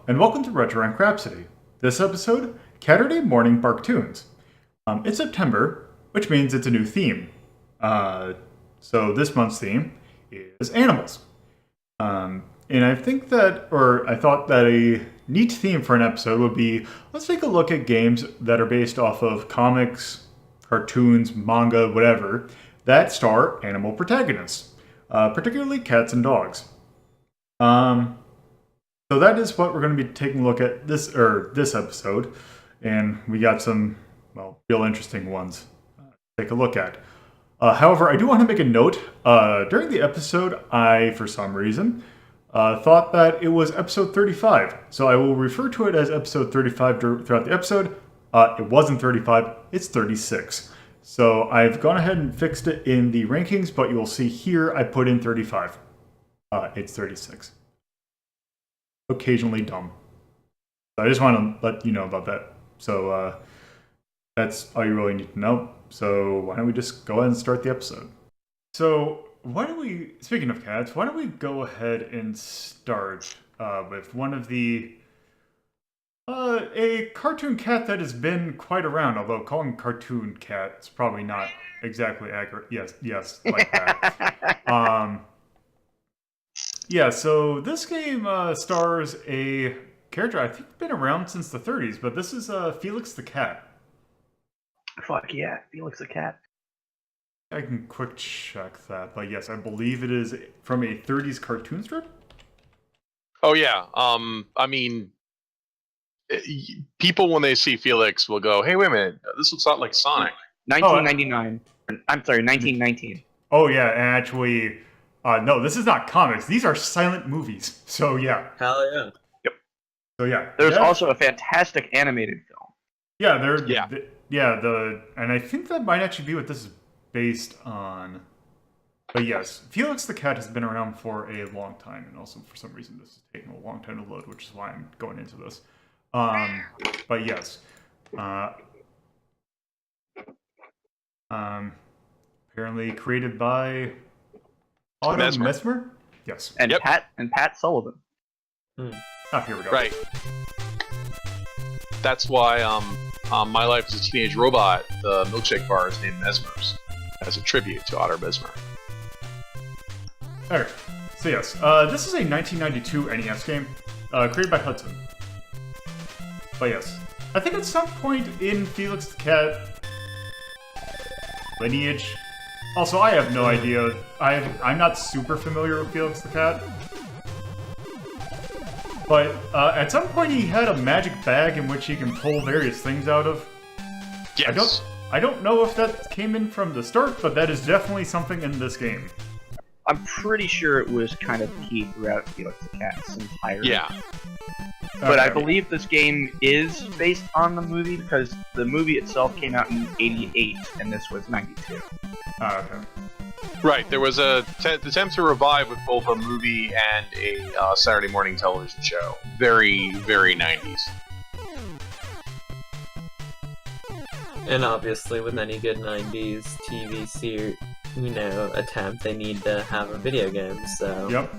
and welcome to Retro Rank Rhapsody. This episode, Caturday Morning Barktoons. It's September, which means it's a new theme. So this month's theme is animals. And I thought that a neat theme for an episode would be, let's take a look at games that are based off of comics, cartoons, manga, whatever, that star animal protagonists, particularly cats and dogs. So that is what we're going to be taking a look at this episode, and we got some, real interesting ones to take a look at. However, I do want to make a note. During the episode, I, for some reason, thought that it was episode 35. So I will refer to it as episode 35 throughout the episode. It wasn't 35, it's 36. So I've gone ahead and fixed it in the rankings, but you'll see here I put in 35. It's 36. Occasionally dumb. So I just want to let you know about that. So that's all you really need to know. So why don't we just go ahead and start the episode? So speaking of cats, why don't we go ahead and start with one of the, a cartoon cat that has been quite around, although calling cartoon cat is probably not exactly accurate. Yes, like that. Yeah, so this game stars a character I think been around since the 30s, but this is Felix the cat. Fuck yeah, Felix the cat. I can quick check that, but yes, I believe it is from a 30s cartoon strip. Oh yeah, I mean, people when they see Felix will go, "Hey, wait a minute, this looks a lot like Sonic." 1999. I'm sorry, 1919. Oh yeah, and actually, no, this is not comics. These are silent movies. So yeah. Hell yeah. Yep. So yeah. There's also a fantastic animated film. Yeah, and I think that might actually be what this is based on. But yes, Felix the cat has been around for a long time, and also for some reason this is taking a long time to load, which is why I'm going into this. But yes. Apparently created by Otto Mesmer? Yes. And Pat Sullivan. Here we go. Right. That's why My Life as a Teenage Robot, the milkshake bar is named Mesmer's, as a tribute to Otto Mesmer. Alright, so yes, this is a 1992 NES game, created by Hudson. But yes, I think at some point in Felix the Cat lineage. Also, I have no idea. I'm not super familiar with Felix the Cat. But at some point he had a magic bag in which he can pull various things out of. Yes. I don't know if that came in from the start, but that is definitely something in this game. I'm pretty sure it was kind of key throughout Felix the Cat's entire. Yeah. But I believe this game is based on the movie because the movie itself came out in '88 and this was '92. Okay. Right, there was a attempt to revive with both a movie and a Saturday morning television show. Very, very 90s. And obviously, with any good 90s TV series, attempt, they need to have a video game, so... Yep.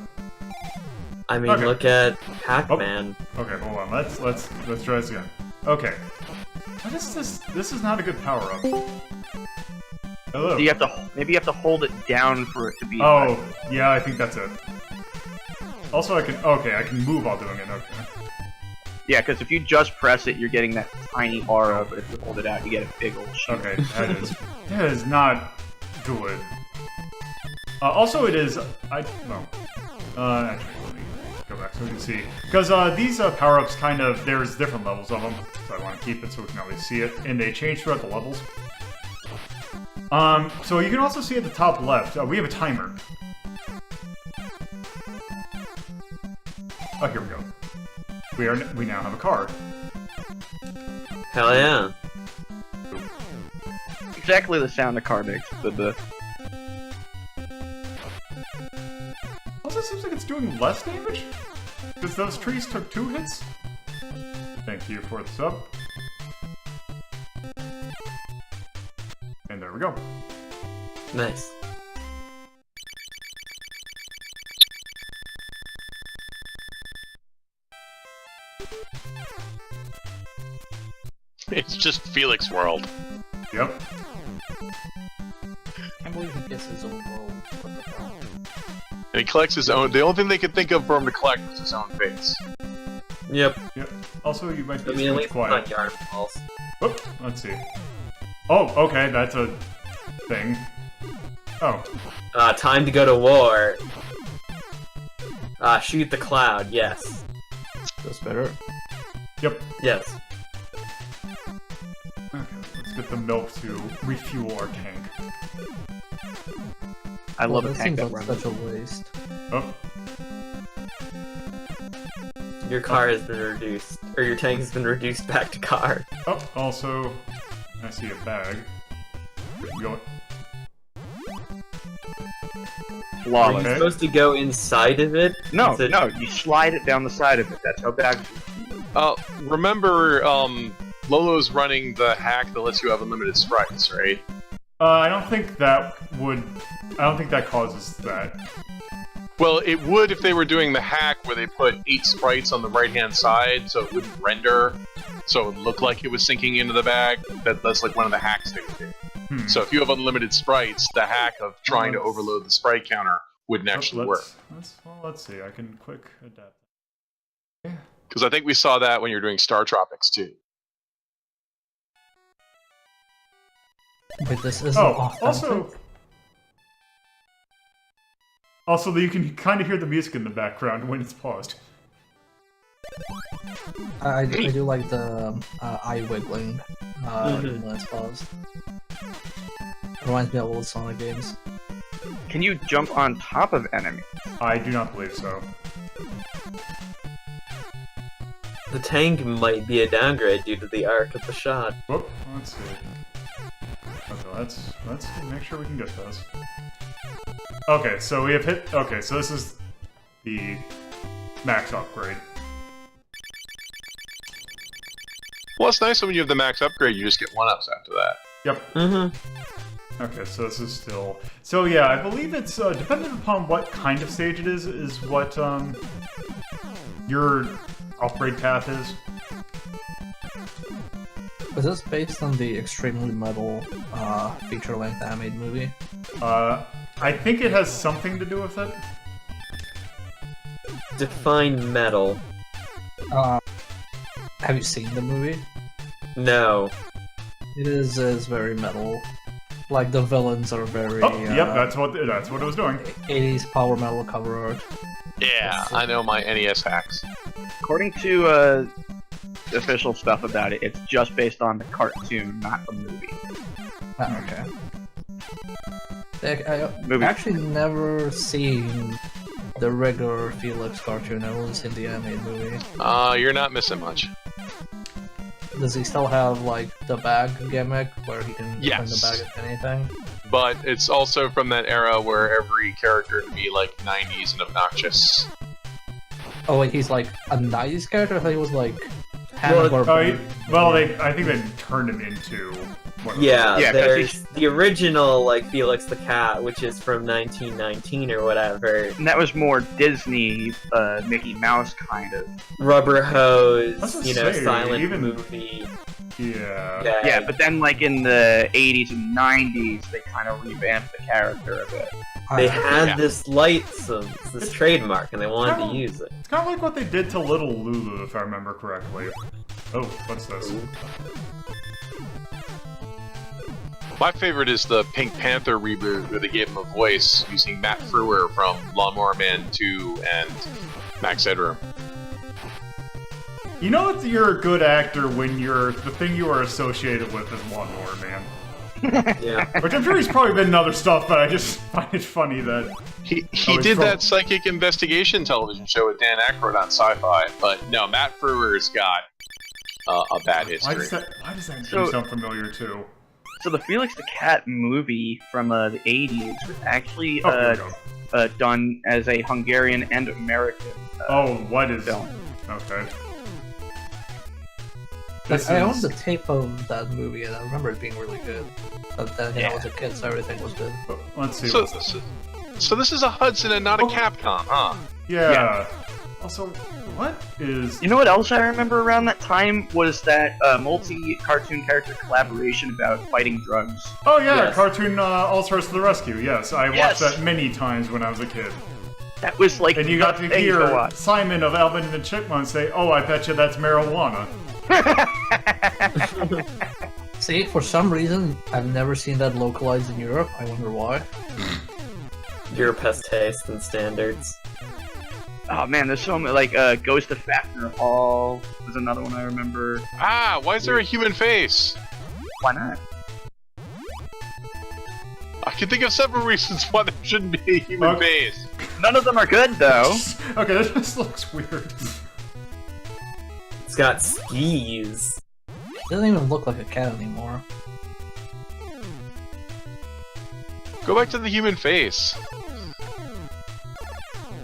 I mean, look at Pac-Man. Oh. Okay, hold on. Let's try this again. Okay. What is this? This is not a good power-up. Hello. So maybe you have to hold it down for it to be. Oh, yeah, I think that's it. Also, I can move while doing it. Okay. Yeah, because if you just press it, you're getting that tiny aura, but if you hold it out, you get a big old shield. Okay, that is not good. Also, it is. Actually, let me go back so we can see. Because these power-ups there's different levels of them, so I want to keep it so we can always see it, and they change throughout the levels. So you can also see at the top left, we have a timer. Oh, here we go. We now have a car. Hell yeah. Exactly the sound the car makes. Also, it seems like it's doing less damage? Because those trees took 2 hits? Thank you for the sub. And there we go. Nice. It's just Felix World. Yep. I can't believe he gets his own world. What the hell? And he collects his own. The only thing they could think of for him to collect was his own face. Yep. Yep. Also, you might I be mean, at too least it's quiet. not yarn balls. Whoop, let's see. Oh, okay, that's a thing. Oh, Time to go to war. Shoot the cloud, yes. That's better. yep. Yes. Okay, let's get the milk to refuel our tank. I love a that tank seems that like runs. such a waste. Oh, Your car has been reduced. Or your tank has been reduced back to car. oh, also, I see a bag. Go. Flawless. Okay. You're supposed to go inside of it? No, Is it- no, you slide it down the side of it. That's how bad. Remember, Lolo's running the hack that lets you have unlimited sprites, right? I don't think that would. I don't think that causes that. Well, it would if they were doing the hack where they put 8 sprites on the right-hand side, so it wouldn't render, so it would look like it was sinking into the bag. That's like one of the hacks they would do. So if you have unlimited sprites, the hack of trying to overload the sprite counter wouldn't actually work. Let's see. I can quick adapt. Because I think we saw that when you were doing Star Tropics too. Wait, this isn't Oh, authentic. also, you can kind of hear the music in the background when it's paused. I do like the eye wiggling Mhm. when it's paused. Reminds me of old Sonic games. Can you jump on top of enemies? I do not believe so. The tank might be a downgrade due to the arc of the shot. Whoop. Let's see. Okay, let's make sure we can get this. Okay, so we have hit. Okay, so this is the max upgrade. Well, it's nice when you have the max upgrade, you just get 1-ups after that. Yep. Mm-hmm. Okay, so this is still. So yeah, I believe it's dependent upon what kind of stage it is what your upgrade path is. Was this based on the extremely metal feature-length animated movie? I think it has something to do with it. Define metal. Have you seen the movie? No. It is very metal. Like the villains are very. Oh, yep, that's what it was doing. 80s power metal cover art. Yeah, I know my NES hacks. According to official stuff about it, it's just based on the cartoon, not the movie. Oh, okay. I've Movie. actually never seen the regular Felix cartoon. I've only seen the animated movie. You're not missing much. Does he still have like the bag gimmick where he can turn the Yes. bag into anything? But it's also from that era where every character can be like 90s and obnoxious. Oh wait, he's like a nice character. I thought he was like. I think they turned him into. One of Yeah, Yeah, 'cause there's the original, like, Felix the Cat, which is from 1919 or whatever. And that was more Disney, Mickey Mouse kind of. Rubber Hose, That's what you I know, say, silent even- movie. Yeah. Gag. Yeah, but then like in the 80s and 90s, they kind of revamped the character a bit. They had Yeah. this this trademark, and they wanted to use it. It's kind of like what they did to Little Lulu, if I remember correctly. Oh, what's this? My favorite is the Pink Panther reboot where they gave him a voice using Matt Frewer from Lawnmower Man 2 and Max Headroom. You know that you're a good actor when the thing you are associated with is Lawnmower Man. Yeah. Which I'm sure he's probably been in other stuff, but I just find it funny that... He Oh, did he's that psychic investigation television show with Dan Aykroyd on Sci-Fi, but no, Matt Frewer's got a bad Why history. does that name So- sound familiar too? So the Felix the Cat movie from the 80s was actually Oh, here we go. done as a Hungarian and American What is... film. Okay. I owned the tape of that movie and I remember it being really good. But then again, I was a kid, so everything was good. Let's see So, what's this. so this is a Hudson and not a Capcom, huh? Yeah. Also, What is... You know what else I remember around that time was that multi-cartoon character collaboration about fighting drugs. Oh yeah, Yes. Cartoon All-Stars to the Rescue. Yes, I watched Yes. that many times when I was a kid. That was like And you got to the thing hear watch. Simon of Alvin and the Chipmunks say, "Oh, I bet you that's marijuana." See, for some reason, I've never seen that localized in Europe. I wonder why. Europe's taste and standards. Oh man, there's so many, like, Ghost of Fafnir Hall was another one I remember. Ah, why is there a human face? Why not? I can think of several reasons why there shouldn't be a human Okay. face. None of them are good, though. Okay, this just looks weird. It's got skis. It doesn't even look like a cat anymore. Go back to the human face.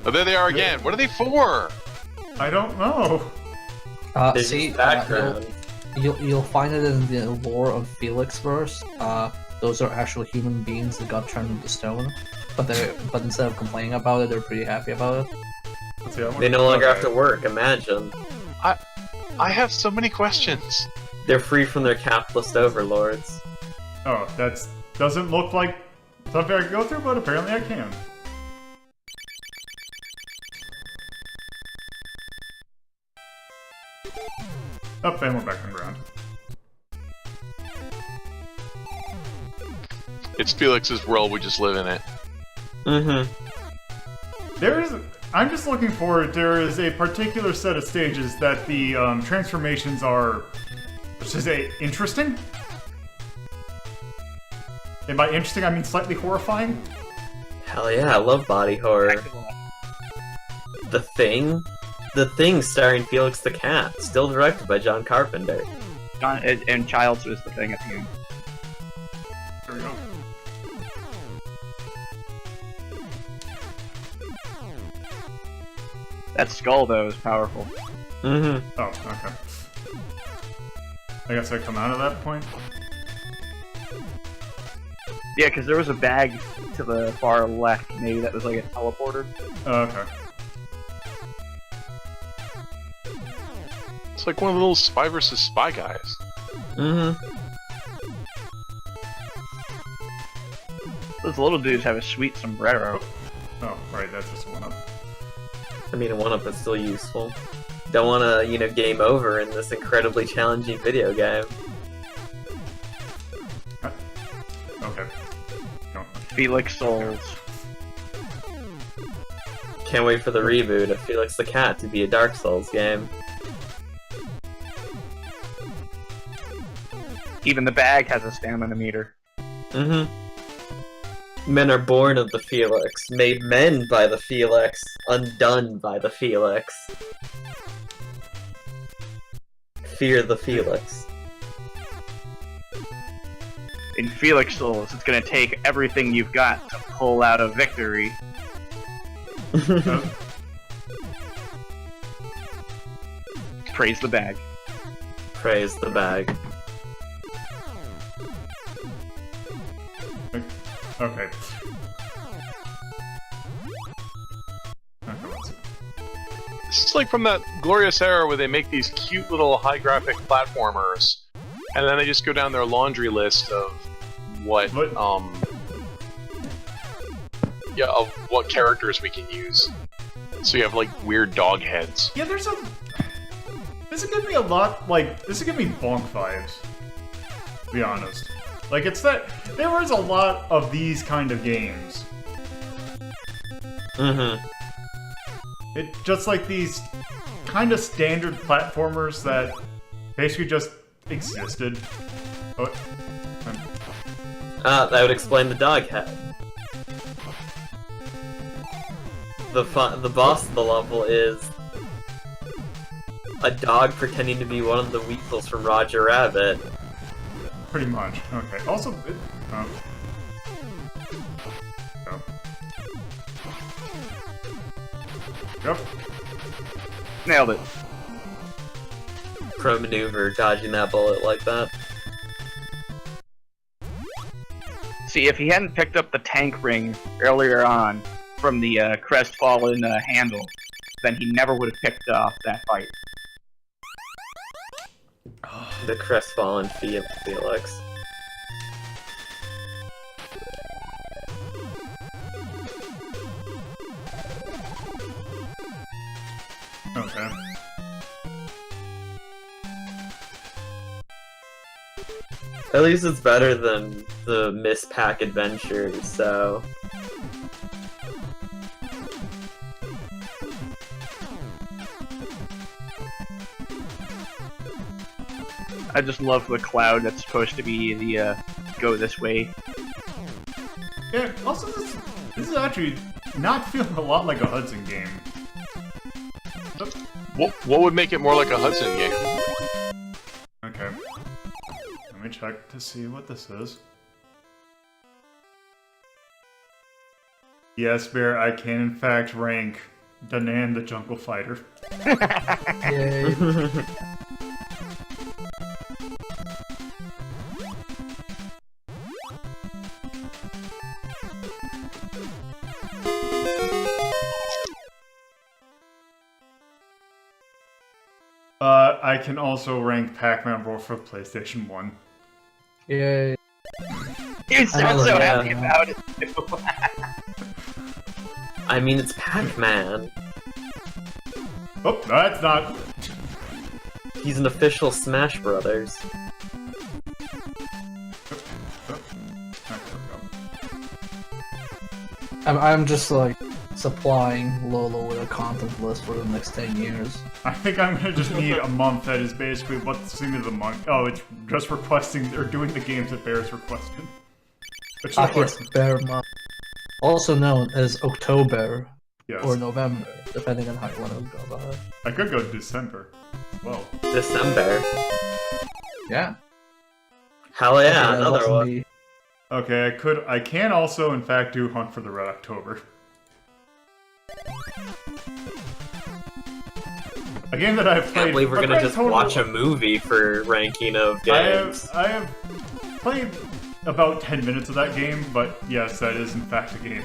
Oh, there they are again. What are they for? I don't know. There's See, background. you'll find it in the lore of Felix verse. Those are actual human beings that got turned into stone, but instead of complaining about it, they're pretty happy about it. Let's see, I wonder- They no longer have okay. to work, imagine. I have so many questions. They're free from their capitalist overlords. Oh, that doesn't look like something I can go through, but apparently I can. Oh, and we're back on ground. It's Felix's world. We just live in it. Mm-hmm. There is. I'm just looking forward. There is a particular set of stages that the transformations are, let's just say, interesting. And by interesting, I mean slightly horrifying. Hell yeah, I love body horror. The Thing? The Thing starring Felix the Cat, still directed by John Carpenter. John, and Childs was the thing at the end. There we go. That skull, though, is powerful. Mm-hmm. Oh, okay. I guess I come out of that point. Yeah, because there was a bag to the far left, maybe that was like a teleporter. Oh, okay. It's like one of the little Spy vs. Spy guys. Mm-hmm. Those little dudes have a sweet sombrero. Oh, right, that's just one up. I mean, a one-up is still useful. Don't want to, game over in this incredibly challenging video game. Okay. No. Felix Souls. Can't wait for the reboot of Felix the Cat to be a Dark Souls game. Even the bag has a stamina meter. Mm-hmm. Men are born of the Felix, made men by the Felix, undone by the Felix. Fear the Felix. In Felix Souls, it's gonna take everything you've got to pull out a victory. Oh, Praise the bag. Praise the bag. okay. Okay, let's see. This is like from that glorious era where they make these cute little high graphic platformers, and then they just go down their laundry list of what what characters we can use. So you have like weird dog heads. Yeah, this would give me a lot, this would give me bonk vibes, to be honest. Like, it's that, there was a lot of these kind of games. Mm-hmm. It just like these kind of standard platformers that basically just existed. Oh, That would explain the dog head. The boss of the level is a dog pretending to be one of the weasels from Roger Rabbit. pretty much. Okay. Also, oh. Yep. Nailed it. Pro maneuver, dodging that bullet like that. See, if he hadn't picked up the tank ring earlier on from the crestfallen handle, then he never would have picked that fight. The crestfallen Felix. Okay. At least it's better than the Miss Pack Adventures, so... I just love the cloud that's supposed to be the go this way. Yeah, also this is actually not feeling a lot like a Hudson game. What would make it more like a Hudson game? Okay. Let me check to see what this is. Yes, Bear, I can in fact rank Danan the Jungle Fighter. Yay. I can also rank Pac-Man Roll for PlayStation 1. Yay. You sound so yeah. happy about it. I mean, it's Pac-Man. Oh, that's not... He's an official Smash Brothers. I'm just like supplying Lolo with a content list for the next 10 years. I think I'm gonna just need a month that is basically what's the theme of the month. Oh, it's just requesting or doing the games that Bear's requested. Which of course, It's Bear Month. Also known as October yes. or November, depending on how you want to go about it. I could go to December. Well, December. Yeah. Hell yeah, Okay, that another wasn't one. the- okay, I can also in fact do Hunt for the Red October. A game that I've I played. can't believe we're for gonna grand just total- watch a movie for ranking of games. I have played about 10 minutes of that game, but yes, that is in fact a game.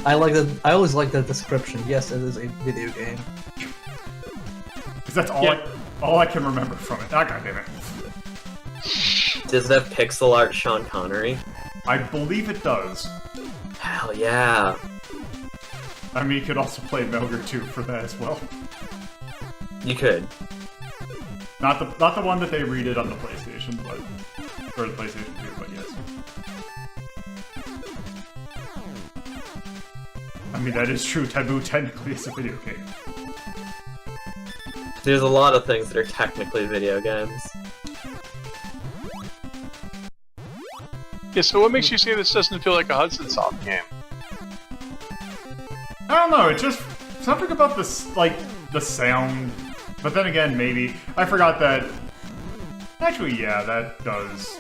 I always like the description. Yes, it is a video game. Because that's all I can remember from it. Ah, goddammit. Does it have pixel art Sean Connery? I believe it does. Hell yeah. I mean, you could also play Metal Gear 2 for that as well. You could. Not the one that they redid on the PlayStation, but or the PlayStation 2, but yes. I mean, that is true. Taboo technically is a video game. There's a lot of things that are technically video games. Yeah, so what makes you say this doesn't feel like a Hudson Soft game? I don't know. It's just something about this, like the sound. But then again, maybe I forgot that. Actually, yeah, that does.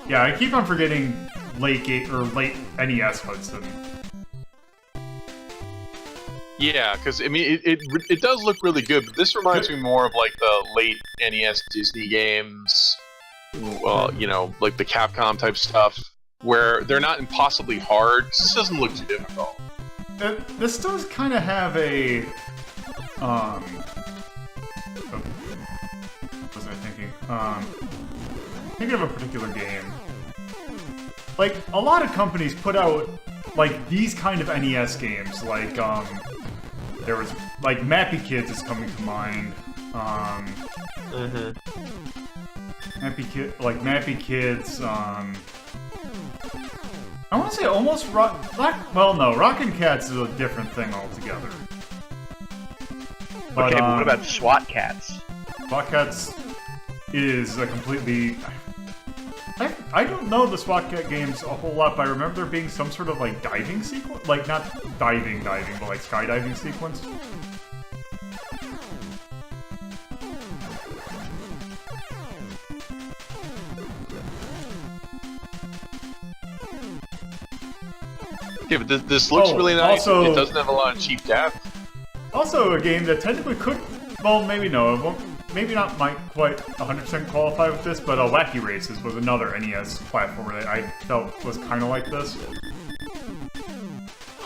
Yeah, I keep on forgetting late NES Hudson. Yeah, because I mean, it does look really good, but this reminds me more of like the late NES Disney games, you know, like the Capcom type stuff, where they're not impossibly hard. This doesn't look too difficult. This does kind of have a what was I thinking? Thinking of a particular game. Like a lot of companies put out like these kind of NES games, like there was like Mappy Kids is coming to mind. Mappy Kids. I want to say almost Rockin' Cats is a different thing altogether. But, Okay, but what about SWAT Cats? SWAT Cats is a completely. I don't know the SWAT Cat games a whole lot, but I remember there being some sort of like diving sequence, like not diving, but like skydiving sequence. Yeah, but this looks really nice. Also, it doesn't have a lot of cheap depth. Also, a game that technically could, well, maybe no, it won't, maybe not might quite 100% qualify with this, but Wacky Races was another NES platform that I felt was kind of like this.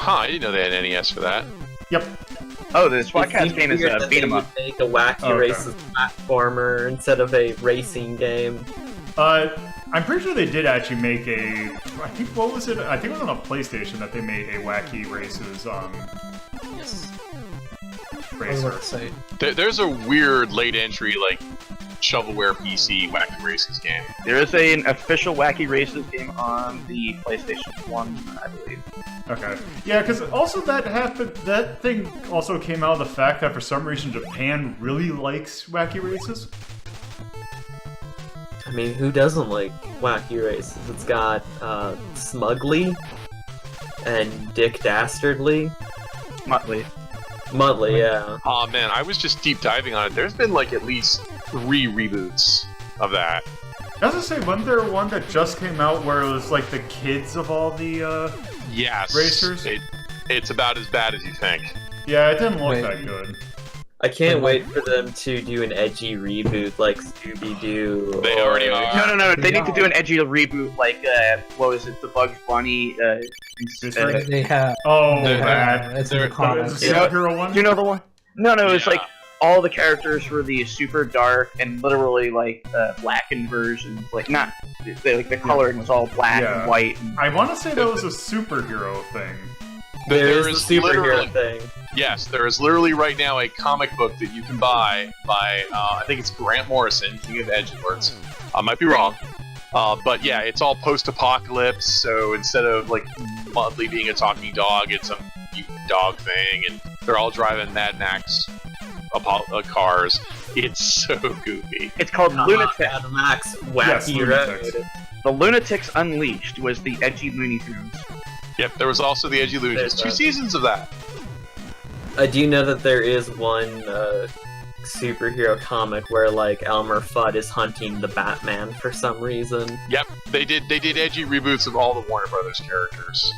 Huh, I didn't know they had NES for that. Yep. Oh, the SWAT It Cats seems game is weird a that beat they 'em would up. make a wacky Okay. racist platformer instead of a racing game. I'm pretty sure they did actually make a. I think what was it? I think it was on a PlayStation that they made a Wacky Races Yes. I was racer. about to say. There's a weird late entry, like, shovelware PC Wacky Races game. There is an official Wacky Races game on the PlayStation 1, I believe. Okay. Yeah, because also that happened. That thing also came out of the fact that for some reason Japan really likes Wacky Races. I mean, who doesn't like wacky races? It's got Smugly and Dick Dastardly. Muttley. Mudley, yeah. Oh man, I was just deep diving on it. There's been like at least 3 reboots of that. I was gonna say, wasn't there one that just came out where it was like the kids of all the Yes. Racers? It's about as bad as you think. Yeah, it didn't look Wait. that good. I can't wait for them to do an edgy reboot like Scooby-Doo. They already are. No. They need to do an edgy reboot like, what was it, the Bugs Bunny, They have. Oh, They that. have. It's in the they're- comics. The superhero one? you know the one? No, it's Yeah. like all the characters were the super dark and literally like blackened versions. Like not the coloring was all black Yeah. and white. And, I want to say that was a superhero thing. There is is the superhero literally- thing. Yes, there is literally right now a comic book that you can buy by, I think it's Grant Morrison, King of Edgelords. I might be wrong. But yeah, it's all post-apocalypse, so instead of, like, Mudley being a talking dog, it's a mutant dog thing, and they're all driving Mad Max cars. It's so goofy. it's called Lunatics. Mad Max Yes, Wacky Lunatics. Road. The Lunatics Unleashed was the edgy Looney Tunes. Yep, there was also the Edgy Loonies. There's 2 that. seasons of that. I do know that there is one superhero comic where like Elmer Fudd is hunting the Batman for some reason, Yep, they did edgy reboots of all the Warner Brothers characters.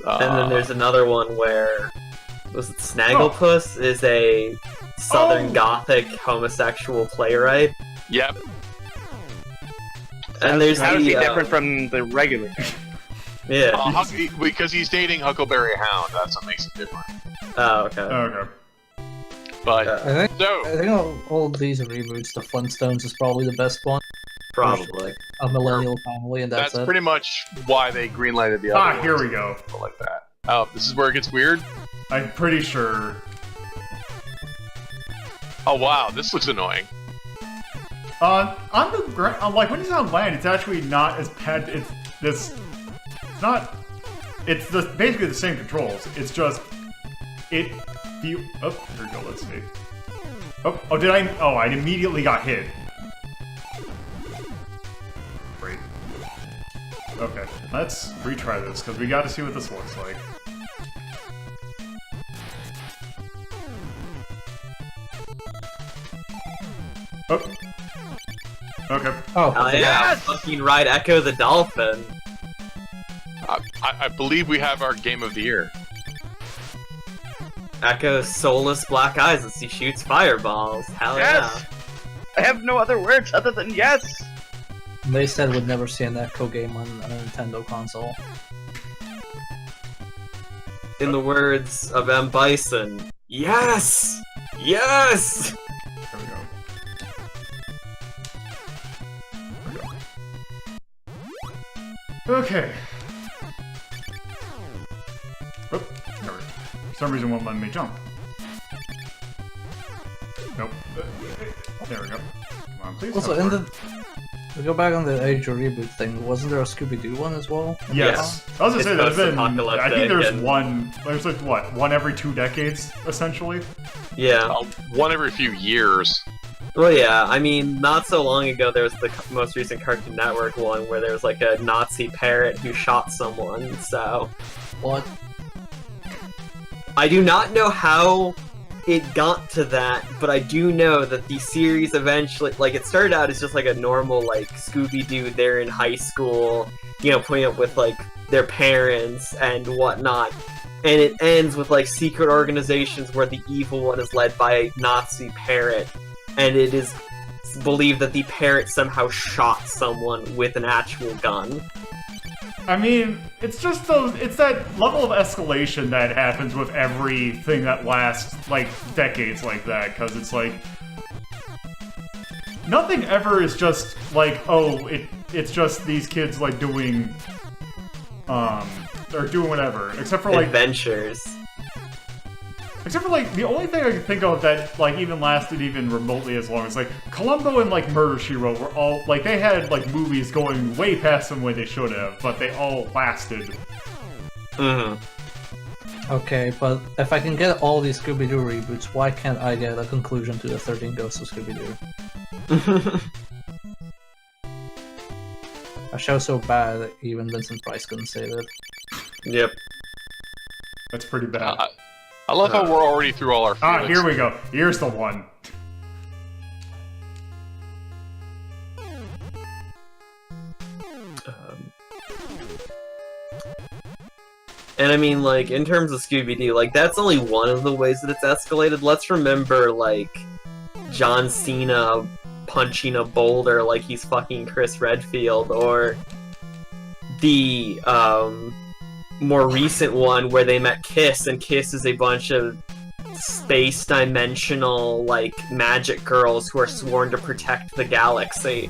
and then there's another one where was it Snagglepuss is a Southern Oh. Gothic homosexual playwright, Yep, and there's How is he the different from the regular? yeah. because he's dating Huckleberry Hound, that's what makes it different. Oh, okay. Okay. But, I think so, all of these reboots, the Flintstones is probably the best one. Probably. A millennial family, and that's that's it. pretty much why they greenlighted the other Here ones, we go. people like that. Oh, this is where it gets weird? I'm pretty sure. Oh wow, this looks annoying. On the ground, like when he's on land, it's actually not as bad. It's not. It's basically the same controls. It's just oh, here we go. Let's see. Oh, did I? Oh, I immediately got hit. Great. Okay, let's retry this because we got to see what this looks like. Oh. Okay. Oh, Oh yeah, fucking ride Echo the Dolphin. I believe we have our game of the year. Echo's soulless black eyes as he shoots fireballs. Hell Yes! I have no other words other than yes! they said we'd never see an Echo game on a Nintendo console. yeah. In the words of M. Bison, yes! Yes! There we go. Okay. Oh, there we go. For some reason, won't let me jump. Nope. There we go. Come on, please. Also, have in fun. we go back on the Age of Reboot thing. Wasn't there a Scooby-Doo one as well? Yes. I was gonna say It's there's been. I think post-apocalyptic there's and- one. There's like what? One every 2 decades, essentially. Yeah. One every few years. Well, yeah, I mean, not so long ago there was the most recent Cartoon Network one where there was like a Nazi parrot who shot someone, so... What? I do not know how it got to that, but I do know that the series eventually, like, it started out as just like a normal, like, Scooby-Doo, they're in high school, you know, putting up with, like, their parents and whatnot, and it ends with, like, secret organizations where the evil one is led by a Nazi parrot, and it is believed that the parrot somehow shot someone with an actual gun. I mean, it's just it's that level of escalation that happens with everything that lasts, like, decades like that, because it's like... Nothing ever is just, like, oh, it's just these kids, like, doing... or doing whatever, except for, like... Adventures. Except for, like, the only thing I can think of that, like, even lasted even remotely as long as, like, Columbo and, like, Murder, She Wrote were all, like, they had, like, movies going way past them way they should have, but they all lasted. Okay, but if I can get all these Scooby-Doo reboots, why can't I get a conclusion to the 13 Ghosts of Scooby-Doo? A show so bad that even Vincent Price couldn't save it. Yep. That's pretty bad. I love how we're already through all our Felix. Here we go. Here's the one. And I mean, like, in terms of Scooby-Doo, like, that's only one of the ways that it's escalated. Let's remember, like, John Cena punching a boulder like he's fucking Chris Redfield, or the, more recent one where they met Kiss, and Kiss is a bunch of space dimensional, like, magic girls who are sworn to protect the galaxy.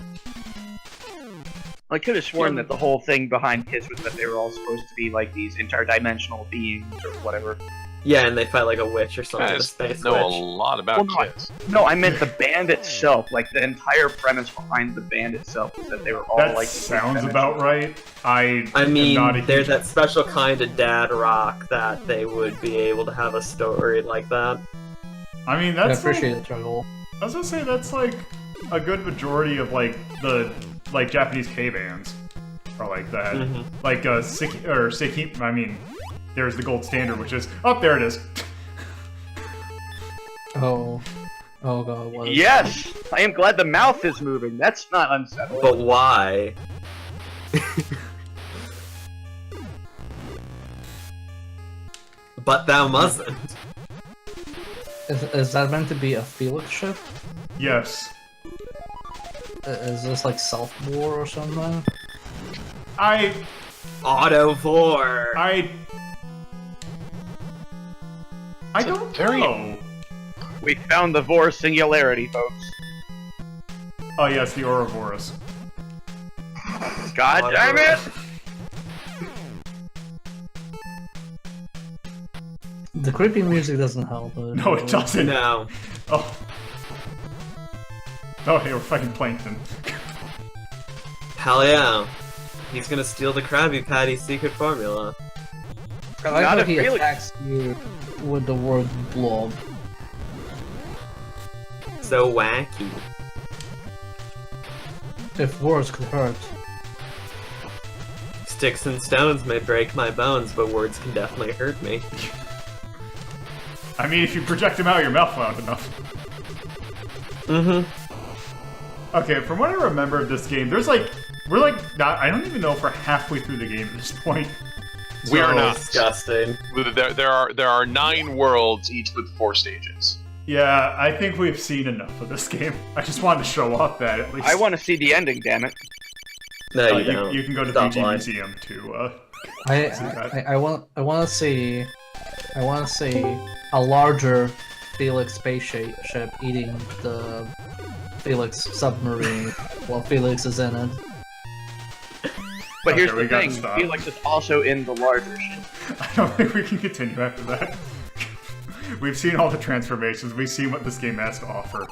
I could have sworn that the whole thing behind Kiss was that they were all supposed to be like these interdimensional beings or whatever. Yeah, and they fight like a witch or something. I A space know a witch. lot about Kiss. No, I meant the band itself. Like, the entire premise behind the band itself was that they were all That like... sounds about right. I mean, am not a they're huge... that special kind of dad rock that they would be able to have a story like that. I mean, I that's appreciate the struggle. I was gonna say, that's, like, a good majority of, like, the, like, Japanese K-bands are like that. Like, Seki, I mean, there's the gold standard, which is... Oh, there it is. Oh god, what is Yes! I am glad the mouth is moving. That's not unsettling. But why? But thou mustn't. Is that meant to be a Felix ship? Yes. Is this like Self-War or something? Autovore! I don't know. We found the Vor singularity, folks. Oh, yes, the Ouroboros. God damn it! The creepy music doesn't help. No, it doesn't. No. Oh. Oh, hey, we're fighting Plankton. Hell yeah. He's gonna steal the Krabby Patty's secret formula. I like Not how if he Felix- attacks you with the word blob. So wacky. If words could hurt. Sticks and stones may break my bones, but words can definitely hurt me. I mean, if you project them out of your mouth loud enough. Okay, from what I remember of this game, there's like... We're like... Not, I don't even know if we're halfway through the game at this point. We are So not. disgusting. There are 9 worlds, each with 4 stages. Yeah, I think we've seen enough of this game. I just wanted to show off that, at least. I want to see the ending, damn it. No, you don't. You can go to Stop VG lying. Museum to, I want to see a larger Felix spaceship eating the Felix submarine while Felix is in it. But here's Okay, we the gotta thing, stop. Felix is also in the larger ship. I don't think we can continue after that. We've seen all the transformations. We've seen what this game has to offer.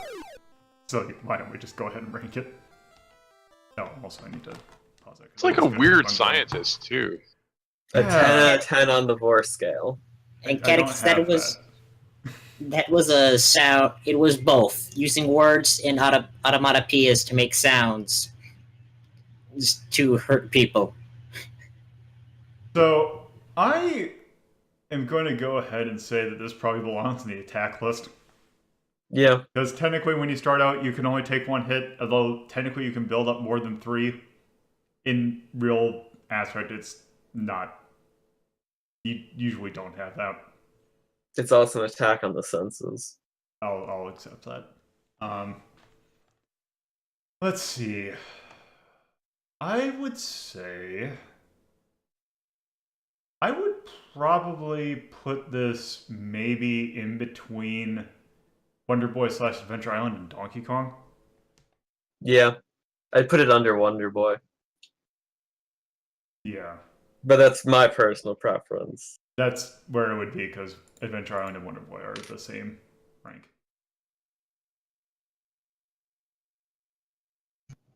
So why don't we just go ahead and rank it? No, also I need to pause it. It's like a weird scientist, too. A 10 out of 10 on the Vor scale. And I don't that have was that was a sound. It was both using words and automatopoeias to make sounds just to hurt people. So I am going to go ahead and say that this probably belongs in the attack list. Yeah. Because technically when you start out, you can only take 1 hit, although technically you can build up more than 3. In real aspect, it's not. You usually don't have that. It's also an attack on the senses. I'll accept that. Let's see. I would say I would probably put this maybe in between Wonder Boy / Adventure Island and Donkey Kong. Yeah, I'd put it under Wonder Boy, Yeah, but that's my personal preference. that's where it would be because Adventure Island and Wonder Boy are the same rank.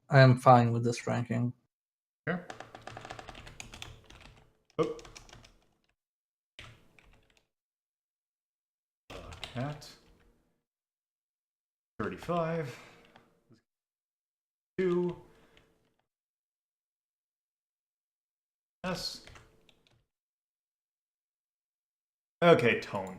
I am fine with this ranking. Yeah. Oh. Cat. 35. 2. S. Okay, Tone.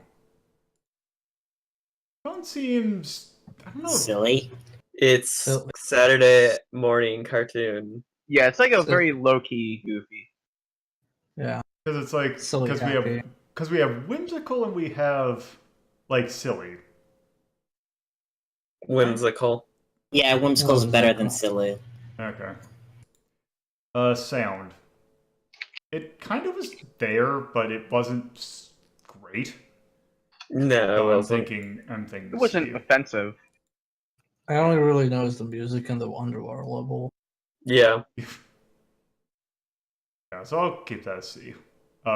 Tone seems... I don't know. Silly. It's So- Saturday morning cartoon. Yeah, it's like a So- very low key goofy. Yeah. Because it's like... Silly Because we have whimsical and we have, like, silly. Whimsical. Yeah, whimsical's Oh, better than whimsical. silly. Okay. Sound. It kind of was there, but it wasn't great. No, it So wasn't. I'm thinking. It wasn't C. offensive. I only really noticed the music and the underwater level. Yeah. Yeah, so I'll keep that as C.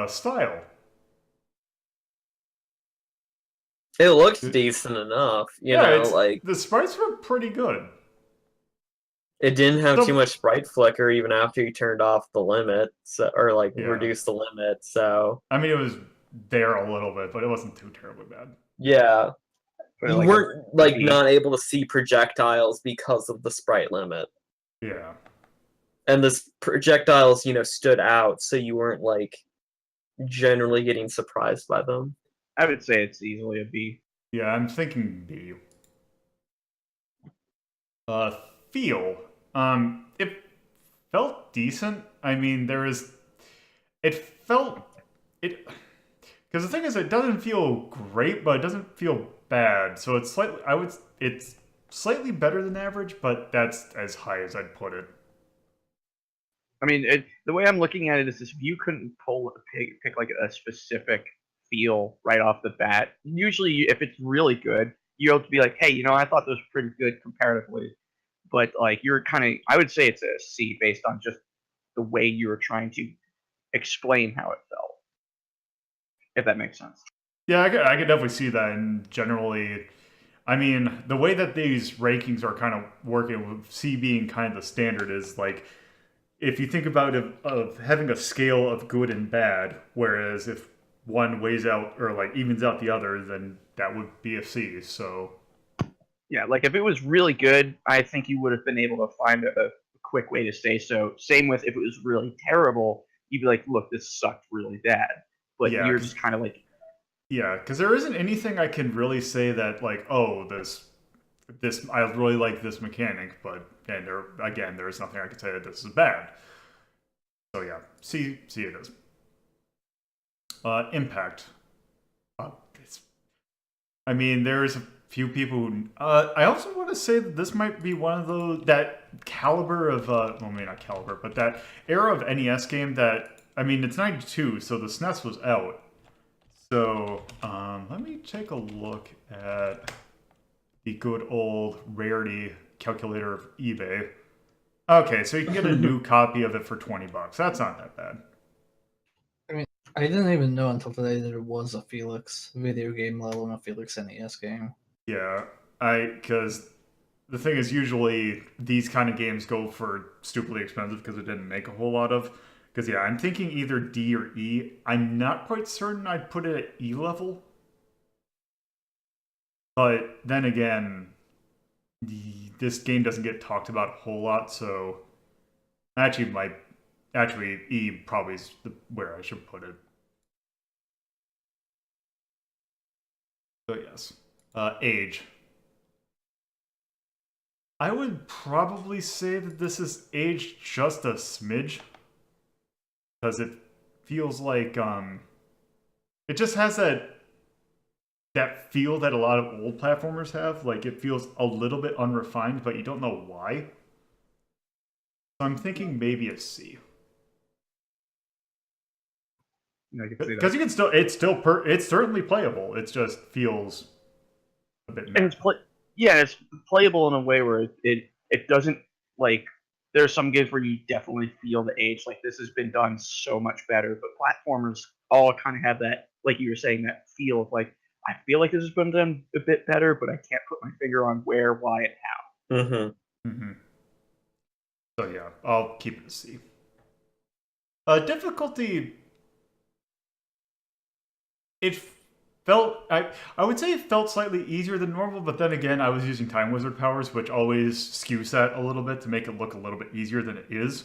Style. It looks decent enough, you know, like the sprites were pretty good. it didn't have So- too much sprite flicker even after you turned off the limit, so, or like Yeah. reduced the limit. So I mean, it was there a little bit, but it wasn't too terribly bad. yeah, But you like weren't like B. not able to see projectiles because of the sprite limit, Yeah. and the projectiles, you know, stood out, so you weren't like generally getting surprised by them. I would say it's easily a B. Yeah, I'm thinking B. Feel. It felt decent. I mean, it felt it because the thing is, it doesn't feel great, but it doesn't feel bad. So it's it's slightly better than average, but that's as high as I'd put it. I mean, the way I'm looking at it is, if you couldn't pick like a specific feel right off the bat, usually if it's really good, you're able to be like, hey, you know, I thought this was pretty good comparatively. But like, you're kind of, I would say it's a C based on just the way you were trying to explain how it felt, if that makes sense. Yeah, I could definitely see that. And generally, I mean, the way that these rankings are kind of working, with C being kind of the standard, is like, if you think about it, of having a scale of good and bad, whereas if one weighs out or like evens out the other, then that would be a C. So Yeah, like if it was really good, I think you would have been able to find a quick way to say so. Same with if it was really terrible, you'd be like, look, this sucked really bad. But Yeah, you're 'cause- just kind of like, yeah, because there isn't anything I can really say that like, oh, this I really like this mechanic, but and there's nothing I can say that this is bad. So yeah, C it is. Impact. I mean, there's a few people who. I also want to say that this might be one of those that caliber of well, maybe not caliber, but that era of NES game that, I mean, it's '92, so the SNES was out. So let me take a look at the good old rarity calculator of eBay. Okay, so you can get a new copy of it for $20. That's not that bad. I didn't even know until today that there was a Felix video game, let alone a Felix NES game. Yeah, because the thing is, usually these kind of games go for stupidly expensive because it didn't make a whole lot of. Because yeah, I'm thinking either D or E. I'm not quite certain I'd put it at E level. But then again, this game doesn't get talked about a whole lot, so actually E probably is where I should put it. So yes, age. I would probably say that this is aged just a smidge, because it feels like it just has that feel that a lot of old platformers have. Like, it feels a little bit unrefined, but you don't know why. So I'm thinking maybe a C. I can see that. Because you can still, it's certainly playable. It just feels a bit. And it's playable in a way where it doesn't like. There's some games where you definitely feel the age. Like this has been done so much better, but platformers all kind of have that, like you were saying, that feel of like I feel like this has been done a bit better, but I can't put my finger on where, why, and how. Mm-hmm. Mm-hmm. So yeah, I'll keep it a C. Difficulty. It felt I would say it felt slightly easier than normal, but then again, I was using Time Wizard powers, which always skews that a little bit to make it look a little bit easier than it is.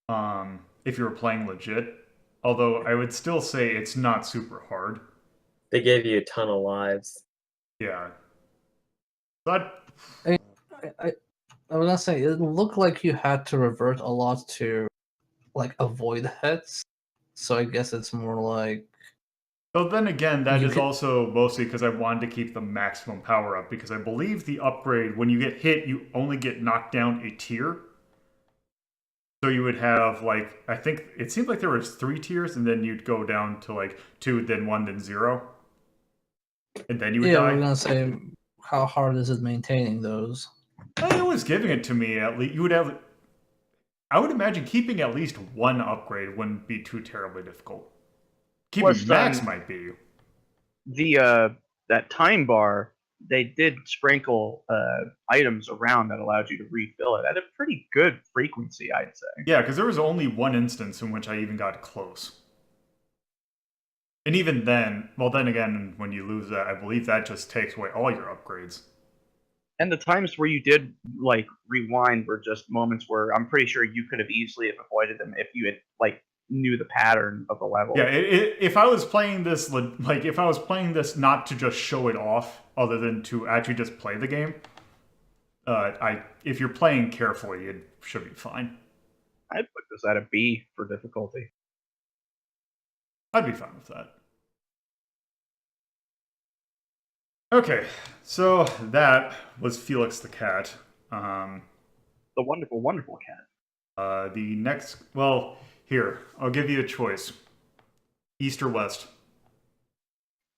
If you were playing legit, although I would still say it's not super hard. They gave you a ton of lives. Yeah. But I was gonna say it looked like you had to revert a lot to like avoid hits. So I guess it's more like. But then again, that is also mostly because I wanted to keep the maximum power up, because I believe the upgrade, when you get hit, you only get knocked down a tier. So you would have, like, I think, it seemed like there was 3 tiers, and then you'd go down to, like, 2, then 1, then 0. And then you would die. Yeah, I was gonna say, how hard is it maintaining those? It was giving it to me, at least. You would have... I would imagine keeping at least 1 upgrade wouldn't be too terribly difficult. Keeping max might be. That time bar, they did sprinkle items around that allowed you to refill it at a pretty good frequency, I'd say. Yeah, because there was only 1 instance in which I even got close. And even then, well, then again, when you lose that, I believe that just takes away all your upgrades. And the times where you did like rewind were just moments where I'm pretty sure you could have easily have avoided them if you had like knew the pattern of the level. Yeah, if I was playing this, like, if I was playing this not to just show it off, other than to actually just play the game, if you're playing carefully, it should be fine. I'd put this at a B for difficulty. I'd be fine with that. Okay, so that was Felix the cat. The wonderful, wonderful cat. The next, well, here, I'll give you a choice. East or west?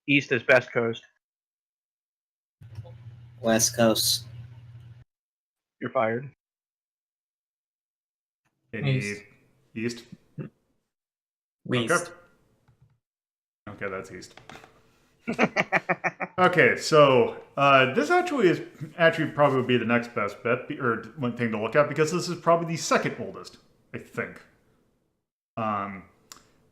East is best coast. West Coast. You're fired. East. West. Okay, that's east. Okay, so this actually probably would be the next best bet, or one thing to look at, because this is probably the second oldest, I think.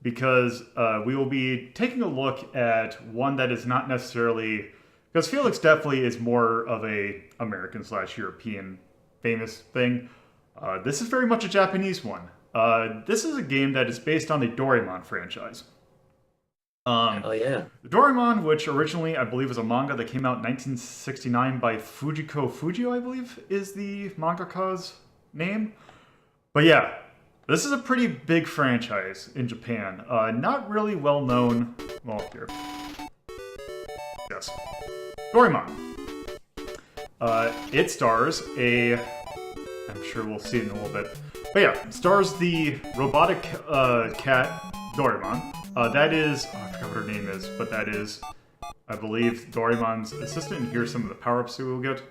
Because we will be taking a look at one that is not necessarily, because Felix definitely is more of a American/European famous thing. This is very much a Japanese one. This is a game that is based on the Doraemon franchise. Oh yeah. Doraemon, which originally I believe was a manga that came out in 1969 by Fujio, I believe is the mangaka's name. But yeah, this is a pretty big franchise in Japan. Not really well known. Well, here. Yes. Doraemon. It stars a... I'm sure we'll see it in a little bit. But yeah, it stars the robotic cat Doraemon. That is... Oh, I forgot what her name is, but that is, I believe, Doraemon's assistant. And here's some of the power-ups we will get.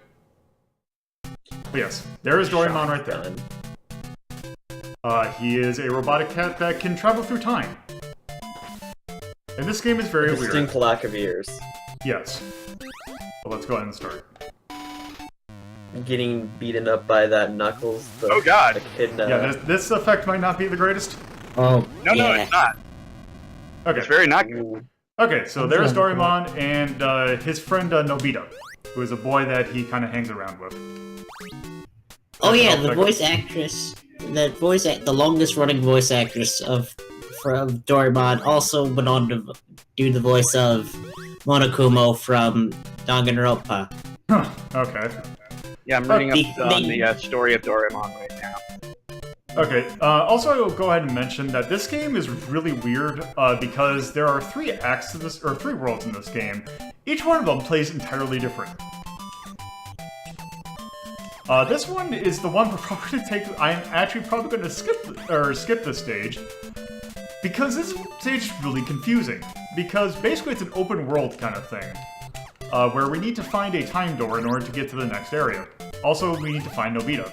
But yes, there is Doraemon right there. He is a robotic cat that can travel through time. And this game is very weird. Distinct lack of ears. Yes. Well, let's go ahead and start. Getting beaten up by that Knuckles. Oh god! Yeah, this effect might not be the greatest. Oh, No, it's not. Okay. It's very not good. Okay, so there's Doraemon and his friend Nobita, who is a boy that he kind of hangs around with. oh yeah, the voice actress, the longest running voice actress from Doraemon also went on to do the voice of Monokumo from Danganronpa. Huh, okay. Yeah, I'm reading up on the story of Doraemon right now. Okay, also I will go ahead and mention that this game is really weird because there are 3 acts to this, or 3 worlds in this game. Each one of them plays entirely different. This one is the one we're probably going to take. I'm actually probably going to skip this stage because this stage is really confusing. Because basically it's an open world kind of thing, where we need to find a time door in order to get to the next area. Also, we need to find Nobita.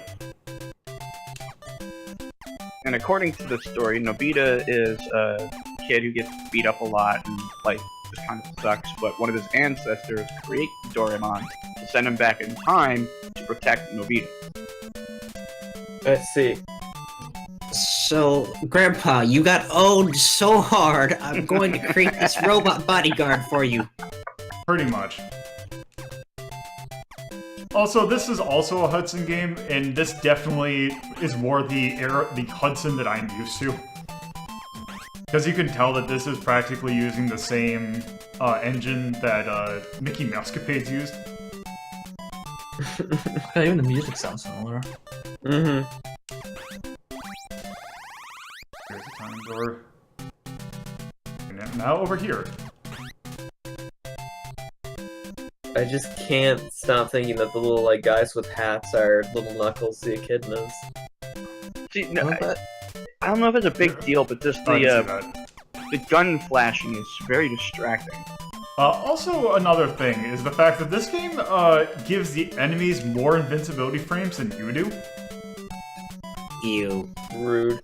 And according to the story, Nobita is a kid who gets beat up a lot and, like, just kind of sucks, but one of his ancestors created Doraemon to send him back in time to protect Nobita. Let's see. So, Grandpa, you got owned so hard, I'm going to create this robot bodyguard for you. Pretty much. Also, this is also a Hudson game, and this definitely is more the Hudson that I'm used to. Because you can tell that this is practically using the same engine that Mickey Mouse-Capade's used. Yeah, even the music sounds similar. Mm-hmm. Here's the time door. And now over here. I just can't stop thinking that the little like guys with hats are little Knuckles the Echidnas. See, no, I don't know if it's a big deal, but just the gun flashing is very distracting. Also, another thing is the fact that this game gives the enemies more invincibility frames than you do. Ew. Rude.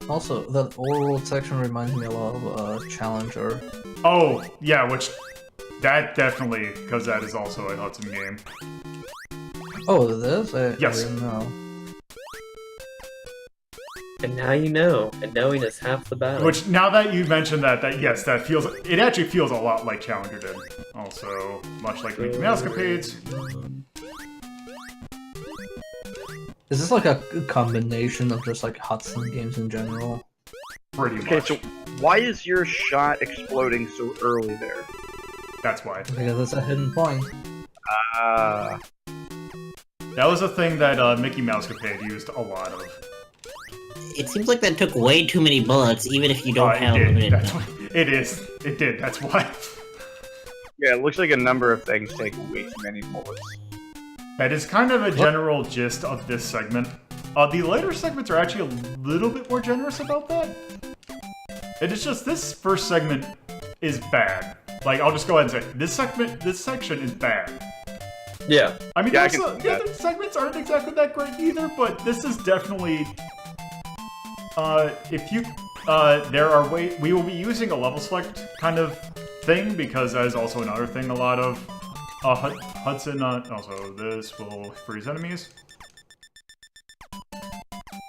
Also, that overworld section reminds me a lot of Challenger. Oh, yeah, which... That definitely, because that is also a Hudson game. Oh, it is? I Yes. didn't know. And now you know, and knowing is half the battle. Which, now that you mentioned that yes, that feels... It actually feels a lot like Challenger did. Also, much like Mickey Mouse-Capades. Is this like a combination of just like Hudson games in general? Pretty Okay, much. so why is your shot exploding so early there? That's why. Because it's a hidden point. That was a thing that Mickey Mouse-Capade used a lot of. It seems like that took way too many bullets, even if you don't have It did. limited That's ammo. why. It is. It did. That's why. Yeah, it looks like a number of things take way too many bullets. That is kind of a general gist of this segment. The later segments are actually a little bit more generous about that. It is just this first segment is bad. Like, I'll just go ahead and say this section is bad. Yeah. I mean, Yeah, I the can see that. other segments aren't exactly that great either, but this is definitely. If you, we will be using a level select kind of thing because that is also another thing. A lot of Hudson. Also, this will freeze enemies.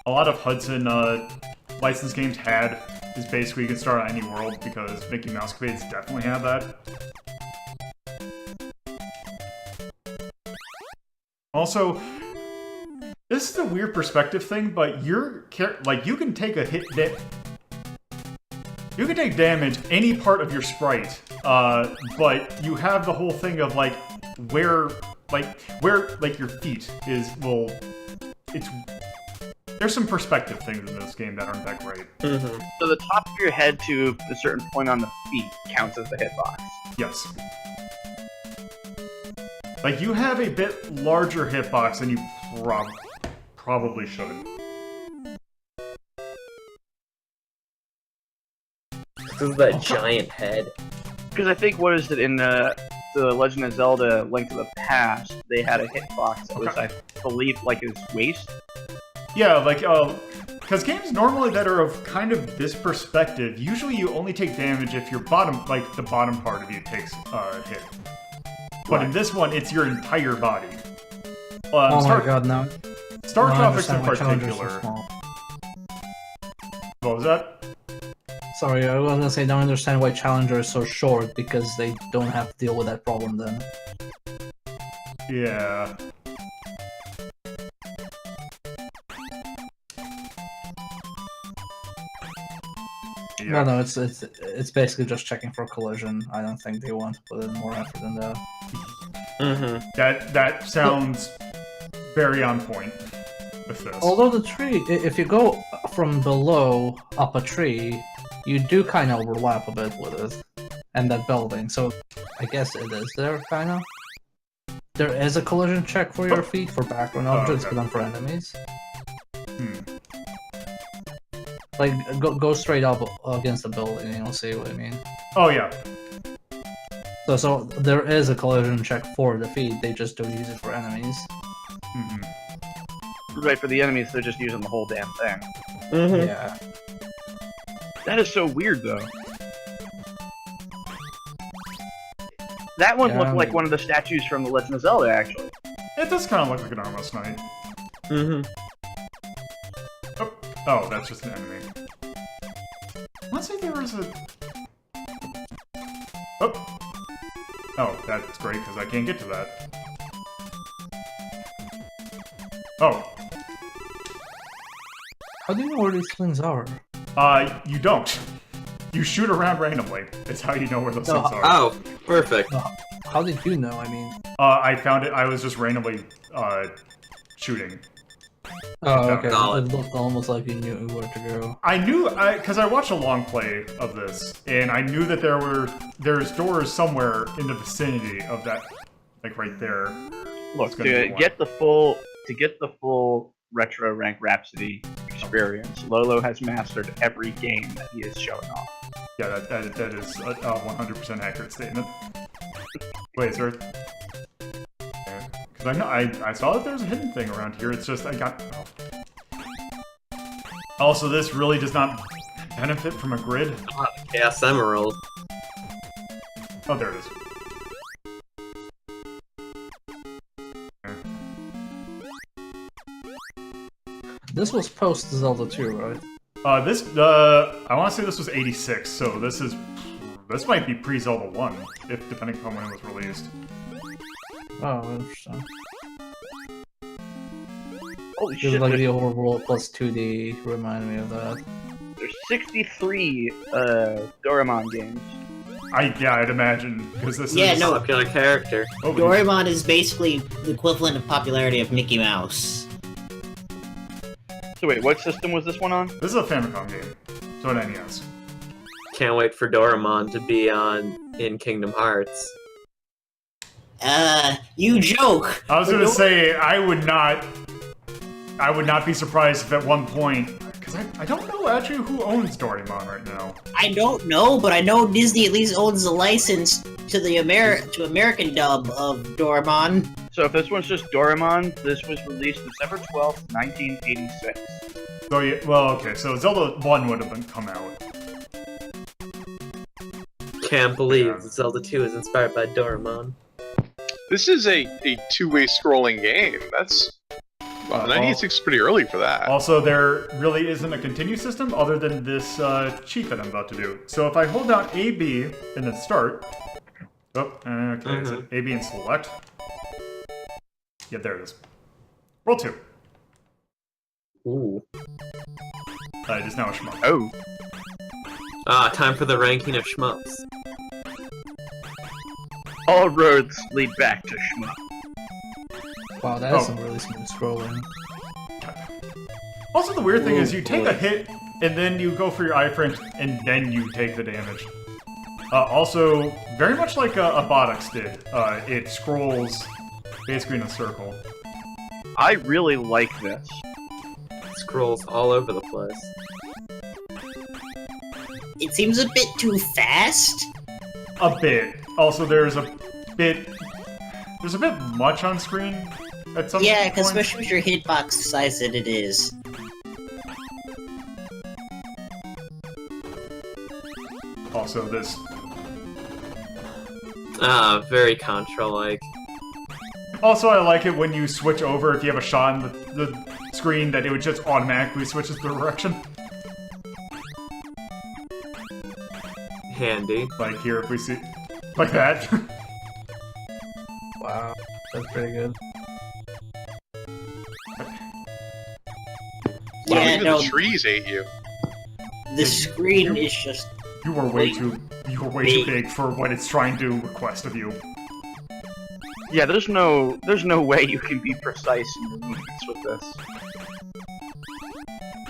A lot of Hudson licensed games is basically you can start on any world because Mickey Mouse-Capades definitely have that. Also, this is a weird perspective thing, but you can take a hit you can take damage any part of your sprite, but you have the whole thing of where your feet there's some perspective things in this game that aren't that great. Mm-hmm. So the top of your head to a certain point on the feet counts as the hitbox. Yes. Like, you have a bit larger hitbox than you probably should. This is that giant head. Because I think, what is it, in the Legend of Zelda Link to the Past, they had a hitbox that was, I believe, like his waist. Yeah, because games normally that are of kind of this perspective, usually you only take damage if your the bottom part of you takes a hit. But in this one, it's your entire body. Oh my god, no. Star Now I Tropics in understand why Challenger's so particular. small. What was that? Sorry, I was gonna say I don't understand why Challenger is so short because they don't have to deal with that problem then. Yeah. No, it's basically just checking for collision. I don't think they want to put in more effort in that. Mm-hmm. That sounds very on point with this. Although the tree, if you go from below up a tree, you do kind of overlap a bit with it and that building. So I guess it is there, kind of. There is a collision check for your feet for background objects, okay. but not for enemies. Like, go straight up against the building and you'll see what I mean. Oh yeah. So there is a collision check for defeat, they just don't use it for enemies. Right, for the enemies, they're just using the whole damn thing. Mm-hmm. Yeah. That is so weird, though. That one looked like one of the statues from The Legend of Zelda, actually. It does kind of look like an Armless Knight. Mm-hmm. Oh, that's just an enemy. Let's say there was a... Oh, that's great, because I can't get to that. Oh. How do you know where these things are? You don't. You shoot around randomly. It's how you know where those things are. Oh, perfect. How did you know? I mean... I found it. I was just randomly, shooting. Oh, okay. Solid. It looked almost like you knew where to go. I knew, because I watched a long play of this, and I knew that there's doors somewhere in the vicinity of that, like right there. Look, to get the full retro rank Rhapsody experience, Lolo has mastered every game that he is showing off. Yeah, that is a 100% accurate statement. Wait, is there... Because I saw that there's a hidden thing around here, it's just, I got... Oh. Also, this really does not benefit from a grid. Chaos Emerald. Oh, there it is. This was post Zelda 2, right? I want to say this was 86, so this might be pre-Zelda 1, depending upon when it was released. Oh, interesting. Holy Just shit, like the overworld plus 2D remind me of that. there's 63 Doraemon games. I'd imagine, because this Yeah, is... no. Popular character. Oh, Doraemon is basically the equivalent of popularity of Mickey Mouse. So wait, what system was this one on? This is a Famicom game, so an NES. Can't wait for Doraemon to be in Kingdom Hearts. You joke! I was gonna say, I would not be surprised if at one point, because I don't know actually who owns Doraemon right now. I don't know, but I know Disney at least owns the license to the American dub of Doraemon. So if this one's just Doraemon, this was released December 12th, 1986. So yeah, well, okay, so Zelda 1 would have come out. Can't believe Zelda 2 is inspired by Doraemon. This is a two-way scrolling game. That's... Wow, 96 is pretty early for that. Also, there really isn't a continue system other than this cheat that I'm about to do. So if I hold down A, B, and then start... Oh, okay, is it A, B, and select? Yeah, there it is. Roll 2. Ooh. It is now a shmup. Oh. Time for the ranking of shmups. All roads lead back to Shmup. Wow, that is some really smooth scrolling. Also, the weird thing is you take a hit, and then you go for your iframes, and then you take the damage. Also, very much like a Botox did, it scrolls basically in a circle. I really like this. Scrolls all over the place. It seems a bit too fast. A bit. Also, there's a bit much on screen at some Yeah, point. because especially with your hitbox size that it is. Also, this... Very Contra-like. Also, I like it when you switch over, if you have a shot in the screen, that it would just automatically switches the direction. Handy. Like here, if we see... Like that. Wow, that's pretty good. Wow, Yeah, even no, the trees ate you. the screen is just... You were way too big for what it's trying to request of you. Yeah, there's no way you can be precise in your movements with this.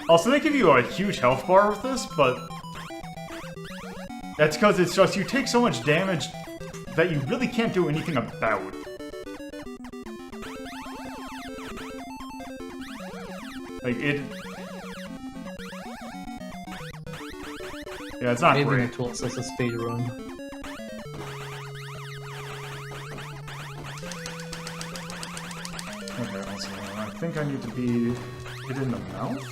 Also, they give you a huge health bar with this, but... That's because it's just, you take so much damage that you really can't do anything about. Like, it... Yeah, it's not Maybe great. the tool says a speed run. Okay, also, I think I need to be hit in the mouth?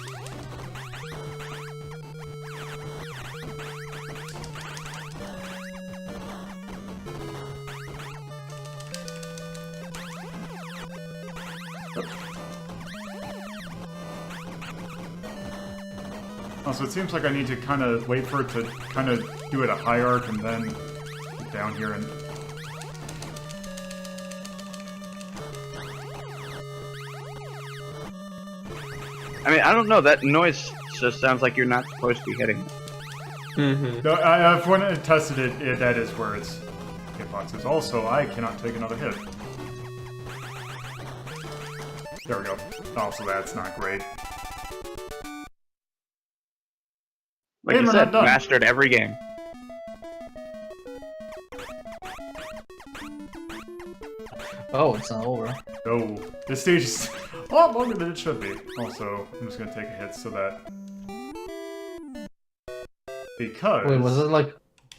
So it seems like I need to kind of wait for it to kind of do it a high arc and then get down here and... I mean, I don't know. That noise just sounds like you're not supposed to be hitting it. Mm-hmm. No, when I tested it, that is where its hitbox is. Also, I cannot take another hit. There we go. Also, that's not great. Like Hey, you we're said, not done. mastered every game. Oh, it's not over. No, this stage is a lot longer than it should be. Also, I'm just gonna take a hit so that... Because... Wait, was it like...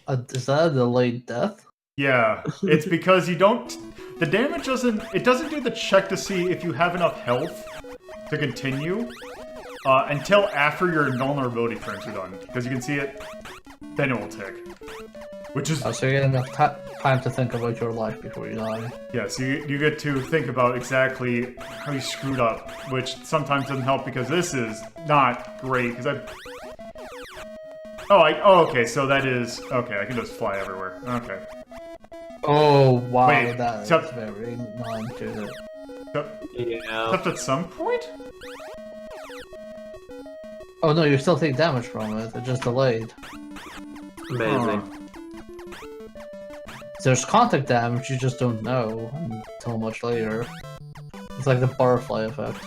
is that a delayed death? Yeah, it's because you don't... The damage doesn't... It doesn't do the check to see if you have enough health to continue until after your invulnerability frames are done. Because you can see it, then it will tick. Which is... Oh, so you get enough time to think about your life before you die. Yeah, so you get to think about exactly how you screwed up, which sometimes doesn't help because this is not great, because I... Oh, okay, so that is... Okay, I can just fly everywhere. Okay. Oh, wow, Wait, that is so- very non-intuitive. Yeah. Except at some point? Oh no, you still take damage from it, it's just delayed. Amazing. Huh. There's contact damage, you just don't know until much later. It's like the butterfly effect.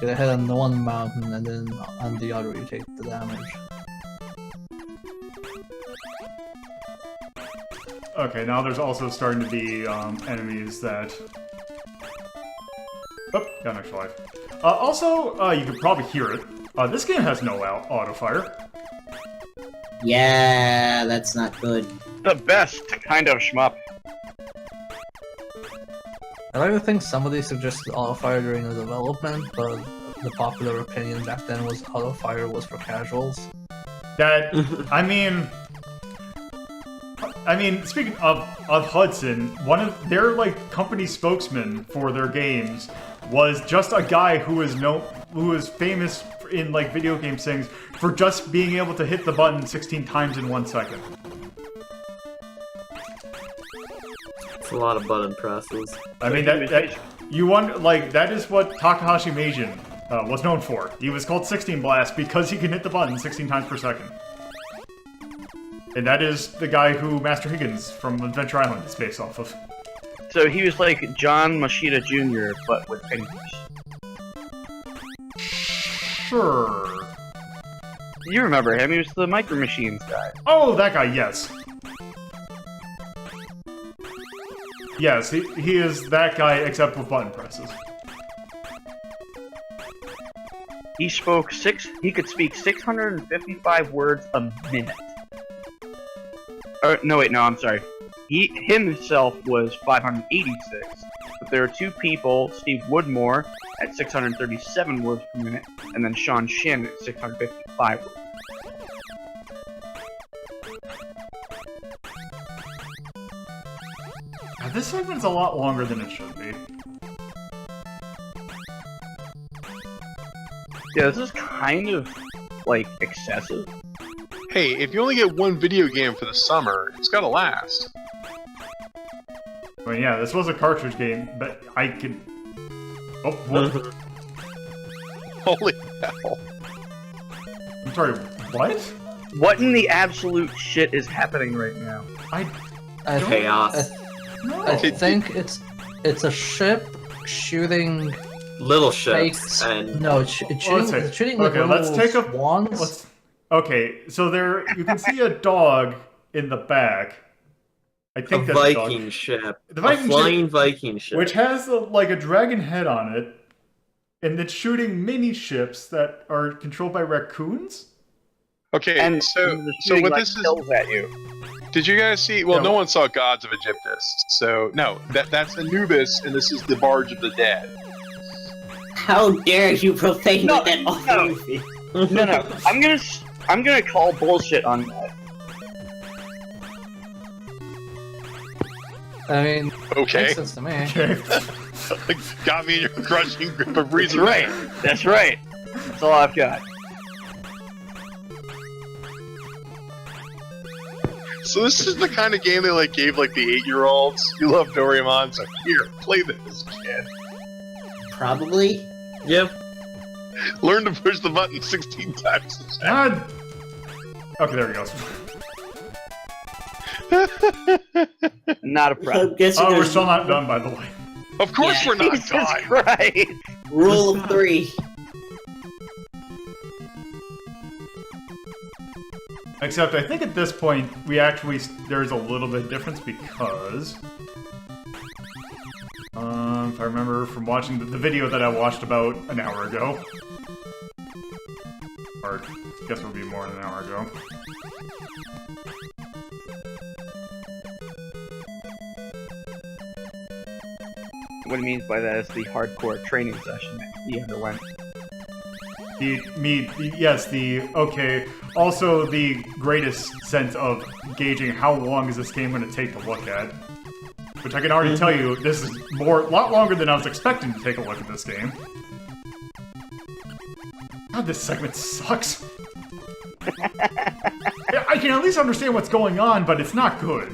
Get a hit on the one mountain and then on the other you take the damage. Okay, now there's also starting to be enemies that... Oh, got an extra life. Also, you could probably hear it. This game has no auto-fire. Yeah, that's not good. The best kind of shmup. I like to think somebody suggested auto-fire during the development, but the popular opinion back then was auto-fire was for casuals. That, I mean, speaking of Hudson, one of their like company spokesmen for their games was just a guy who was famous in like video game things for just being able to hit the button 16 times in 1 second. It's a lot of button presses. I mean that you wonder like that is what Takahashi Meijin was known for. He was called 16 Blast because he can hit the button 16 times per second. And that is the guy who Master Higgins from Adventure Island is based off of. So he was like John Machida Jr., but with fingers. Sure. You remember him, he was the Micro Machines guy. Oh, that guy, yes. Yes, he is that guy except with button presses. He could speak 655 words a minute. No, wait, no, I'm sorry. He himself was 586, but there are two people, Steve Woodmore at 637 words per minute, and then Sean Shin at 655 words. Now, this segment's a lot longer than it should be. Yeah, this is kind of, like, excessive. Hey, if you only get one video game for the summer, it's gotta last. I mean, yeah, this was a cartridge game, but I could... Oh, what? Holy hell. I'm sorry, what? What in the absolute shit is happening right now? I Chaos. No. I think it's a ship shooting Little ships fakes. and No, it's shooting like Okay, let's little take a... swans. Okay, so there... You can see a dog in the back. I a think that's a dog. Viking ship. The Viking a flying ship, Viking ship. which has like a dragon head on it. and it's shooting mini ships that are controlled by raccoons. Okay, And so the so shooting, what like, this is? kills at you. Did you guys see? Well, Yeah. no one saw Gods of Aegyptus, so no, that's Anubis, and this is the Barge of the Dead. How dare you profane No, that awful no. movie? No, I'm gonna call bullshit on that. I mean, Okay, makes sense to me. Okay. got me in your crushing grip of That's reason. right. That's right. That's all I've got. So this is the kind of game they like gave like the 8-year-olds. You love Doraemon, so here, play this, kid. Probably. Yep. Learn to push the button 16 times. God. Okay, there he goes. Not a problem. I'm guessing Oh, we're there's still not done, by the way. Of course Yeah. we're not Jesus done. Christ! rule of 3. Except I think at this point we actually there's a little bit of difference because if I remember from watching the video that I watched about an hour ago, or I guess it would be more than an hour ago. What he means by that is the hardcore training session that he underwent. Okay. Also, the greatest sense of gauging how long is this game going to take to look at. Which I can already tell you, this is a lot longer than I was expecting to take a look at this game. God, this segment sucks. I can at least understand what's going on, but it's not good.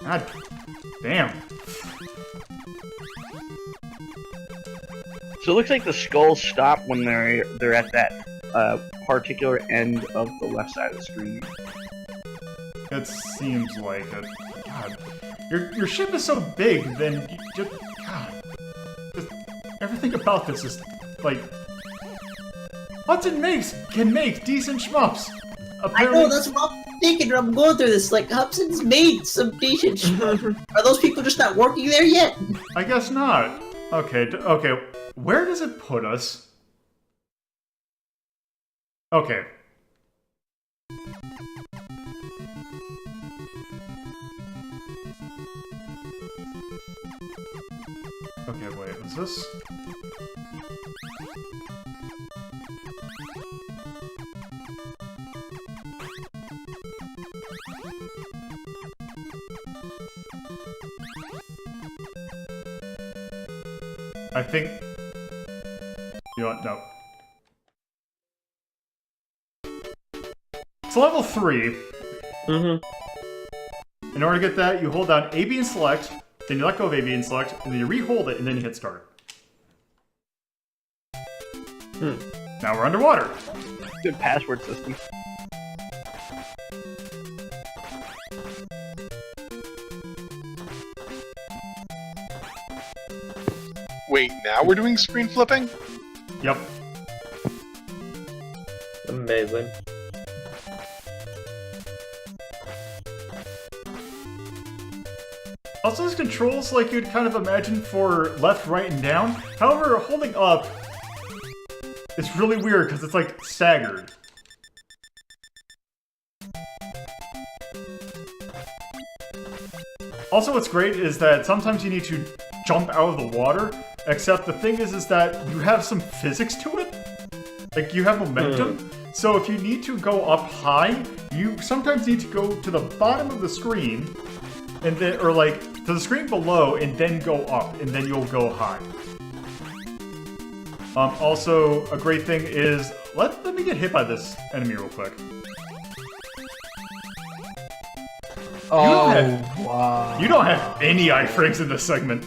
God damn. So it looks like the skulls stop when they're at that particular end of the left side of the screen. It seems like it. God, your ship is so big. Then you just just everything about this is like Hudson can make decent shmups. I Apparently, know, that's what I'm thinking. I'm going through this. Like, Hudson's made some decent shit. Are those people just not working there yet? I guess not. Okay, okay. Where does it put us? Okay. Okay, wait, what's this? I think... You know what? No. It's level 3. Mm-hmm. In order to get that, you hold down A, B, and select, then you let go of A, B, and select, and then you re-hold it, and then you hit start. Now we're underwater. Good password system. Wait, now we're doing screen flipping? Yep. Amazing. Also, this controls like you'd kind of imagine for left, right, and down. However, holding up is really weird because it's like staggered. Also, what's great is that sometimes you need to jump out of the water, except the thing is that you have some physics to it. Like, you have momentum. So if you need to go up high, you sometimes need to go to the bottom of the screen, and then, or like, to the screen below, and then go up, and then you'll go high. Also, a great thing is, let me get hit by this enemy real quick. Oh, have- wow. You don't have any iframes in this segment.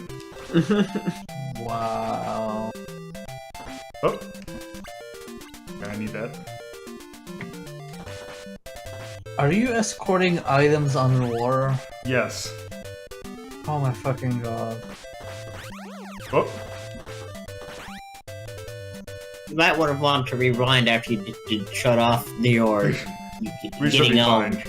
Wow. Oh. I need that. Are you escorting items underwater? Yes. Oh my fucking god. Oh. You might want to want to rewind after you did shut off your We should be getting old. fine.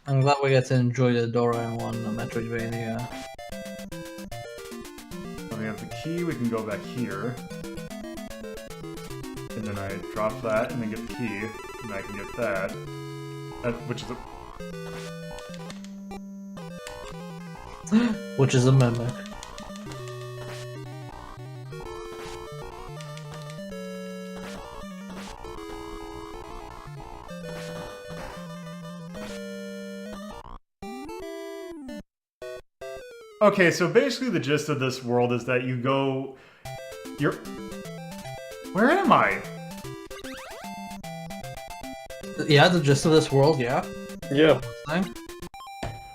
I'm glad we get to enjoy the Doraemon Metroidvania. We have the key, we can go back here. And then I drop that and then get the key, and I can get that. Which is a... Which is a mimic. Okay, so basically the gist of this world is that you go... You're... Where am I? Yeah, the gist of this world, yeah. Yeah. Thing.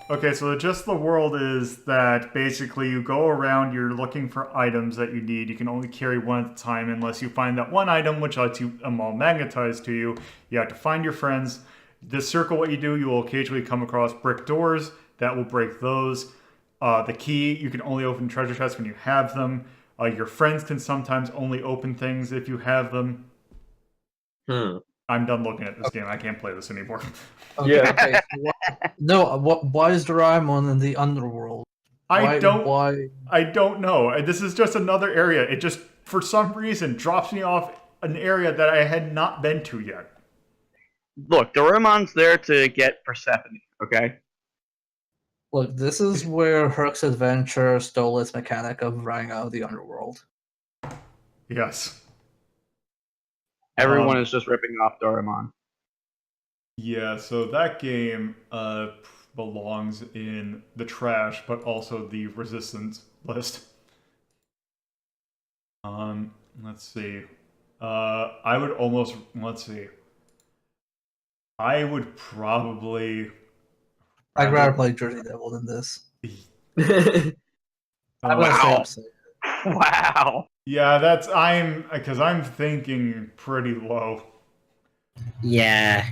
Okay, so the gist of the world is that basically you go around, you're looking for items that you need. You can only carry one at a time unless you find that one item which lets you them all magnetized to you. You have to find your friends. This circle, what you do, you will occasionally come across brick doors. That will break those. The key, you can only open treasure chests when you have them. Your friends can sometimes only open things if you have them. I'm done looking at this game. I can't play this anymore. Okay, Yeah. okay, so why is Doraemon in the underworld? I don't Why? know. This is just another area. It just, for some reason, drops me off an area that I had not been to yet. Look, Doraemon's there to get Persephone, okay? Look, this is where Herc's adventure stole its mechanic of running out of the underworld. Yes. Everyone is just ripping off Doraemon. Yeah, so that game belongs in the trash, but also the resistance list. Let's see. I would almost, let's see. I would probably... I'd rather play Jersey Devil than this. I'm gonna Wow. stay upset. Wow. Yeah, because I'm thinking pretty low. Yeah.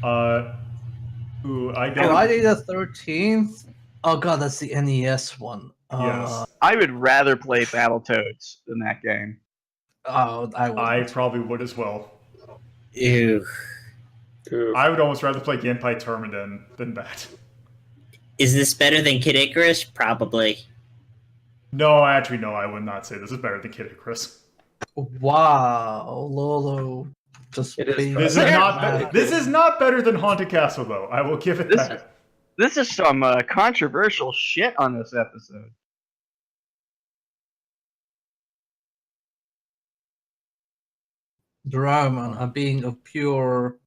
Ooh, I don't... Friday the 13th? Oh god, that's the NES one. Yes. I would rather play Battletoads than that game. Oh, I I would. probably would as well. Ew. I would almost rather play Genpai Terminen than that. Is this better than Kid Icarus? Probably. No, actually, no, I would not say this is better than Kid Icarus. Wow, Lolo. Just It is being This is Better. not this is not better than Haunted Castle, though. I will give it This that. This is some controversial shit on this episode. Doraemon, a being of pure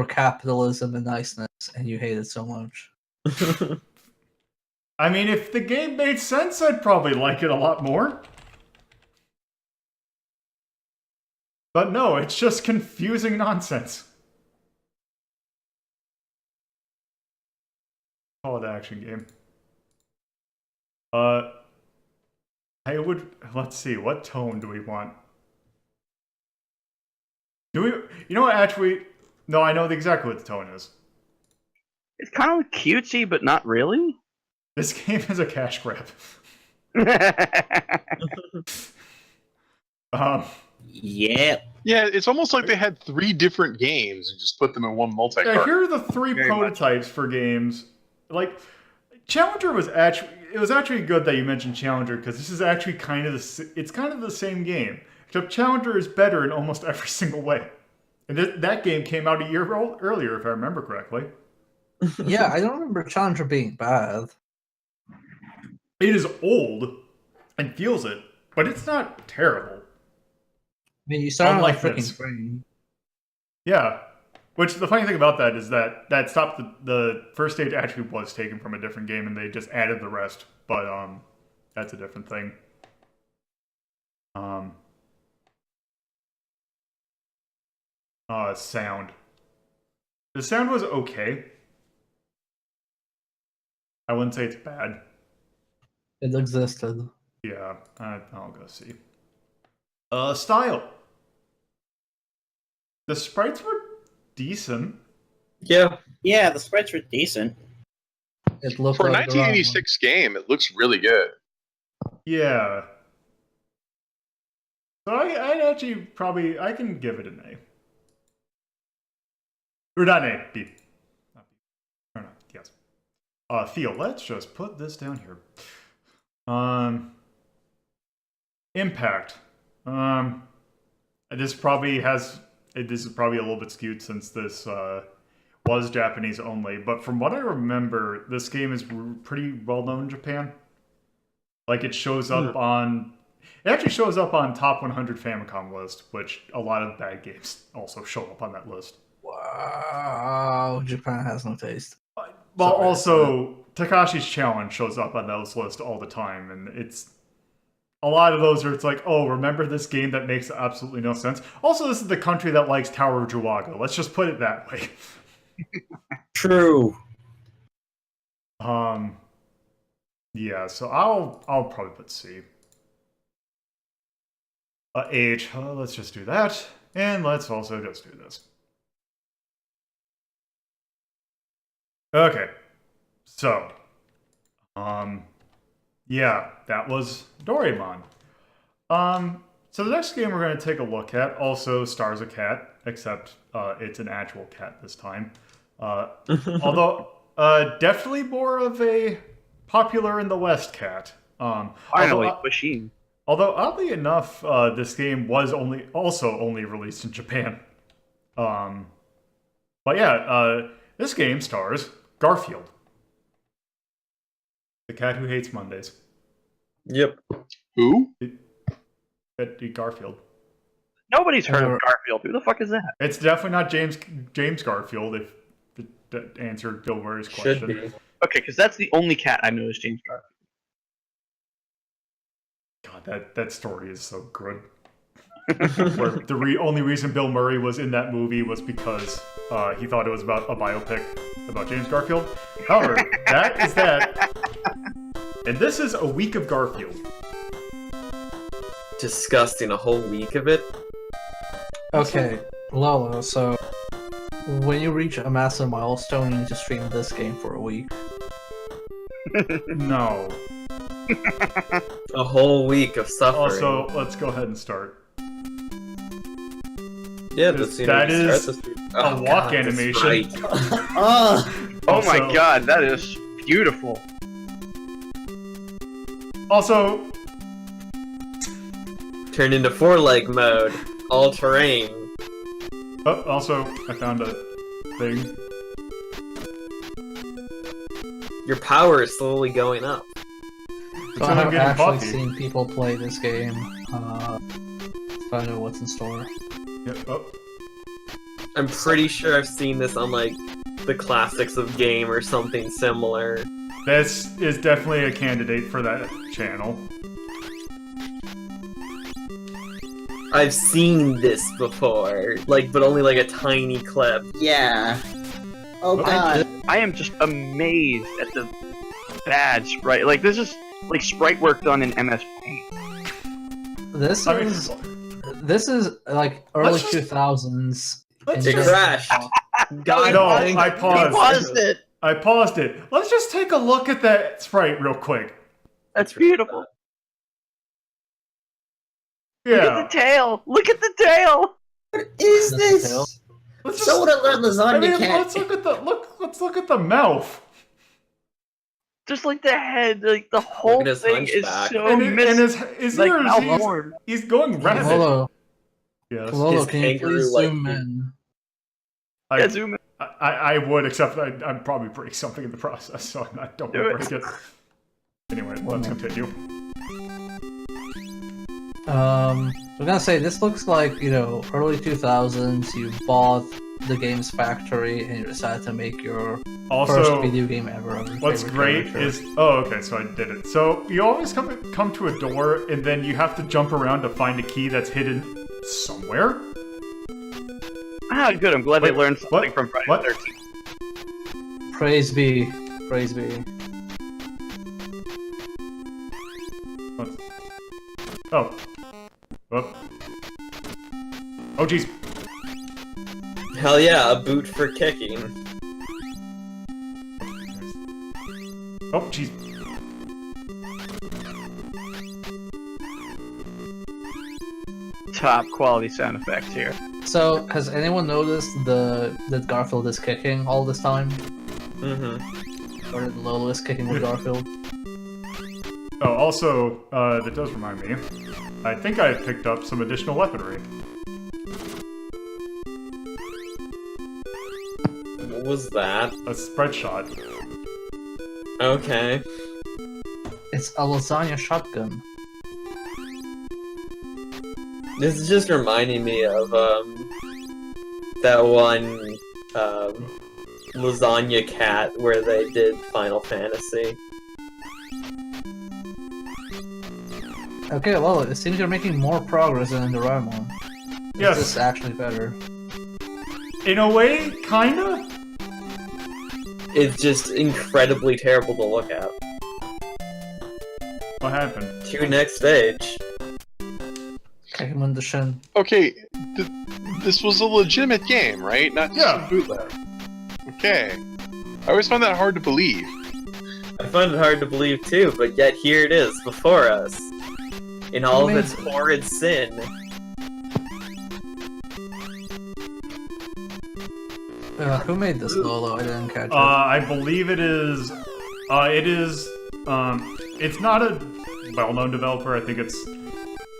capitalism and niceness, and you hate it so much. I mean, if the game made sense, I'd probably like it a lot more. But no, it's just confusing nonsense. Call it action game. I would, let's see, what tone do we want? Do we, you know what, actually, no, I know exactly what the tone is. It's kind of cutesy, but not really. This game is a cash grab. Yep. Yeah, it's almost like they had 3 different games and just put them in one Yeah, multi-cart. here are the 3 Very prototypes for games. Like, Challenger was actually good that you mentioned Challenger, because this is actually kind of it's kind of the same game, except Challenger is better in almost every single way. And that game came out a year earlier, if I remember correctly. Yeah, I don't remember Challenger being bad. It is old and feels it, but it's not terrible. I mean, you started Unlike like freaking this. brain. Yeah. Which, the funny thing about that is that stopped the first stage actually was taken from a different game, and they just added the rest. But that's a different thing. Sound. The sound was okay. I wouldn't say it's bad. It existed. Yeah, I'll go see. Style. The sprites were decent. Yeah. Yeah, the sprites were decent. It looked For a like 1986 game, it looks really good. Yeah. So I'd actually probably I can give it an A. Or not an A, B. Not B. Or not, yes. Theo, let's just put this down here. Impact. This is probably a little bit skewed since this was Japanese only, but from what I remember, this game is pretty well known in Japan. Like it shows up on, it actually shows up on top 100 Famicom list, which a lot of bad games also show up on that list. wow, Japan has no taste. Well, Sorry, also Takashi's Challenge shows up on those lists all the time, and it's a lot of those are it's like, oh, remember this game that makes absolutely no sense. Also, this is the country that likes Tower of Juago. Let's just put it that way. True. Yeah, so I'll probably put C. Age, let's just do that, and let's also just do this. Okay, so, yeah, that was Doraemon. So the next game we're going to take a look at also stars a cat, except it's an actual cat this time. Although, definitely more of a popular in the West cat. Finally, machine. Although oddly enough, this game was only released in Japan. But yeah, this game stars Garfield, the cat who hates Mondays. Yep. Who? Garfield. Nobody's heard of Garfield. Who the fuck is that? It's definitely not James Garfield. If the answer Bill Murray's question. Should be. Okay, because that's the only cat I know is James Garfield. God, that story is so good. Where the only reason Bill Murray was in that movie was because he thought it was about a biopic about James Garfield. However, that is that. And this is a week of Garfield. Disgusting. A whole week of it. Okay, Lolo, so when you reach a massive milestone, you need to stream this game for a week. No. A whole week of suffering. Also, let's go ahead and start. Yeah, that is a walk animation. Right. Oh my god, that is beautiful. Also, Turned into 4-leg mode. All terrain. also, I found a thing. Your power is slowly going up. So I I'm have getting actually coffee. seen people play this game. Find out what's in store. Yep. Oh. I'm pretty sure I've seen this on like the classics of game or something similar. This is definitely a candidate for that channel. I've seen this before, like, but only like a tiny clip. Yeah. Oh god. I am just amazed at the bad sprite. Like, this is like sprite work done in MS Paint. This I mean, is like early Let's just- 2000s. let's It just- crashed. God, No, I I He paused. paused it. I paused it. Let's just take a look at that sprite real quick. That's beautiful. Look Yeah. at the tail. Look at the tail. What is That's this? the tail. Let's So would I learn I lasagna mean, cat. let's look at the mouth. Just like the head, like the whole at his thing is hunchback. so And missed. his Like ears, malformed. he's going rabbit. Lolo, Yes. Lolo, His can you kangaroo, please like- zoom in? Yeah, zoom in. I would, except I'm probably breaking something in the process, so I don't Do want it. to break it. Anyway, let's continue. I'm gonna say this looks like, you know, early 2000s. You bought the game's factory and you decided to make your first Also, video game ever. of your what's favorite great character. is okay, so I did it. So you always come to a door, and then you have to jump around to find a key that's hidden somewhere. Ah, good. I'm glad Wait, they learned something what? from Friday What? the 13th. Praise be, praise be. Oh. Oh. Oh, jeez. Hell yeah, a boot for kicking. Oh, jeez. Top quality sound effects here. So, has anyone noticed that Garfield is kicking all this time? Mm-hmm. Or that Lolo is kicking with Garfield? Oh, also, that does remind me. I think I picked up some additional weaponry. What was that? A spread shot. Okay. It's a lasagna shotgun. This is just reminding me of that one Lasagna Cat where they did Final Fantasy. Okay, well, it seems you're making more progress than in Doraemon. Yes. This is actually better. In a way, kinda? It's just incredibly terrible to look at. What happened? To next stage. Kick him in the shin. Okay, this was a legitimate game, right? Not just Yeah. a bootleg. Okay. I always found that hard to believe. I find it hard to believe too, but yet here it is before us. In all of its Amazing. horrid sin. Who made this, Lolo? I didn't catch it. I believe it is. It's not a well-known developer. I think it's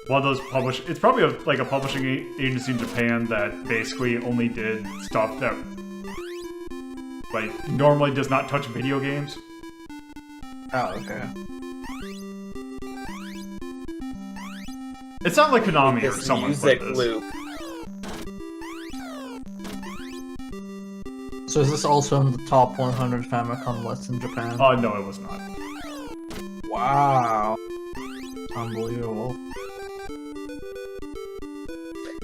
one of those It's probably like a publishing agency in Japan that basically only did stuff that like normally does not touch video games. Oh, okay. It's not like Konami or This someone music like this. loop. So is this also in the top 100 Famicom lists in Japan? Oh no, it was not. Wow. Unbelievable.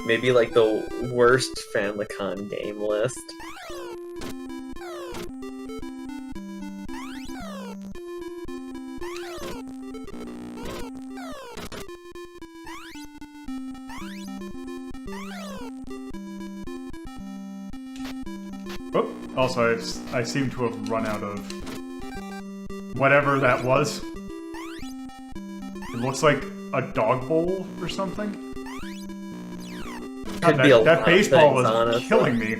Maybe like the worst Famicom game list. Oh, also, I seem to have run out of whatever that was. It looks like a dog bowl or something. God, Could be a lot that of baseball things, was honestly. killing me.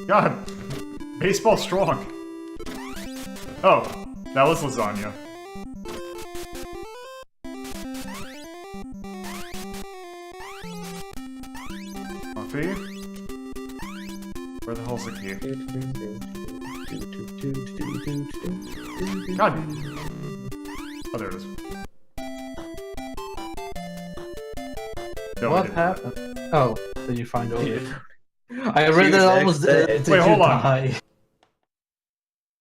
God, baseball strong. Oh, that was lasagna. Coffee. Where the hell's the key? God. Oh, there it is. No, I What didn't. happened? Oh, did you find Odie? I read Choose that almost next did. day. Did Wait, you hold on. die?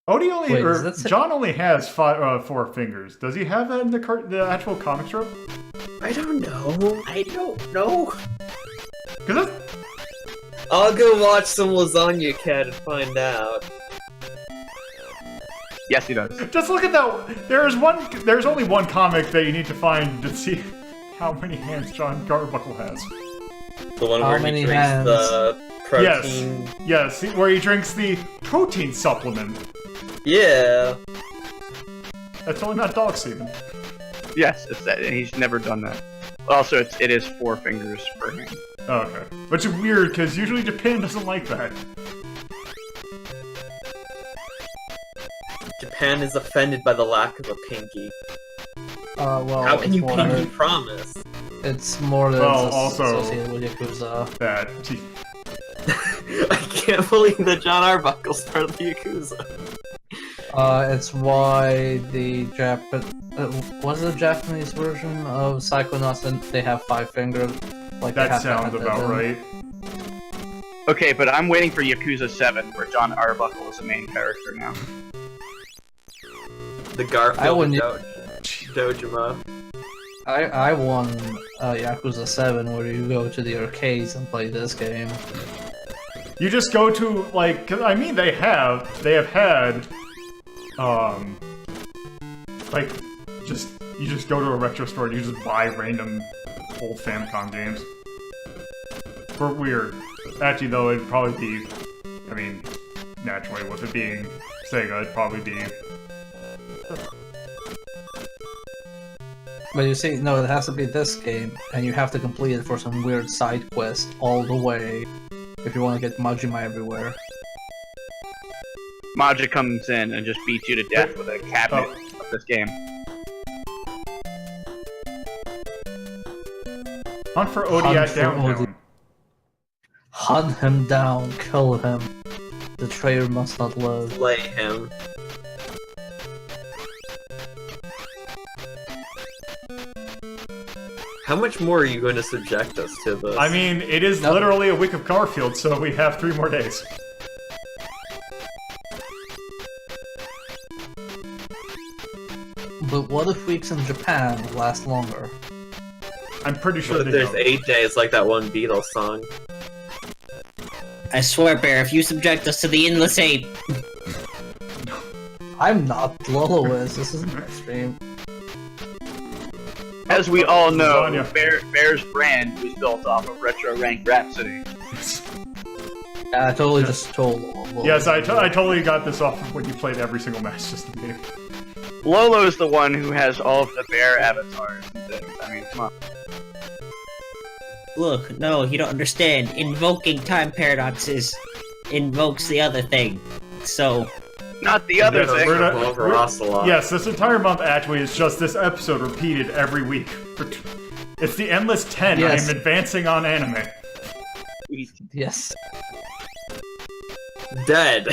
Odie only, Wait, or is that sa- John only has 4 fingers. Does he have that in the actual comic strip? I don't know. I don't know. Because I'll go watch some Lasagna Cat and find out. Yes, he does. just look at that. There's only one comic that you need to find to see how many hands John Garbuckle has. The one How where many he drinks hands? the protein. Yes, where he drinks the protein supplement. Yeah. That's only not dog semen. Yes, it's that. And he's never done that. Also, it is 4 fingers per hand. Oh, okay. Which is weird, because usually Japan doesn't like that. Japan is offended by the lack of a pinky. Well, How can it's you more- pinky promise? It's more than Well, it's also- associated with Yakuza. That. I can't believe that John Arbuckle's part of the Yakuza. It's why the what's the Japanese version of Psychonauts? And they have 5 fingers. Like they That have to sounds have about them. right. Okay, but I'm waiting for Yakuza 7, where John Arbuckle is the main character now. The I Garfield wouldn't- Dojima. I won Yakuza 7, where you go to the arcades and play this game. You just go to, like, 'cause, I mean, they have had, like, you just go to a retro store and you just buy random old Famicom games. For weird. Actually, though, it'd probably be, I mean, naturally, with it being Sega, it'd probably be. But you see, no, it has to be this game, and you have to complete it for some weird side quest all the way if you want to get Majima everywhere. Maja comes in and just beats you to death with a cabinet of this game. Hunt for Odie Hunt at for Downtown. Hunt him down, kill him. The traitor must not live. Slay him. How much more are you going to subject us to this? I mean, it is Nope. literally a week of Garfield, so we have 3 more days. But what if weeks in Japan last longer? I'm pretty sure But they there's don't. 8 days like that one Beatles song. I swear, Bear, if you subject us to the endless ape, I'm not. Lolo is. This isn't extreme. As we all know, Lasagna. Bear's brand was built off of retro rank Rhapsody. I totally just told Lolo. Yes, I totally got this off of when you played every single match system game. Lolo is the one who has all of the Bear avatars and things. I mean, come on. look, no, you don't understand. Invoking time paradoxes invokes the other thing. So, Not the other Yes, thing. we're not- Over we're- Ocelot. Yes, this entire month actually is just this episode repeated every week. It's the endless 10. Yes. I am advancing on anime. Yes. Dead.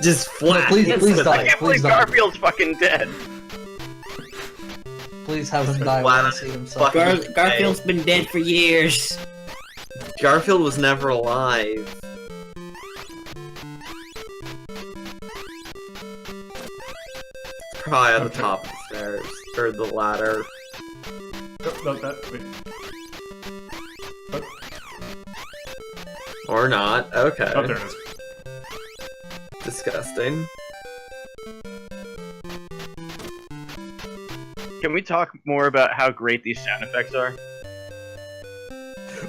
Just flat. Please instantly. die. I can't believe Please die. Garfield's fucking dead. Please have him die when I see himself. Fuck. Garfield's been dead for years. Garfield was never alive. Probably at the top of the stairs. Or the ladder. No, that, wait. Or not. Okay. Oh, there it is. Disgusting. Can we talk more about how great these sound effects are?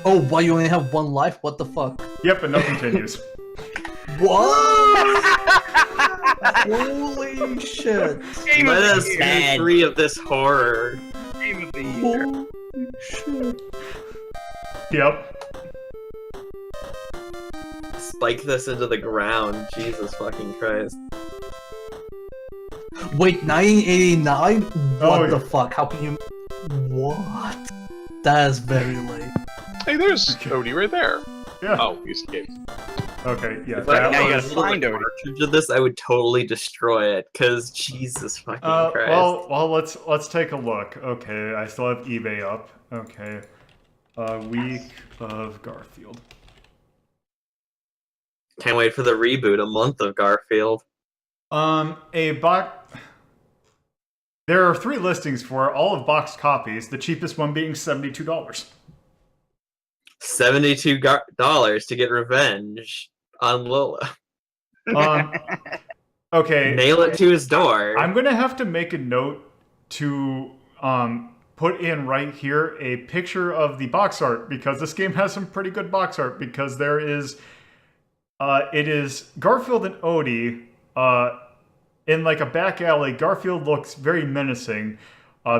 Oh, why you only have one life? What the fuck? Yep, and no continues. What? Holy shit. Game Let of us the year. Bad. be free of this horror. Game of the year. Holy shit. Yep. Spike this into the ground. Jesus fucking Christ. Wait, 1989? What Oh, the yeah. fuck? How can you... What? That is very late. Hey, there's Odie right there. Yeah. Oh, he escaped. Okay, yeah. If I that now you had was- gotta a little find Odie. cartridge of this, I would totally destroy it. Cause Jesus fucking Christ. well, let's take a look. Okay, I still have eBay up. Okay, week of Garfield. Can't wait for the reboot. A month of Garfield. A box. There are 3 listings for all of boxed copies. The cheapest one being $72. $72 to get revenge on Lola. Okay. Nail it to his door. I'm gonna have to make a note to put in right here a picture of the box art because this game has some pretty good box art because there is it is Garfield and Odie in like a back alley. Garfield looks very menacing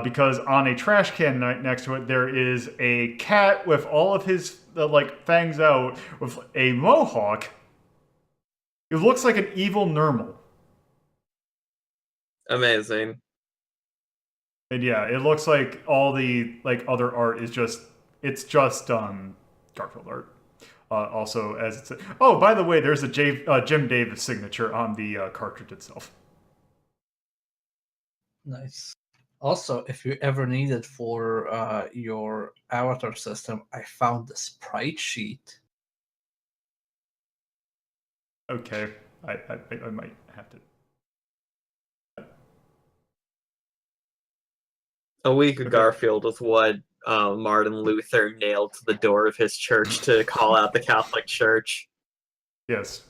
because on a trash can next to it there is a cat with all of his like fangs out with a mohawk. It looks like an evil Nermal. Amazing. And yeah, it looks like all the like other art is just Garfield art. Also, as it's oh, by the way, there's a Jim Davis signature on the cartridge itself. Nice. Also, if you ever need it for your avatar system, I found the sprite sheet. Okay, I might have to. A week of Okay. Garfield was what Martin Luther nailed to the door of his church to call out the Catholic Church. Yes.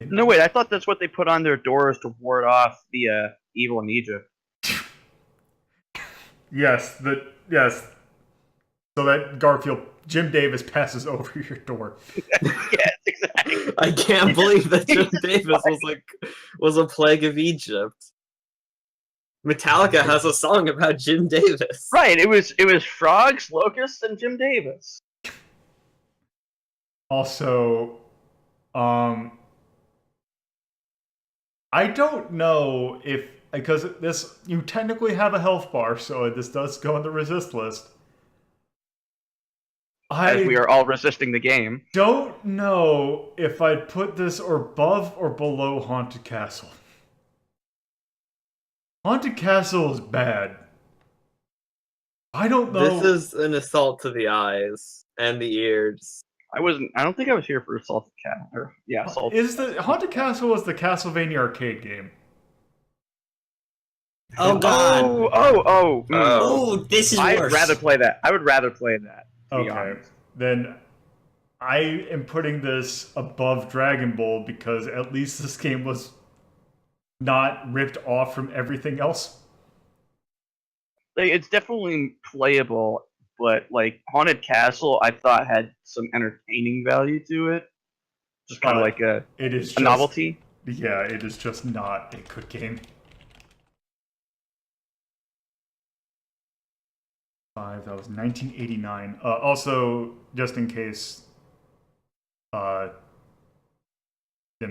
No, wait, I thought that's what they put on their doors to ward off the evil in Egypt. Yes. Yes. So that Garfield Jim Davis passes over your door. Yes, exactly. I can't believe that Jim Davis was a plague of Egypt. Metallica has a song about Jim Davis. Right, it was frogs, locusts, and Jim Davis. Also, I don't know if, because this, you technically have a health bar, so this does go on the resist list. As we are all resisting the game. Don't know if I'd put this above or below Haunted Castle. Haunted Castle is bad. I don't know. This is an assault to the eyes and the ears. I don't think I was here for Assault Cat. Assault. Is the Haunted Castle was the Castlevania arcade game? Oh god. Oh, this is I'd worse. rather play that. I would rather play that. To be Okay, honest. then I am putting this above Dragon Ball because at least this game was not ripped off from everything else. Like, it's definitely playable, but like Haunted Castle, I thought had some entertaining value to it. Just kind of like a novelty. Yeah, it is just not a good game. That was 1989. Also, just in case didn't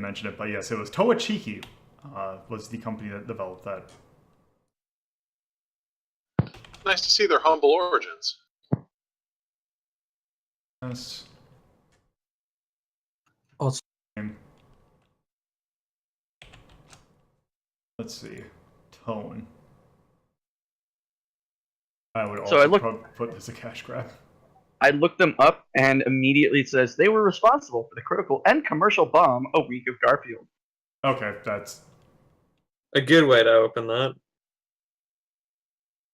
mention it, but yes, it was Towa Chiki was the company that developed that. Nice to see their humble origins. Yes. Also, Let's see. Tone. I would So also put this a cash grab. I looked them up, and immediately says they were responsible for the critical and commercial bomb a week of Garfield. Okay, that's a good way to open that.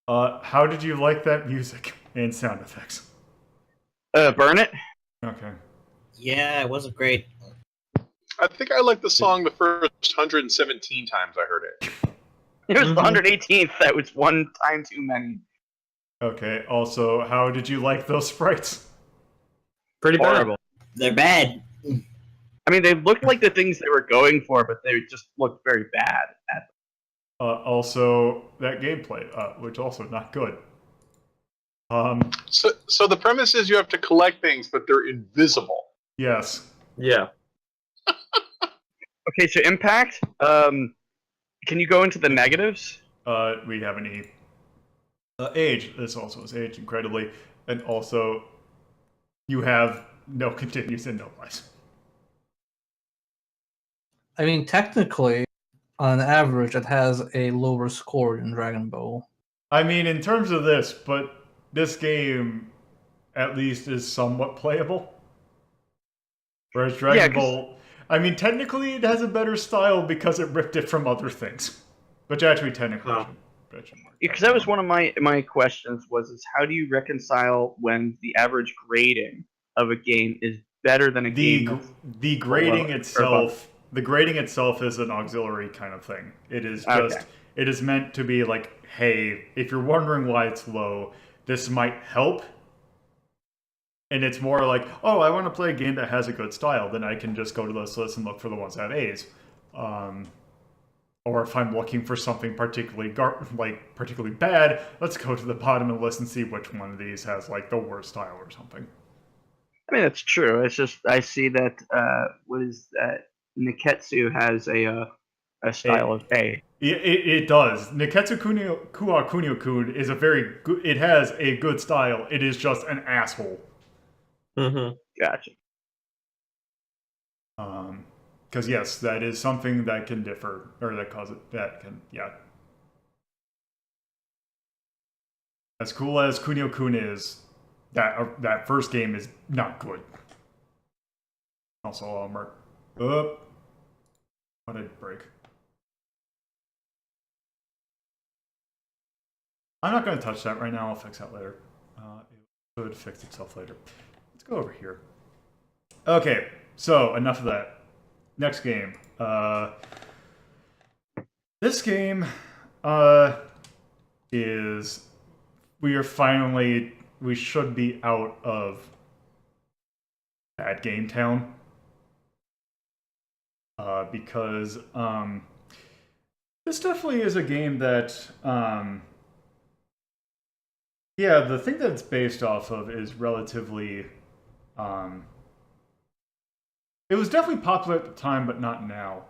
How did you like that music and sound effects? Burn it. Okay. Yeah, it wasn't great. I think I liked the song the first 117 times I heard it. It was the 118th. That was one time too many. Okay. Also, how did you like those sprites? Pretty Horrible. They're bad. I mean, they looked like the things they were going for, but they just looked very bad at them. Also, that gameplay, which also not good. So the premise is you have to collect things, but they're invisible. Yes. Yeah. Okay, so Impact. Can you go into the negatives? We have an E. Age. This also is age incredibly, and also you have no continues and no lies. I mean, technically, on average, it has a lower score than Dragon Ball. I mean, in terms of this, but this game at least is somewhat playable. Whereas Dragon Ball, I mean, technically it has a better style because it ripped it from other things. Which actually technically because that was one of my questions is how do you reconcile when the average grading of a game is better than a game? The grading itself. The grading itself is an auxiliary kind of thing. It is just it is meant to be like, hey, if you're wondering why it's low, this might help. And it's more like, oh, I want to play a game that has a good style, then I can just go to this list and look for the ones that have A's. Or if I'm looking for something particularly particularly bad, let's go to the bottom of the list and see which one of these has like the worst style or something. I mean, that's true. It's just I see that what is that? Neketsu has a style of A. It does. Neketsu Kunio-kun is a very good. It has a good style. It is just an asshole. Mm-hmm. Gotcha. Because yes, that is something that can differ, or that cause it. That can As cool as Kunio-kun is, that first game is not good. Also, Mark. What did it break? I'm not going to touch that right now. I'll fix that later. It would fix itself later. Let's go over here. Okay, so enough of that. Next game. This game is... We should be out of Bad Game Town. because this definitely is a game that, yeah, the thing that it's based off of is relatively, it was definitely popular at the time, but not now.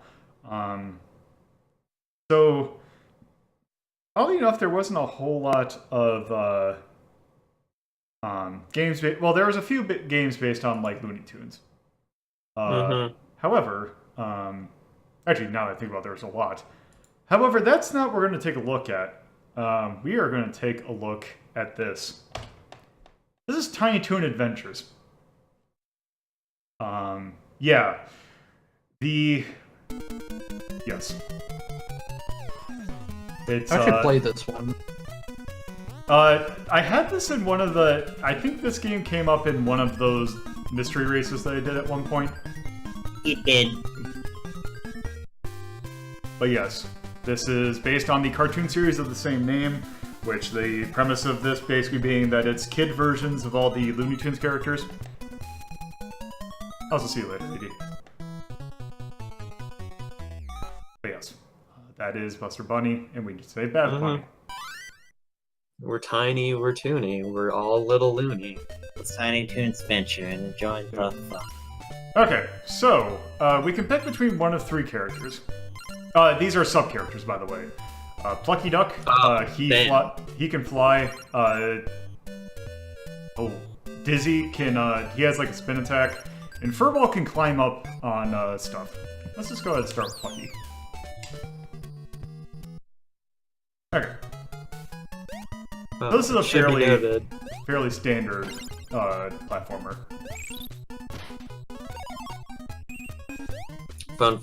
So, oddly enough, there wasn't a whole lot of games. Well, there was a few games based on like Looney Tunes. However, actually, now that I think about it, there's a lot. However, that's not what we're going to take a look at. We are going to take a look at this. This is Tiny Toon Adventures. Yeah. Yes. It's, I should play this one. I had this in one of the... I think this game came up in one of those mystery races that I did at one point. It did. But yes, this is based on the cartoon series of the same name, which the premise of this basically being that it's kid versions of all the Looney Tunes characters. I'll also see you later, lady. But yes, that is Buster Bunny, and we need to say Bad Bunny. We're tiny, we're toony, we're all little loony. It's Tiny Toon's Adventure and enjoy the fun. Okay, so we can pick between one of three characters. These are sub-characters, by the way. Plucky Duck, he can fly. Dizzy can, he has like a spin attack. And Furball can climb up on stuff. Let's just go ahead and start with Plucky. Okay. So this is a fairly standard platformer. Fun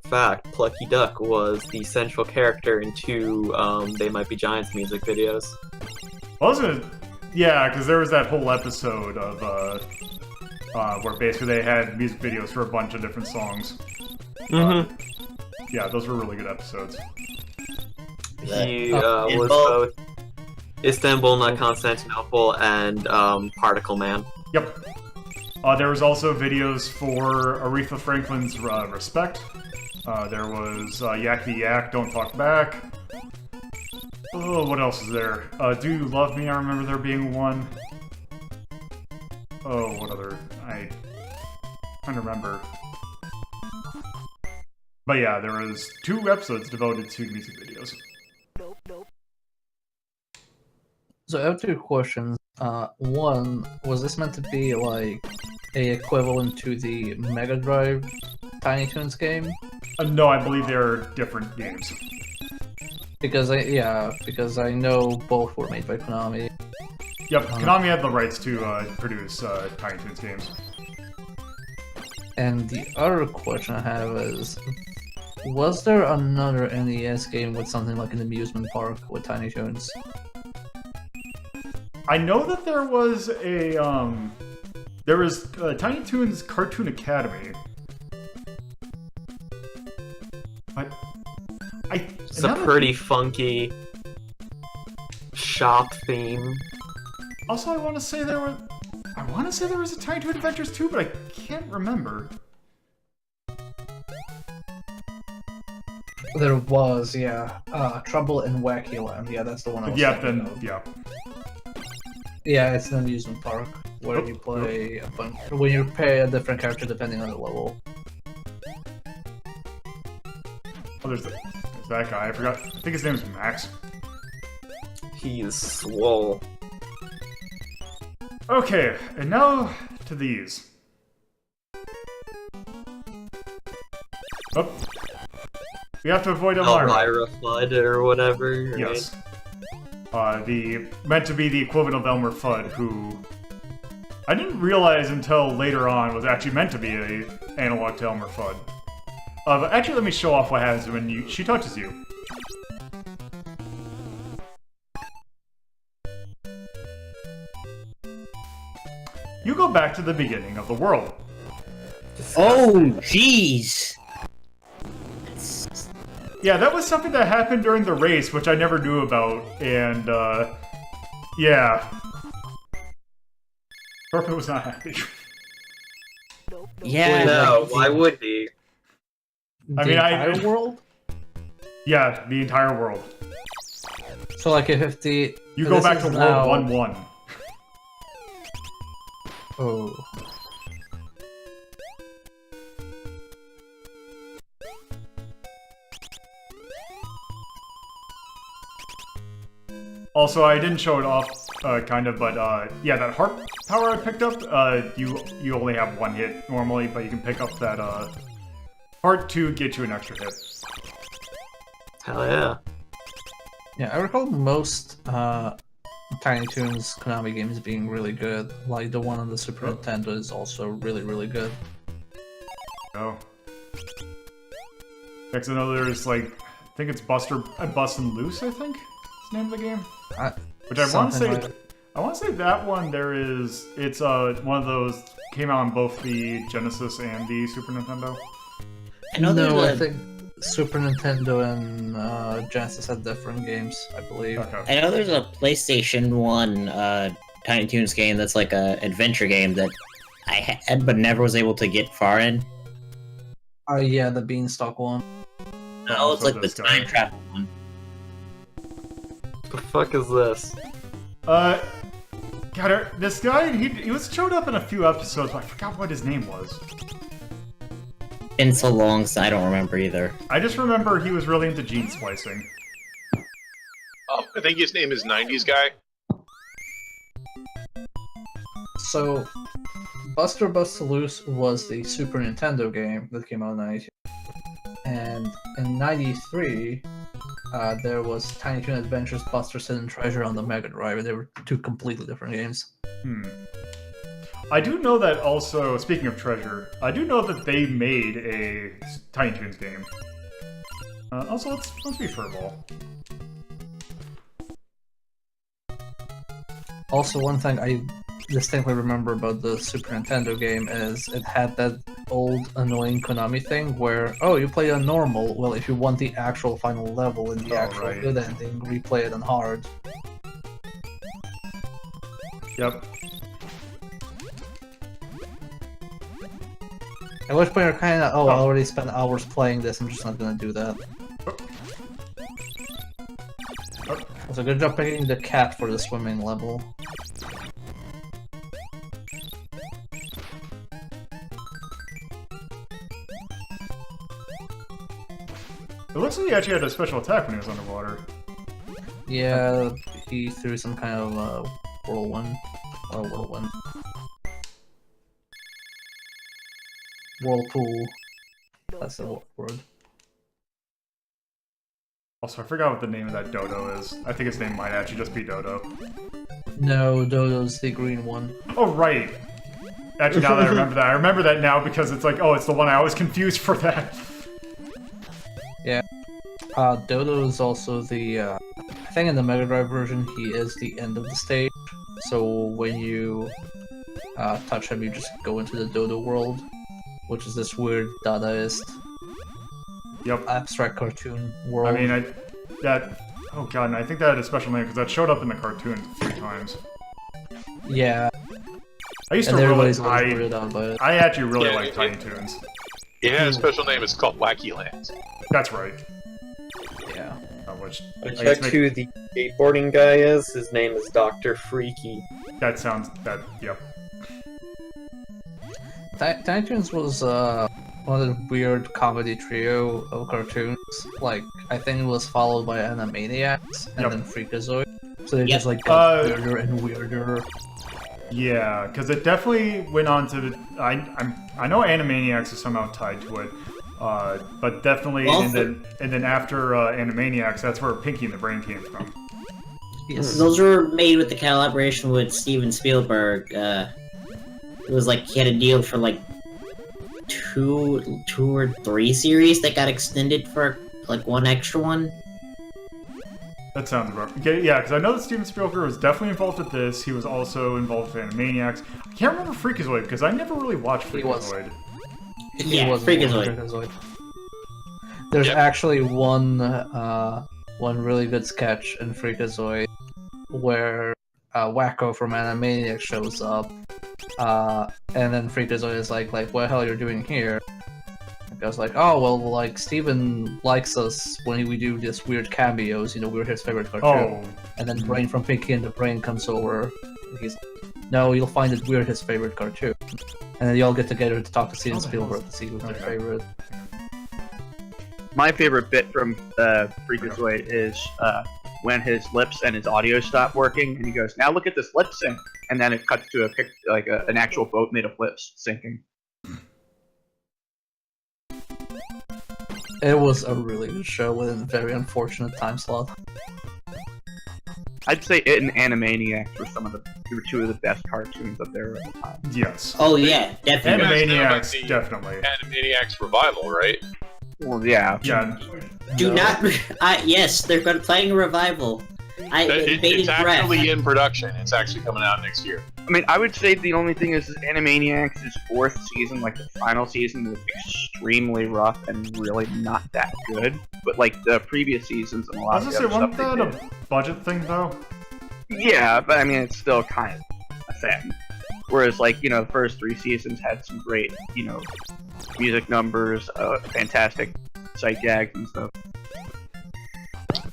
fact, Plucky Duck was the central character in two They Might Be Giants music videos. Wasn't it? Yeah, because there was that whole episode of where basically they had music videos for a bunch of different songs. Yeah, those were really good episodes. He was both Istanbul, not Constantinople, and Particle Man. Yep. There was also videos for Aretha Franklin's Respect. There was Yakety Yak, Don't Talk Back. Oh, what else is there? Do You Love Me? I remember there being one. Oh, what other? I'm trying to remember. But yeah, there was 2 episodes devoted to music videos. So I have 2 questions. One, was this meant to be like a equivalent to the Mega Drive Tiny Toons game? No, I believe they're different games. Because I know both were made by Konami. Yep, Konami had the rights to produce Tiny Toons games. And the other question I have is, was there another NES game with something like an amusement park with Tiny Toons? I know that there was a there was Tiny Toons Cartoon Academy. But it's a pretty funky shop theme. Also, I want to say there was a Tiny Toon Adventures 2, but I can't remember. There was, yeah. Trouble in Wacky Land. Yeah, that's the one I was thinking of. Yeah. Yeah, it's an amusement park where you play a bunch. When you pay a different character depending on the level. Oh, there's that guy. I forgot. I think his name is Max. He is swole. Okay, and now to these. Oh. We have to avoid Elmira. Elmira Fudd or whatever. Right? Yes. Meant to be the equivalent of Elmer Fudd, who I didn't realize until later on was actually meant to be an analog to Elmer Fudd. But actually, let me show off what happens when she touches you. You go back to the beginning of the world. Oh, jeez! Yeah, that was something that happened during the race, which I never knew about, and, yeah. Torpo was not happy. Yeah, No, why would he? The I mean, entire world? Yeah, the entire world. So like if the... You go back to is World now- 1-1. Oh. Also, I didn't show it off, kind of, but yeah, that heart power I picked up, you only have one hit normally, but you can pick up that heart to get you an extra hit. Hell yeah. Yeah, I recall most Tiny Toons Konami games being really good. Like the one on the Super Nintendo is also really, really good. Oh. Next, I know there's like, I think it's Bustin' Loose, I think is the name of the game. Which I want to say, I want to say that one it's one of those came out on both the Genesis and the Super Nintendo. I know No, I there's a, think Super Nintendo and Genesis had different games, I believe. Okay. I know there's a PlayStation 1 Tiny Toons game that's like a adventure game that I had but never was able to get far in. Yeah, the Beanstalk one. Oh, it's so like the this guy. time travel one. The fuck is this? God, this guy, he was showed up in a few episodes, but I forgot what his name was. Been so long, so I don't remember either. I just remember he was really into gene splicing. I think his name is 90s Guy. So, Buster Bust Loose was the Super Nintendo game that came out in '92. And in '93, there was Tiny Toon Adventures Buster's Hidden Treasure on the Mega Drive, and they were two completely different games. I do know that also, speaking of treasure, I do know that they made a Tiny Toons game. Also, let's be furball. Also, one thing I distinctly remember about the Super Nintendo game is it had that old annoying Konami thing where, oh, you play on normal, well, if you want the actual final level and the actual right. good ending, replay it on hard. Yep. At which point you're kinda, I already spent hours playing this, I'm just not gonna do that. It's a good job picking the cat for the swimming level. It looks like he actually had a special attack when he was underwater. Yeah, he threw some kind of whirlwind. Whirlwind. Whirlpool. That's the word. Also, I forgot what the name of that dodo is. I think its name might actually just be Dodo. No, Dodo's the green one. Oh, right! Actually, now that I remember that now because it's like, oh, it's the one I always confused for that. Yeah. Dodo is also the, I think in the Mega Drive version, he is the end of the stage. So when you touch him, you just go into the Dodo world, which is this weird Dadaist, abstract cartoon world. I mean, oh god, and I think that had a special name because that showed up in the cartoon 3 times. Yeah. I used to And everybody's really, always weirded out by it. I actually really Yeah, like Tiny Toons. It had a special name. It's called Wacky Land. That's right. Yeah. Which I guess checked who the skateboarding guy is. His name is Dr. Freaky. that sounds yep. Tiny Toons was one of the weird comedy trio of cartoons. Like, I think it was followed by Animaniacs and then Freakazoid. So they just like got weirder and weirder. Yeah, because it definitely went on to. I know Animaniacs is somehow tied to it, but definitely, and then after Animaniacs, that's where Pinky and the Brain came from. Yes. Those were made with the collaboration with Steven Spielberg. It was like he had a deal for like two or three series that got extended for like one extra one. That sounds rough. Okay, yeah, because I know that Steven Spielberg was definitely involved with this. He was also involved with Animaniacs. I can't remember Freakazoid because I never really watched He was. Freakazoid. Yeah, was Freakazoid. There's actually one really good sketch in Freakazoid where Wacko from Animaniacs shows up, and then Freakazoid is like, what the hell you're doing here? Because like, oh well, like Steven likes us when we do this weird cameos. You know, we're his favorite cartoon. Oh, And then Brain from Pinky and the Brain comes over. He's, no, you'll find it weird his favorite cartoon. And then you all get together to talk to Steven Spielberg to see who's their favorite. My favorite bit from Freakazoid is when his lips and his audio stop working, and he goes, "Now look at this lip sync," and then it cuts to an actual boat made of lips sinking. It was a really good show with a very unfortunate time slot. I'd say it and Animaniacs were two of the best cartoons up there at the time. yes. Oh yeah, definitely. You guys know about Animaniacs, the definitely. Animaniacs revival, right? Well, yeah. Yeah. Do not. Yes, they're playing a revival. It's actually in production. It's actually coming out next year. I mean, I would say the only thing is Animaniacs' fourth season, like the final season, was extremely rough and really not that good. But like the previous seasons and a I lot was of gonna the say, other wasn't stuff that they did. a budget thing though? Yeah, but I mean, it's still kind of a thing. Whereas, like, you know, the first three seasons had some great, you know, music numbers, fantastic sight gags and stuff.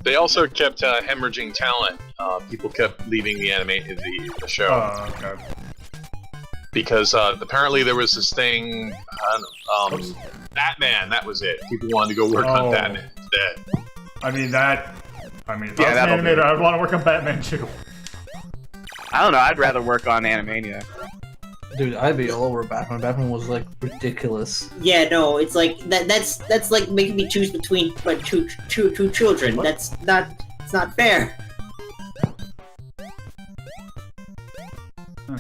They also kept hemorrhaging talent. People kept leaving the show Okay. because apparently there was this thing. Batman. That was it. People wanted to go work on Batman instead. I mean, if I was an that'll animator, do. I would want to work on Batman too. I don't know, I'd rather work on Animania. Dude, I'd be all over Batman. Batman was like ridiculous. Yeah, no, it's like that's like making me choose between two children. What? It's not fair.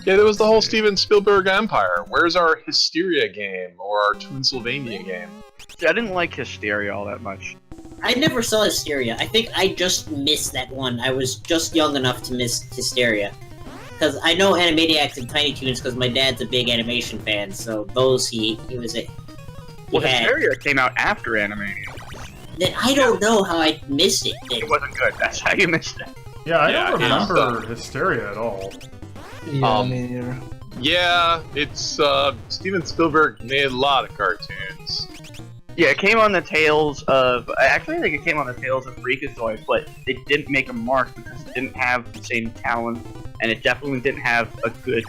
Yeah, there was the whole Steven Spielberg empire. Where's our Hysteria game or our Toonsylvania game? See, I didn't like Hysteria all that much. I never saw Hysteria. I think I just missed that one. I was just young enough to miss Hysteria. Because I know Animaniacs and Tiny Toons because my dad's a big animation fan, so those he was a... Well, Hysteria came out after Animania. Then I don't know how I missed it. Then. It wasn't good, that's how you missed it. Yeah, I Yeah, don't it's, remember Hysteria at all. Yeah, I mean, you're... Yeah, it's Steven Spielberg made a lot of cartoons. Yeah, it came on the tails of... Actually, I think it came on the tails of Freakazoid, but it didn't make a mark because it didn't have the same talent, and it definitely didn't have a good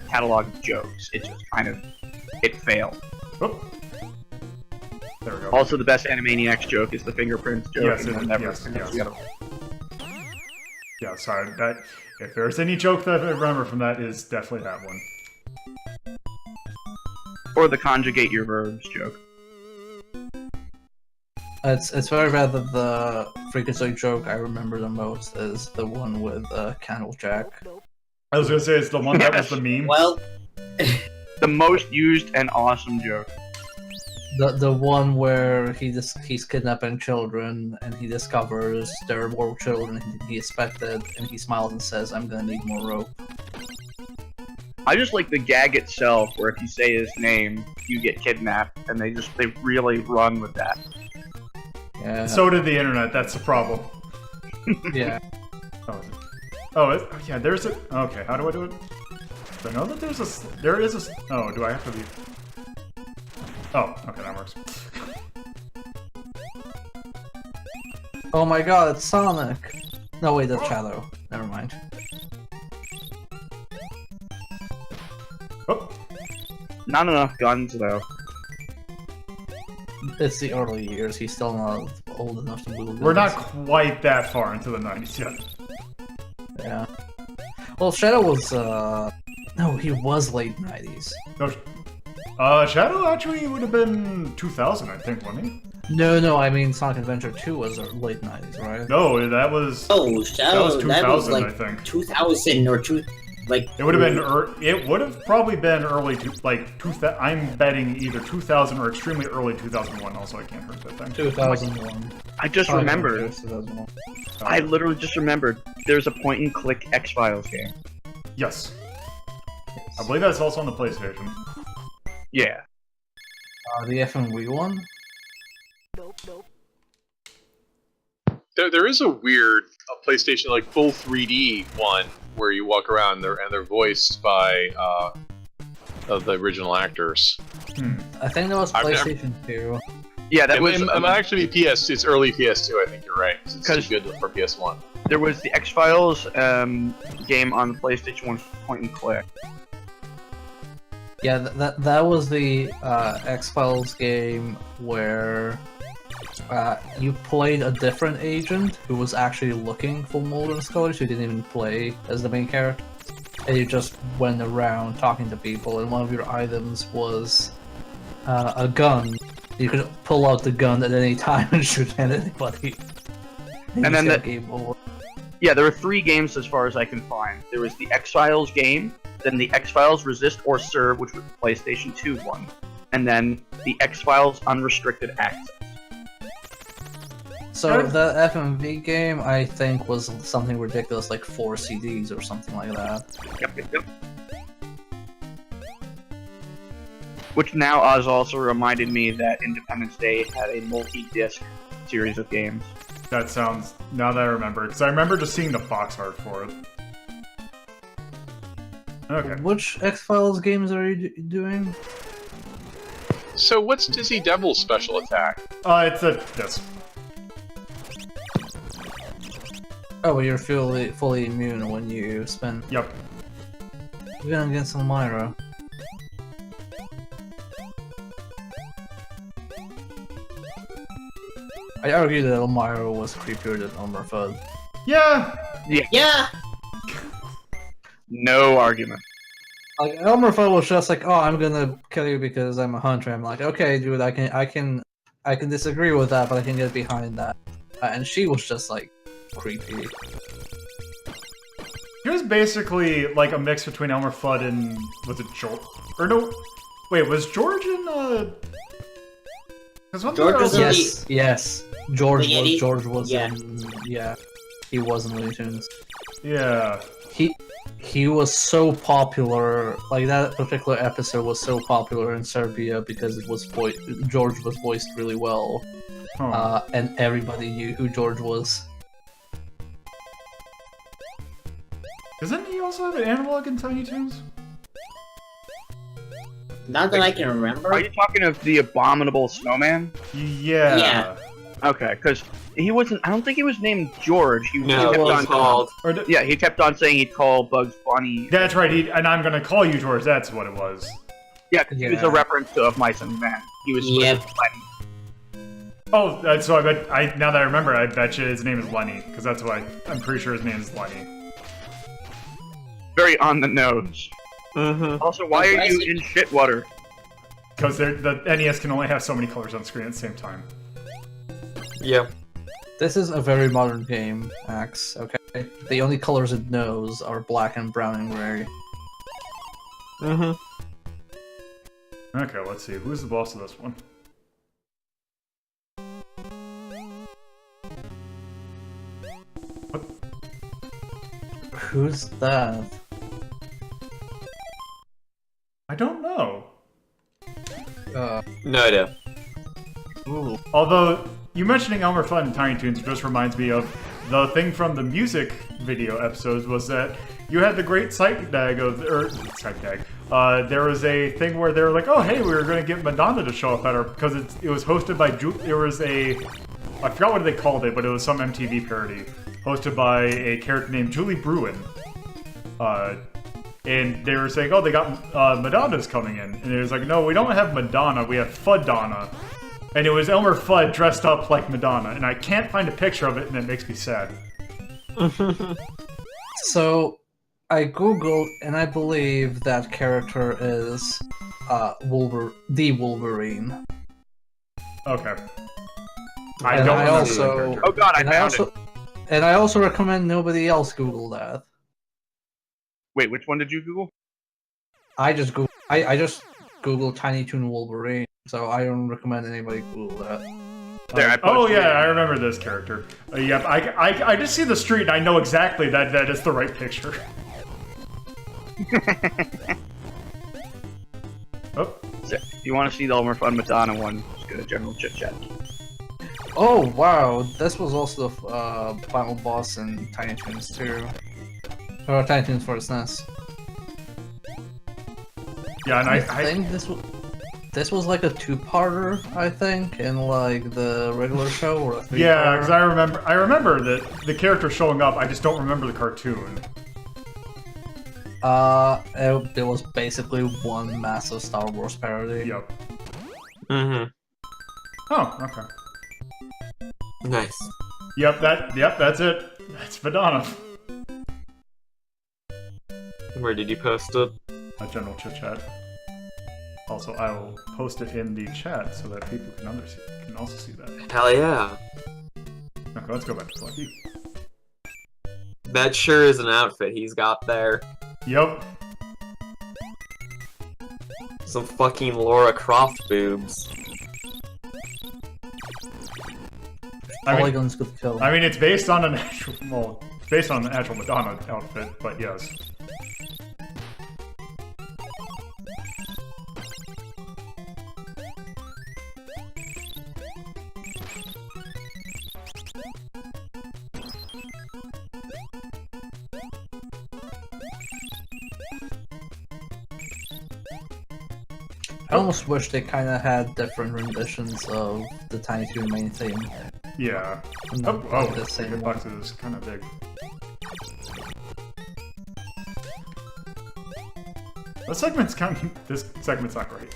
catalog of jokes. It just kind of... It failed. Oh. There we go. Also, the best Animaniacs joke is the fingerprints joke. Yes, and it you'll is, never yes, forget yes. the other one. Yeah, sorry. That if there's any joke that I remember from that, is definitely that one. Or the conjugate your verbs joke. It's very bad that the Freakazoid joke I remember the most is the one with Candle Jack. I was gonna say it's the one that was the meme. Well, The most used and awesome joke. The one where he's kidnapping children and he discovers there are more children than he expected, and he smiles and says, "I'm gonna need more rope." I just like the gag itself, where if you say his name, you get kidnapped, and they really run with that. Yeah. So did the internet. That's the problem. Yeah. Oh, is it? Oh, yeah. There's a. Okay, how do I do it? Do I know that there's a? There is a. Oh, do I have to be? Oh, okay, that works. Oh my god, it's Sonic! No, wait, that's Shadow. Never mind. Oh, Not enough guns, though. It's the early years, he's still not old enough to wield we're not guns. quite that far into the 90s yet. Yeah. Well, Shadow was, no, he was late 90s. No, Shadow actually would have been 2000, I think, wasn't he? No, I mean Sonic Adventure 2 was late 90s, right? No, that was. oh, That was Shadow, 2000, like I think. 2000 or like. It would have been. It would have probably been early, like 2000. I'm betting either 2000 or extremely early 2001. Also, I can't hurt that thing. 2001. I just Oh, no, remembered. it was 2001. I literally just remembered. There's a point-and-click X-Files game. Yes, I believe that's also on the PlayStation. Yeah. The FMV one? There is a weird PlayStation like full 3D one where you walk around and they're voiced by of the original actors. I think that was I've never- PlayStation 2. Yeah, that It was might actually be PS. It's early PS2. I think you're right. It's too 'Cause- good for PS1. there was the X-Files game on the PlayStation 1 point and click. Yeah, that was the X-Files game where you played a different agent who was actually looking for Mulder and Scully, who didn't even play as the main character. And you just went around talking to people, and one of your items was a gun. You could pull out the gun at any time and shoot at anybody. And then the game over. Yeah, there were 3 games as far as I can find. There was the X-Files game, then the X-Files Resist or Serve, which was the PlayStation 2 one, and then the X-Files Unrestricted Access. So the FMV game, I think, was something ridiculous, like 4 CDs or something like that. Yep. Which now has also reminded me that Independence Day had a multi-disc series of games. That sounds, now that I remember, because I remember just seeing the box art for it. Okay. Which X-Files games are you doing? So what's Dizzy Devil's special attack? It's this. Oh, well, you're fully immune when you spend. Yep. You're going against Elmira. I argue that Elmira was creepier than Elmer Fudd. Yeah! Yeah. No argument. Like Elmer Fudd was just like, "Oh, I'm gonna kill you because I'm a hunter." I'm like, "Okay, dude, I can disagree with that, but I can get behind that." And she was just like creepy. He was basically like a mix between Elmer Fudd and, was it George? Or no, wait, was George in, George was in Yes. George The was. Yeti? George was. Yeah. Yeah. He was in Looney Tunes. Yeah. He was so popular. Like that particular episode was so popular in Serbia because it was George was voiced really well, and everybody knew who George was. Doesn't he also have an analog in Tiny Toons? Not that I can remember. Are you talking of the Abominable Snowman? Yeah. Yeah. Okay, because he wasn't. I don't think he was named George. He No, kept it was on called. Yeah, he kept on saying he'd call Bugs Bunny. That's right, and I'm gonna call you George, that's what it was. Yeah, 'cause he was Yeah. a reference to Of Mice and Men. He was supposed Yep. to be Lenny. Oh, so now that I remember, I bet you his name is Lenny, because that's why I'm pretty sure his name is Lenny. Very on the nose. Mm-hmm. Also, why are you in shitwater? Because the NES can only have so many colors on screen at the same time. Yeah. This is a very modern game, Axe. Okay. The only colors it knows are black and brown and gray. Mm-hmm. Okay, let's see, who's the boss of this one? Who's that? I don't know. No idea. Ooh. Although, you mentioning Elmer Fudd and Tiny Toons just reminds me of the thing from the music video episodes was that you had the great sight gag there was a thing where they were like, oh hey, we were going to get Madonna to show up at our, because it was hosted by, there was a, I forgot what they called it, but it was some MTV parody, hosted by a character named Julie Bruin. And they were saying, oh, they got Madonna's coming in. And it was like, no, we don't have Madonna, we have Fuddonna. And it was Elmer Fudd dressed up like Madonna. And I can't find a picture of it, and it makes me sad. So, I googled, and I believe that character is the Wolverine. Okay. And I know the also- character. Oh god, I And found it. And I also recommend nobody else Google that. Wait, which one did you Google? I just Googled Tiny Toon Wolverine, so I don't recommend anybody Google that. There, I Oh posted yeah, it. I remember this character. Yep, I just see the street and I know exactly that is the right picture. Oh, So, if you want to see the Elmer Fudd Madonna one, just go to General Chit Chat. Oh wow, this was also the final boss in Tiny Toons too. Or Tiny Toons for the SNES. Yeah, and I I think this was like a two-parter, I think, in like the regular show, or a three-parter. yeah, because I remember that the character showing up. I just don't remember the cartoon. It was basically one massive Star Wars parody. Yep. Mm-hmm. Oh, okay. Nice. Yep, that's it. That's Madonna. Where did you post it? General chit chat. Also, I will post it in the chat so that people can also see that. Hell yeah. Okay, let's go back to Lucky. That sure is an outfit he's got there. Yep. Some fucking Laura Croft boobs. Polygons could kill. I mean, it's based on an actual, well, it's based on an actual Madonna outfit, but yes. I almost wish they kind of had different renditions of the Tiny Toon main theme. Yeah. And Oh, not like the the same box one. is kind of big. This segment's not great.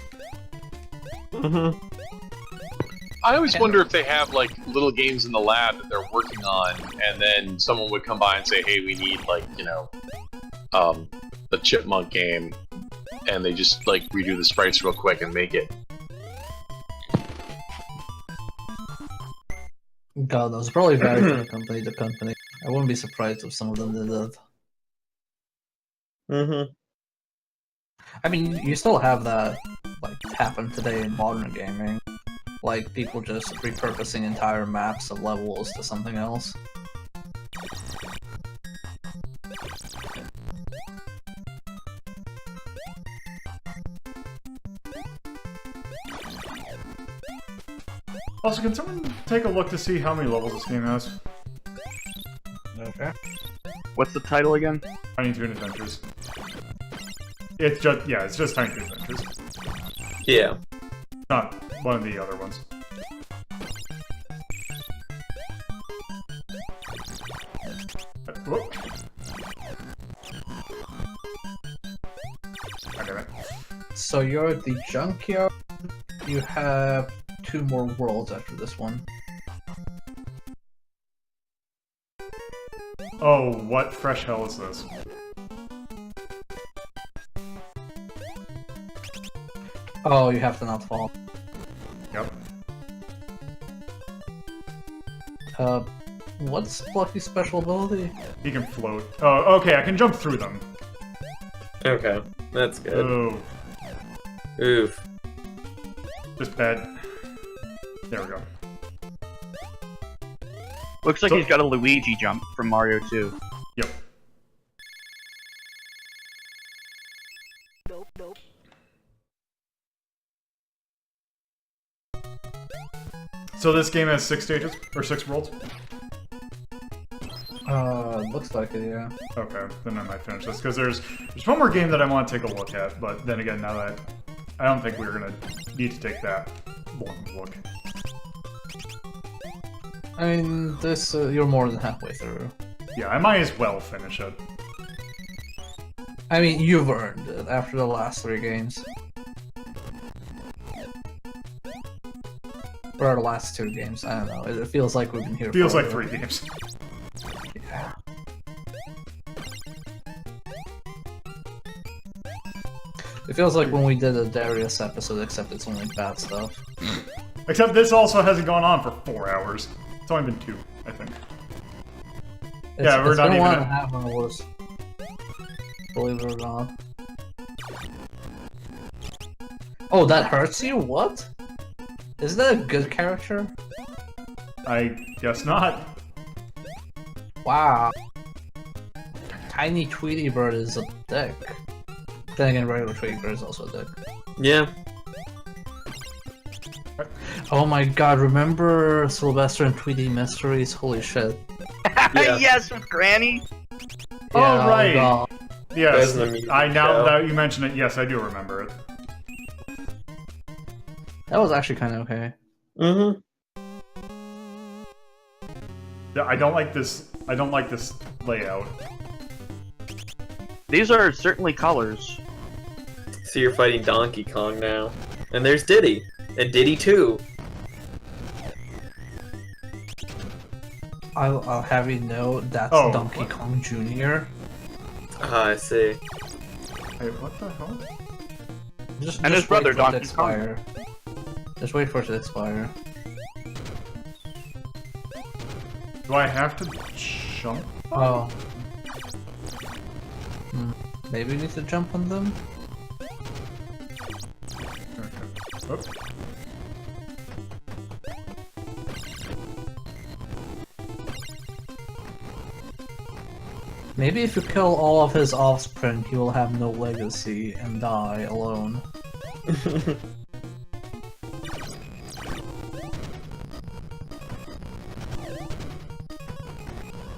Mm-hmm. I always wonder if they have like little games in the lab that they're working on, and then someone would come by and say, "Hey, we need like the Chipmunk game," and they just like redo the sprites real quick and make it. God knows, probably vary from company to company. I wouldn't be surprised if some of them did that. Mm-hmm. I mean, you still have that like happen today in modern gaming, like people just repurposing entire maps of levels to something else. Also, can someone take a look to see how many levels this game has? Okay. What's the title again? Tiny Toon Adventures. It's just Tiny Toon Adventures. Yeah. Not one of the other ones. Whoop. I got it. So you're at the junkyard. You have 2 more worlds after this one. Oh, what fresh hell is this? Oh, you have to not fall. Yep. What's Lucky's special ability? He can float. Oh, okay, I can jump through them. Okay. That's good. Oh, Oof. just bad. There we go. Looks like So- he's got a Luigi jump from Mario 2. Yep. So this game has 6 stages? Or 6 worlds? Looks like it, yeah. Okay, then I might finish this, because there's one more game that I want to take a look at, but then again, now that I don't think we're going to need to take that long look. I mean, this, you're more than halfway through. Yeah, I might as well finish it. I mean, you've earned it after the last 3 games. Or the last 2 games, I don't know. It feels like we've been here Feels like forever. 3 games. Yeah. It feels like when we did a Darius episode, except it's only bad stuff. Except this also hasn't gone on for 4 hours. It's only been 2, I think. Yeah, we're it's not been even a at- 1.5 when it was. Believe it or not. Oh, that hurts you? What? Is that a good character? I guess not. Wow. Tiny Tweety Bird is a dick. Then again, regular Tweety Bird is also a dick. Yeah. Oh my god, remember Sylvester and Tweety Mysteries? Holy shit. Yeah. Yes, with Granny. Oh, right. God. Yes, There's an amusement now show. that you mention it, yes, I do remember it. That was actually kind of okay. Mm-hmm. Yeah, I don't like this. I don't like this layout. These are certainly colors. So you're fighting Donkey Kong now. And there's Diddy. And Diddy 2. I'll have you know that's Oh, Donkey what? Kong Jr. Ah, I see. Hey, what the hell? And his brother, wait for it to Donkey Kong. expire. Just wait for it to expire. Do I have to jump? Oh. Maybe we need to jump on them? Okay. Oop. Maybe if you kill all of his offspring, he will have no legacy and die alone.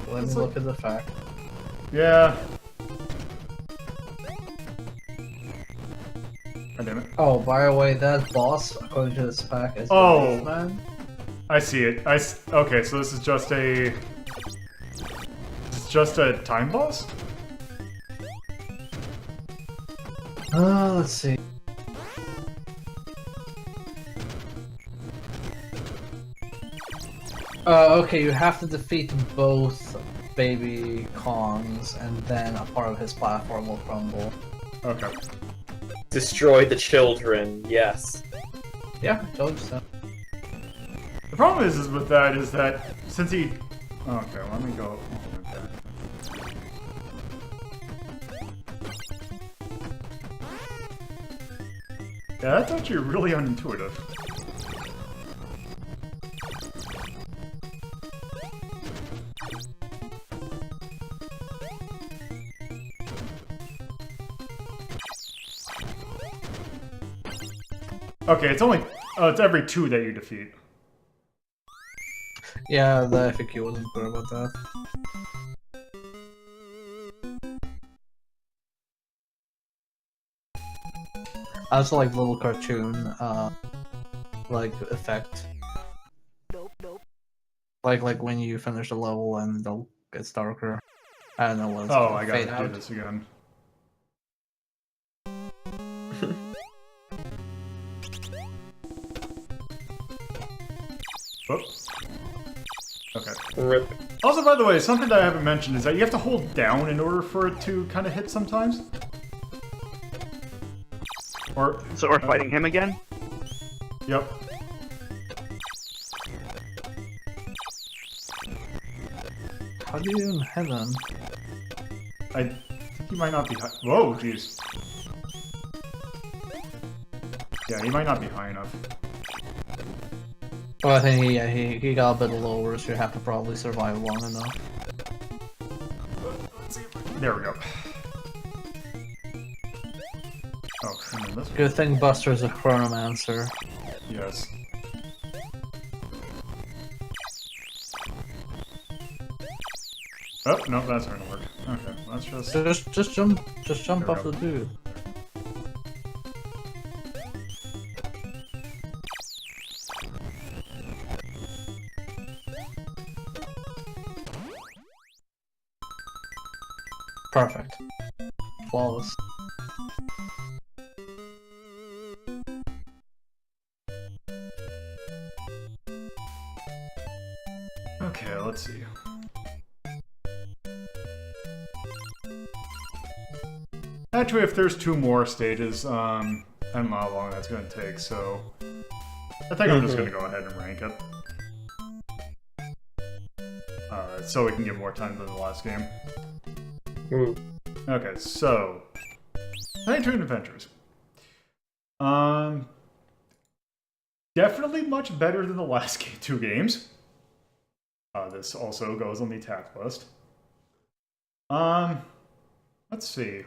Let me look at the fact. Yeah. God damn it. Oh, by the way, that boss, according to the spec, is Oh. the man. I see it. Okay, so this is just a... It's just a time boss? Let's see. Okay, you have to defeat both baby Kongs, and then a part of his platform will crumble. Okay. Destroy the children, yes. Yeah, I told you so. The problem is with that is that since he... Okay, let me go... Okay. Yeah, that's actually really unintuitive. Okay, it's only... it's every 2 that you defeat. Yeah, the FAQ wasn't clear about that. I also like the little cartoon, like, effect. Like when you finish a level and it gets darker. I don't know what it's Oh, called. I Fade gotta do out. this again. Whoops. Okay. Rip. Also, by the way, something that I haven't mentioned is that you have to hold down in order for it to kind of hit sometimes. Or... So we're fighting him again? Yep. How do you even hit him? I think he might not be high... Whoa, jeez. Yeah, he might not be high enough. Oh, I think he got a bit lower, so you have to probably survive long enough. There we go. Oh, and then this... Good thing Buster's a chronomancer. Yes. Oh, no, that's not gonna work. Okay, let's just... Just jump There we off go. the dude. Perfect. Flawless. Okay, let's see. Actually, if there's 2 more stages, I don't know how long that's gonna take, so... I think I'm just gonna go ahead and rank it. So we can get more time than the last game. Ooh. Okay, so... Toon Adventures. Definitely much better than the last 2 games. This also goes on the attack list. Let's see.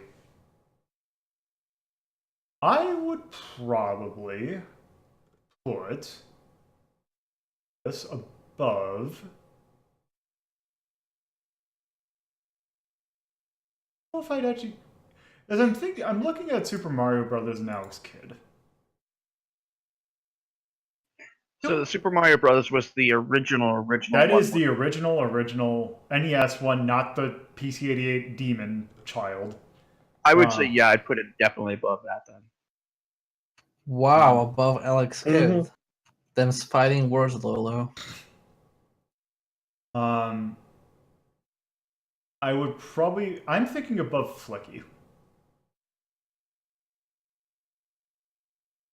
I would probably put this above... I don't know if I'd actually... As I'm thinking, I'm looking at Super Mario Brothers and Alex Kidd. So the Super Mario Brothers was the original That one. is the original NES one, not the PC-88 Demon Child. I would say, yeah, I'd put it definitely above that then. Wow, above Alex Kidd. Mhm. Them's fighting words, Lolo. I would probably... I'm thinking above Flicky.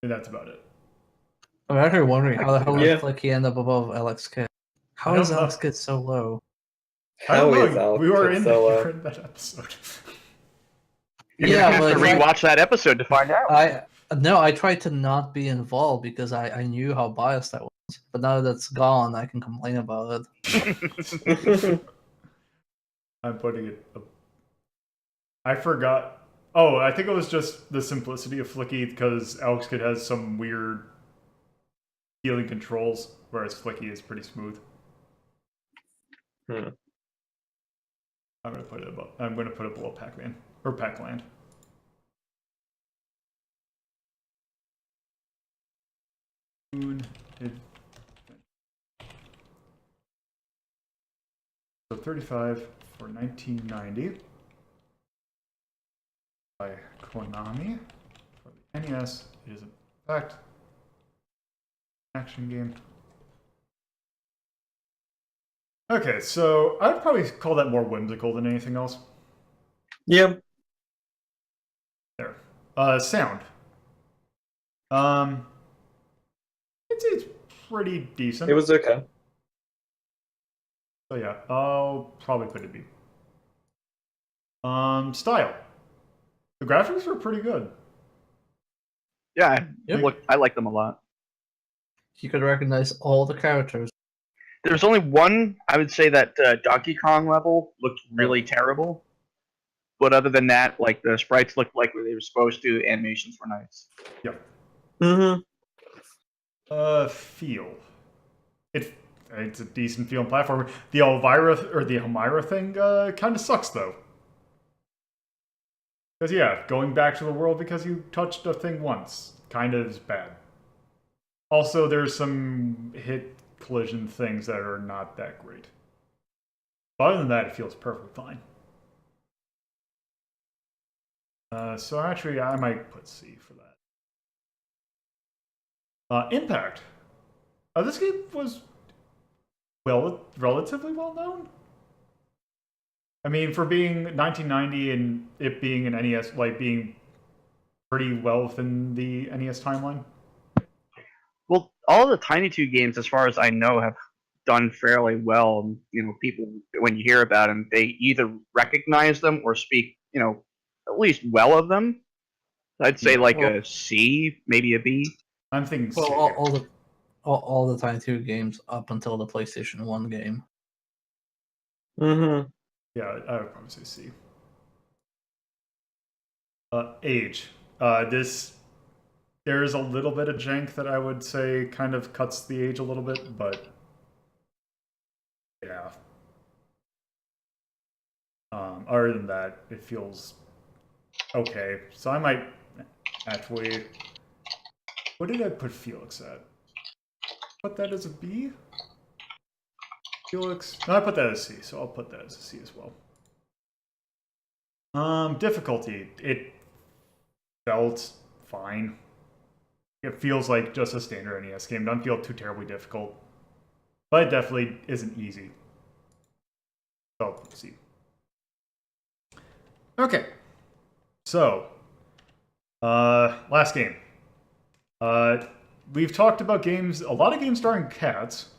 And that's about it. I'm actually wondering how the hell Yeah. did Flicky end up above Alex Kidd? How I is don't know. Alex Kidd so low? I don't How is know. Alex We were Kidd in, so we low? were in that episode. You're Yeah, gonna have to but like- rewatch that episode to find out. I tried to not be involved because I knew how biased I was. But now that it's gone, I can complain about it. I'm putting it up. I forgot. Oh, I think it was just the simplicity of Flicky because Alex Kidd has some weird healing controls, whereas Flicky is pretty smooth. Hmm. I'm gonna put it above. I'm gonna put it below Pac-Man or Pac-Land. Toon did. So 35 for 1990 by Konami for the NES. It is in fact an action game. Okay, so I'd probably call that more whimsical than anything else. Yeah. There. Sound. It's pretty decent. It was okay. So yeah, I'll probably put it B. Style. The graphics were pretty good. Yeah, Yep. I like them a lot. You could recognize all the characters. There's only one, I would say, that Donkey Kong level looked really terrible. But other than that, like the sprites looked like they were supposed to. Animations were nice. Yeah. Mm-hmm. Feel. It's a decent feel and platformer. The Elvira or the Hamira thing kind of sucks though. Because yeah, going back to the world because you touched a thing once kind of is bad. Also, there's some hit collision things that are not that great. But other than that, it feels perfectly fine. So actually, I might put C for that. Impact. This game was relatively well known. I mean, for being 1990 and it being an NES, like being pretty well within the NES timeline. Well, all the Tiny 2 games, as far as I know, have done fairly well. You know, people, when you hear about them, they either recognize them or speak, you know, at least well of them. I'd say like a C, maybe a B. I'm thinking C. Well, all the Tiny 2 games up until the PlayStation 1 game. Mm-hmm. Yeah, I would probably say C. Age. There's a little bit of jank that I would say kind of cuts the age a little bit, but yeah. Other than that, it feels okay. So I might actually. What did I put Felix at? Put that as a B? Felix. No, I put that as C, so I'll put that as a C as well. Difficulty. It felt fine. It feels like just a standard NES game. Doesn't feel too terribly difficult. But it definitely isn't easy. So I'll put C. Okay. So, last game. We've talked about games, a lot of games starring cats.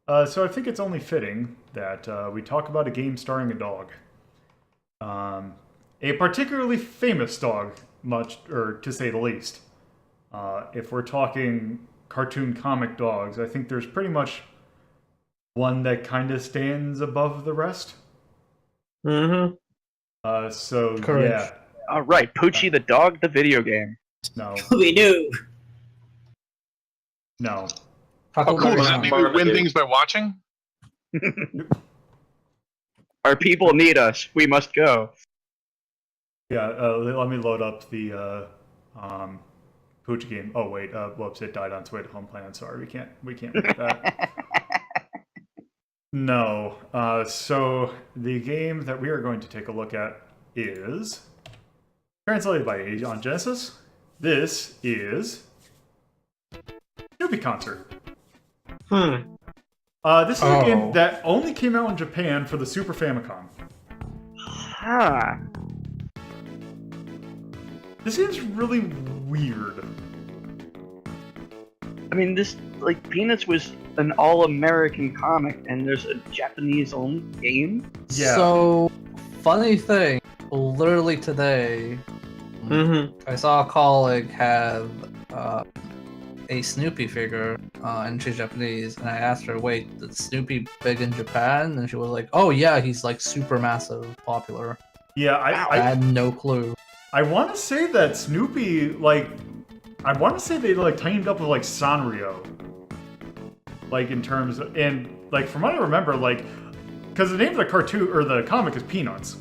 So I think it's only fitting that we talk about a game starring a dog. A particularly famous dog, to say the least. If we're talking cartoon comic dogs, I think there's pretty much one that kind of stands above the rest. Mm-hmm. So Correct. yeah, All right, Poochie the dog, the video game. no, We do. no. Oh, cool. Does that mean we win Marmaduke. things by watching? Our people need us. We must go. Yeah, let me load up the Pooch game. Oh wait, whoops, it died on its way to home plan. Sorry, we can't make that. No. So the game that we are going to take a look at is translated by Age on Genesis. This is Snoopy Concert. This is a game that only came out in Japan for the Super Famicom. Huh. This game's really weird. I mean, this, like, Peanuts was an all-American comic, and there's a Japanese-owned game? Yeah. So, funny thing, literally today, I saw a colleague have a Snoopy figure, and she's Japanese, and I asked her, wait, is Snoopy big in Japan? And she was like, oh yeah, he's like super massive, popular. Yeah, I had no clue. I want to say that Snoopy, like, I want to say they like teamed up with like Sanrio, like in terms of, and like from what I remember, like, because the name of the cartoon or the comic is Peanuts,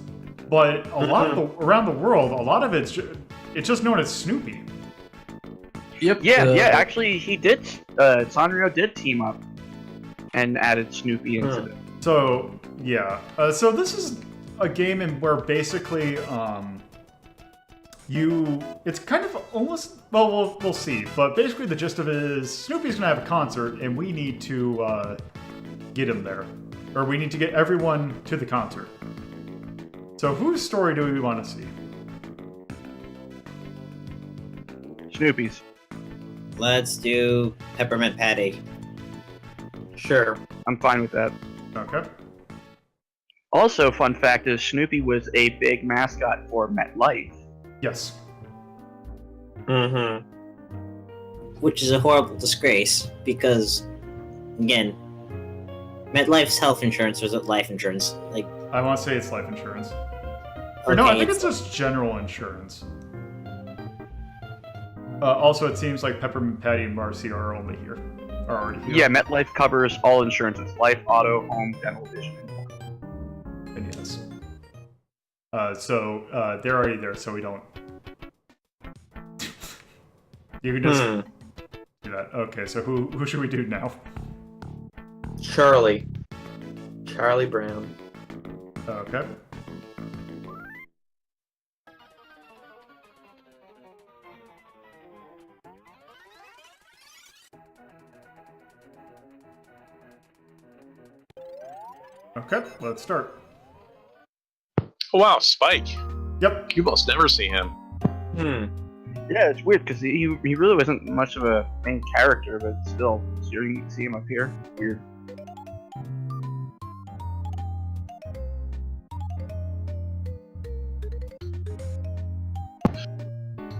but a lot of the around the world, a lot of it's just known as Snoopy. Yep. Yeah, actually, he did. Sanrio did team up and added Snoopy into it. So yeah, so this is a game in where basically it's kind of almost, well, we'll see, but basically the gist of it is Snoopy's gonna have a concert and we need to get him there, or we need to get everyone to the concert. So whose story do we want to see? Snoopy's. Let's do Peppermint Patty. Sure. I'm fine with that. Okay. Also, fun fact is Snoopy was a big mascot for MetLife. Yes. Which is a horrible disgrace, because, again, MetLife's health insurance was life insurance. Like, I want to say it's life insurance. Or no, I think it's just general insurance. Also, it seems like Peppermint Patty and Marcy are only here. Are already here. Yeah, MetLife covers all insurances: life, auto, home, dental, vision, and more. And yes. So they're already there, so we don't. You can just do that. Okay, so who should we do now? Charlie Brown. Okay. Okay, let's start. Oh wow, Spike. Yep. You must never see him. Yeah, it's weird because he really wasn't much of a main character, but still, you can see him up here. Weird.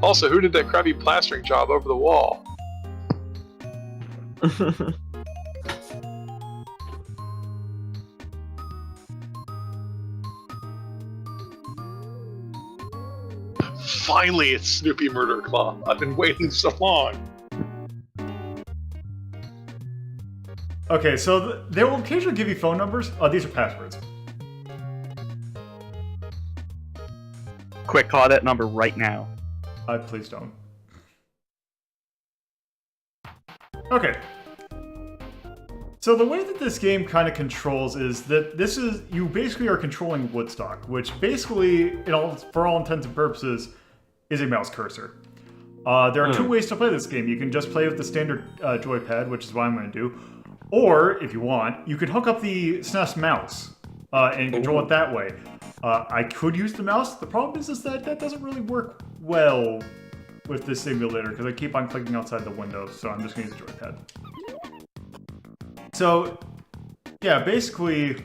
Also, who did that crappy plastering job over the wall? Finally, it's Snoopy Murder Club. I've been waiting so long. Okay, so they will occasionally give you phone numbers. These are passwords. Quick, call that number right now. Please don't. Okay. So the way that this game kind of controls is that you basically are controlling Woodstock, which basically, for all intents and purposes, is a mouse cursor. There are two ways to play this game. You can just play with the standard joypad, which is what I'm going to do. Or, if you want, you could hook up the SNES mouse and control it that way. I could use the mouse. The problem is that doesn't really work well with this simulator because I keep on clicking outside the window, so I'm just going to use the joypad. So, yeah, basically,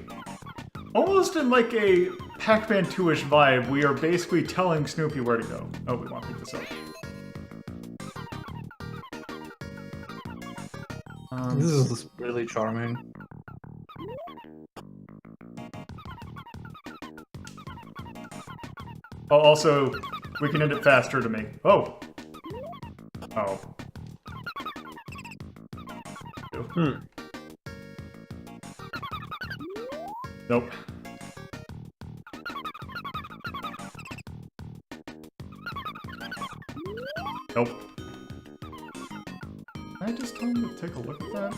almost in like a Pac-Man 2-ish vibe, we are basically telling Snoopy where to go. Oh, we want to pick this up. This is really charming. Oh, also, we can end it faster to make... Oh! Oh. Nope. Nope. Can I just tell him to take a look at that?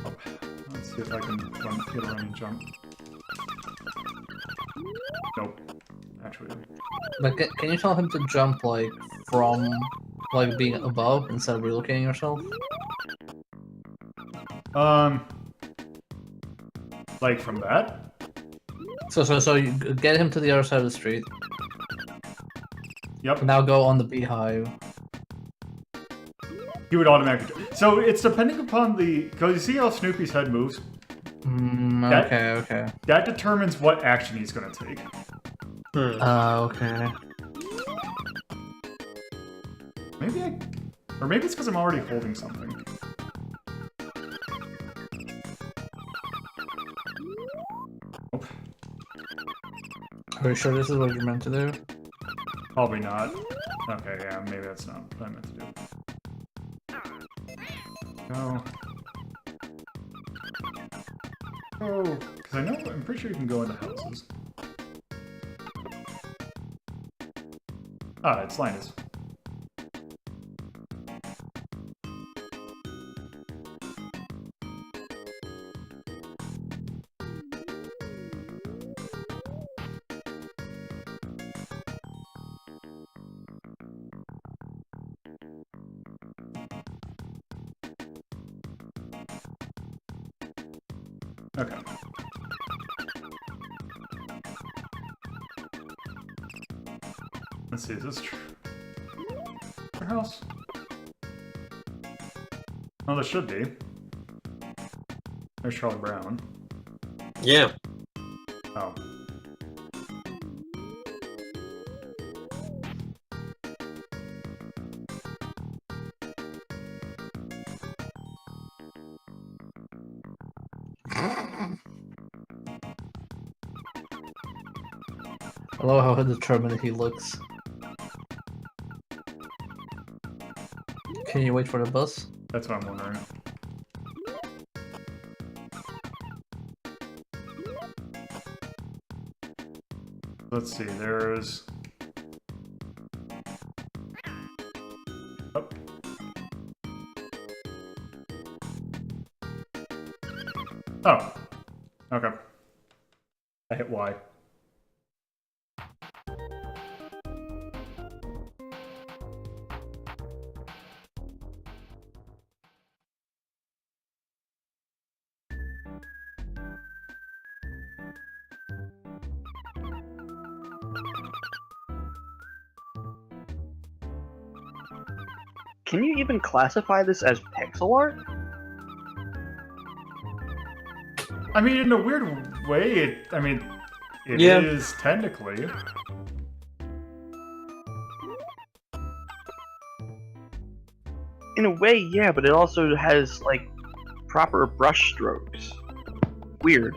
Oh, let's see if I can get a running jump. Nope. Actually. But can you tell him to jump like from like being above instead of relocating yourself? Like from that? So you get him to the other side of the street. Yep. Now go on the beehive. He would automatically. So it's depending upon the. Because you see how Snoopy's head moves? Okay. That determines what action he's going to take. Okay. Maybe I. Or maybe it's because I'm already holding something. Nope. Are you sure this is what you're meant to do? Probably not. Okay, yeah, maybe that's not what I meant to do. No. Oh, because I know, I'm pretty sure you can go into houses. Ah, it's Linus. Okay. Let's see, is this true? Your house? Oh, there should be. There's Charlie Brown. Yeah. Oh. I love how determined he looks. Can you wait for the bus? That's what I'm wondering. Let's see, there's... Oh. Oh. Okay. I hit Y. Can you even classify this as pixel art? I mean, in a weird way, it Yeah. is technically. In a way, yeah, but it also has, like, proper brush strokes. Weird.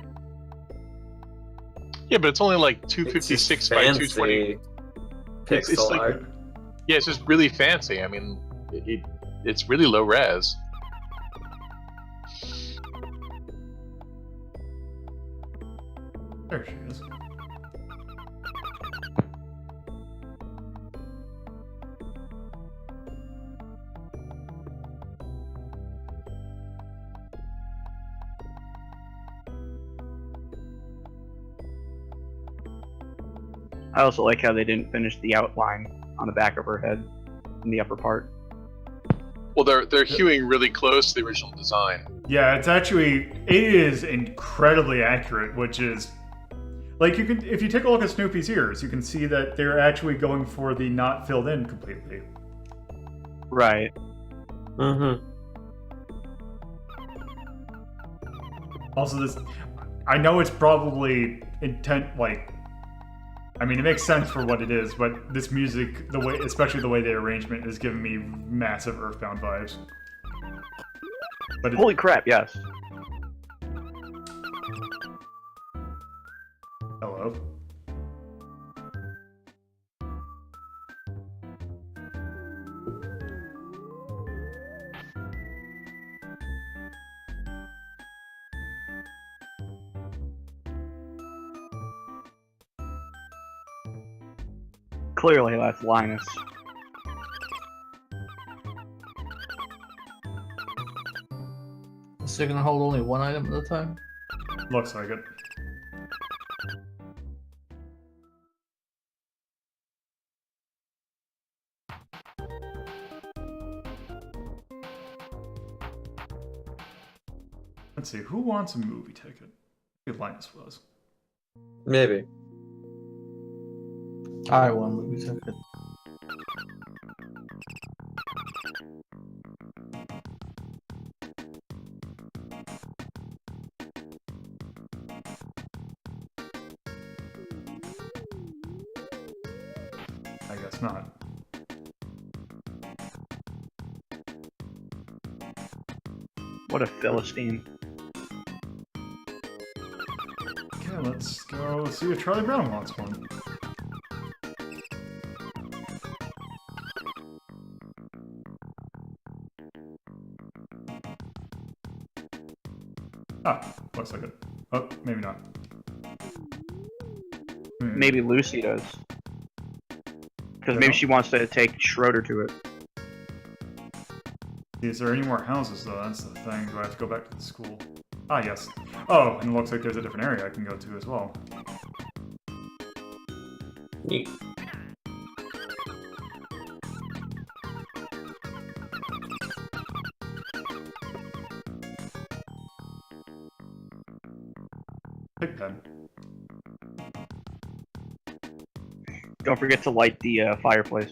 Yeah, but it's only like 256 by 220. Pixel It's like- art. Yeah, it's just really fancy. I mean, it's really low res. There she is. I also like how they didn't finish the outline on the back of her head in the upper part. Well, they're hewing really close to the original design. Yeah, it is incredibly accurate, which is like you can if you take a look at Snoopy's ears, you can see that they're actually going for the not filled in completely. Right. Mm-hmm. Also, this I know it's probably intent like. I mean, it makes sense for what it is, but this music, especially the way the arrangement, is giving me massive Earthbound vibes. But Holy crap, yes. Hello. Clearly, that's Linus. So you're gonna hold only one item at a time? Looks like it. Let's see, who wants a movie ticket? Maybe Linus was. Maybe. I want movie ticket. I guess not. What a Philistine. Okay, let's go see if Charlie Brown wants one. Ah, looks like it. Oh, maybe not. Maybe Lucy does. Because maybe she wants to take Schroeder to it. Is there any more houses, though? That's the thing. Do I have to go back to the school? Ah, yes. Oh, and it looks like there's a different area I can go to as well. Neat. Pigpen. Don't forget to light the fireplace.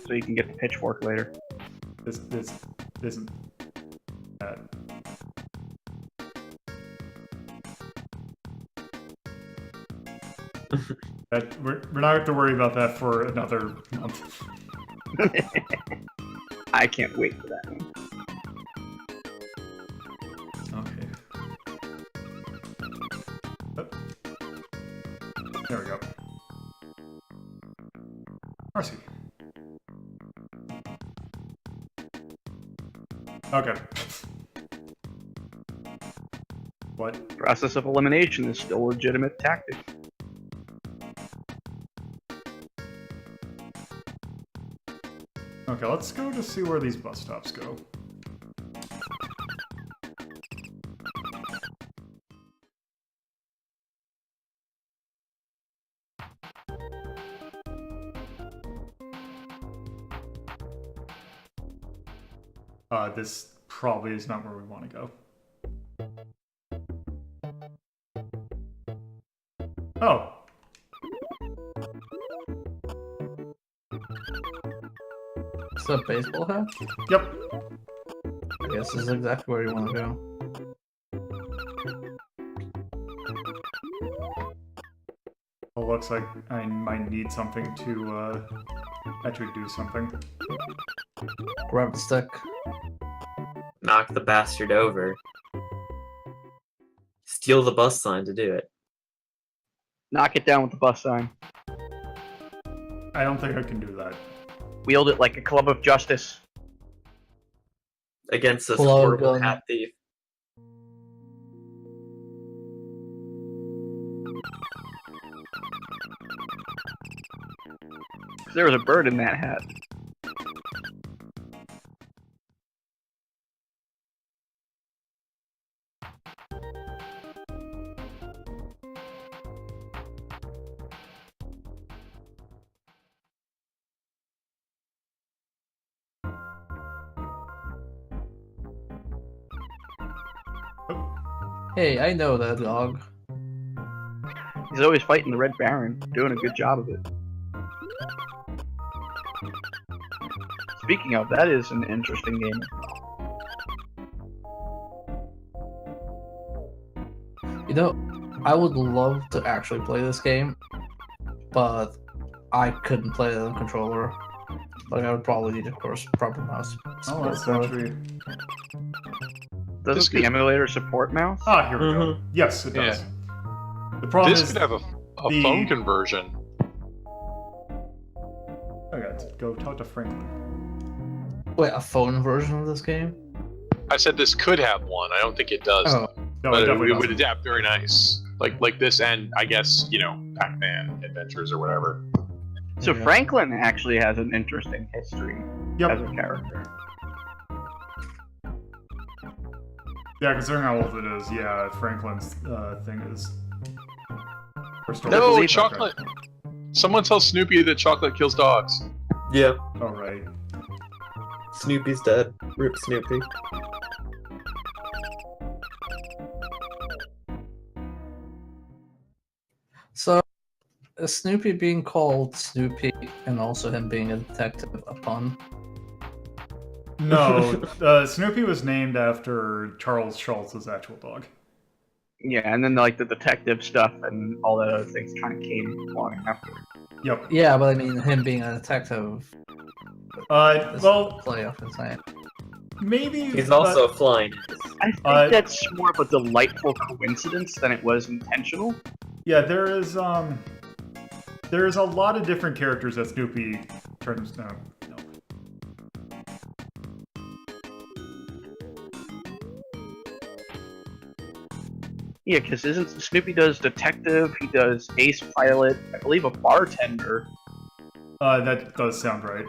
So you can get the pitchfork later. This isn't bad. We're not going to have to worry about that for another month. I can't wait for that one. Okay. Oh. There we go. Marcy. Okay. What? Process of elimination is still a legitimate tactic. Okay, let's go to see where these bus stops go. This probably is not where we want to go. Oh. Is that a baseball hat? Yep. I guess this is exactly where you want to go. Well, looks like I might need something to actually do something. Grab the stick. Knock the bastard over. Steal the bus sign to do it. Knock it down with the bus sign. I don't think I can do that. Wield it like a club of justice. Against this Blow horrible gun. hat thief. There was a bird in that hat. Hey, I know that dog. He's always fighting the Red Baron, doing a good job of it. Speaking of, that is an interesting game. You know, I would love to actually play this game, but I couldn't play it on controller. Like, I would probably need, of course, proper mouse. Oh, that's support. actually... Doesn't the emulator support mouse? Ah, here we go. Yes, it does. The problem This is... could have a the- phone conversion. Okay, go talk to Franklin. Wait, a phone version of this game? I said this could have one. I don't think it does. Oh. No, But it it definitely would doesn't. adapt very nice. Like this and, I guess, Pac-Man Adventures or whatever. So Yeah. Franklin actually has an interesting history Yep. as a character. Yeah, considering how old it is, yeah, Franklin's thing is. No, believe- chocolate. Someone tell Snoopy that chocolate kills dogs. Yeah, All right. Snoopy's dead. Rip Snoopy. So, is Snoopy being called Snoopy and also him being a detective a pun? No, Snoopy was named after Charles Schultz's actual dog. Yeah, and then like the detective stuff and all that other things kind of came along after. Yep. Yeah, but I mean him being a detective. This Well, play off the same. maybe. He's also flying. I think that's more of a delightful coincidence than it was intentional. Yeah, there's a lot of different characters that Snoopy turns. No. Yeah, because isn't Snoopy does detective, he does ace pilot, I believe a bartender. That does sound right.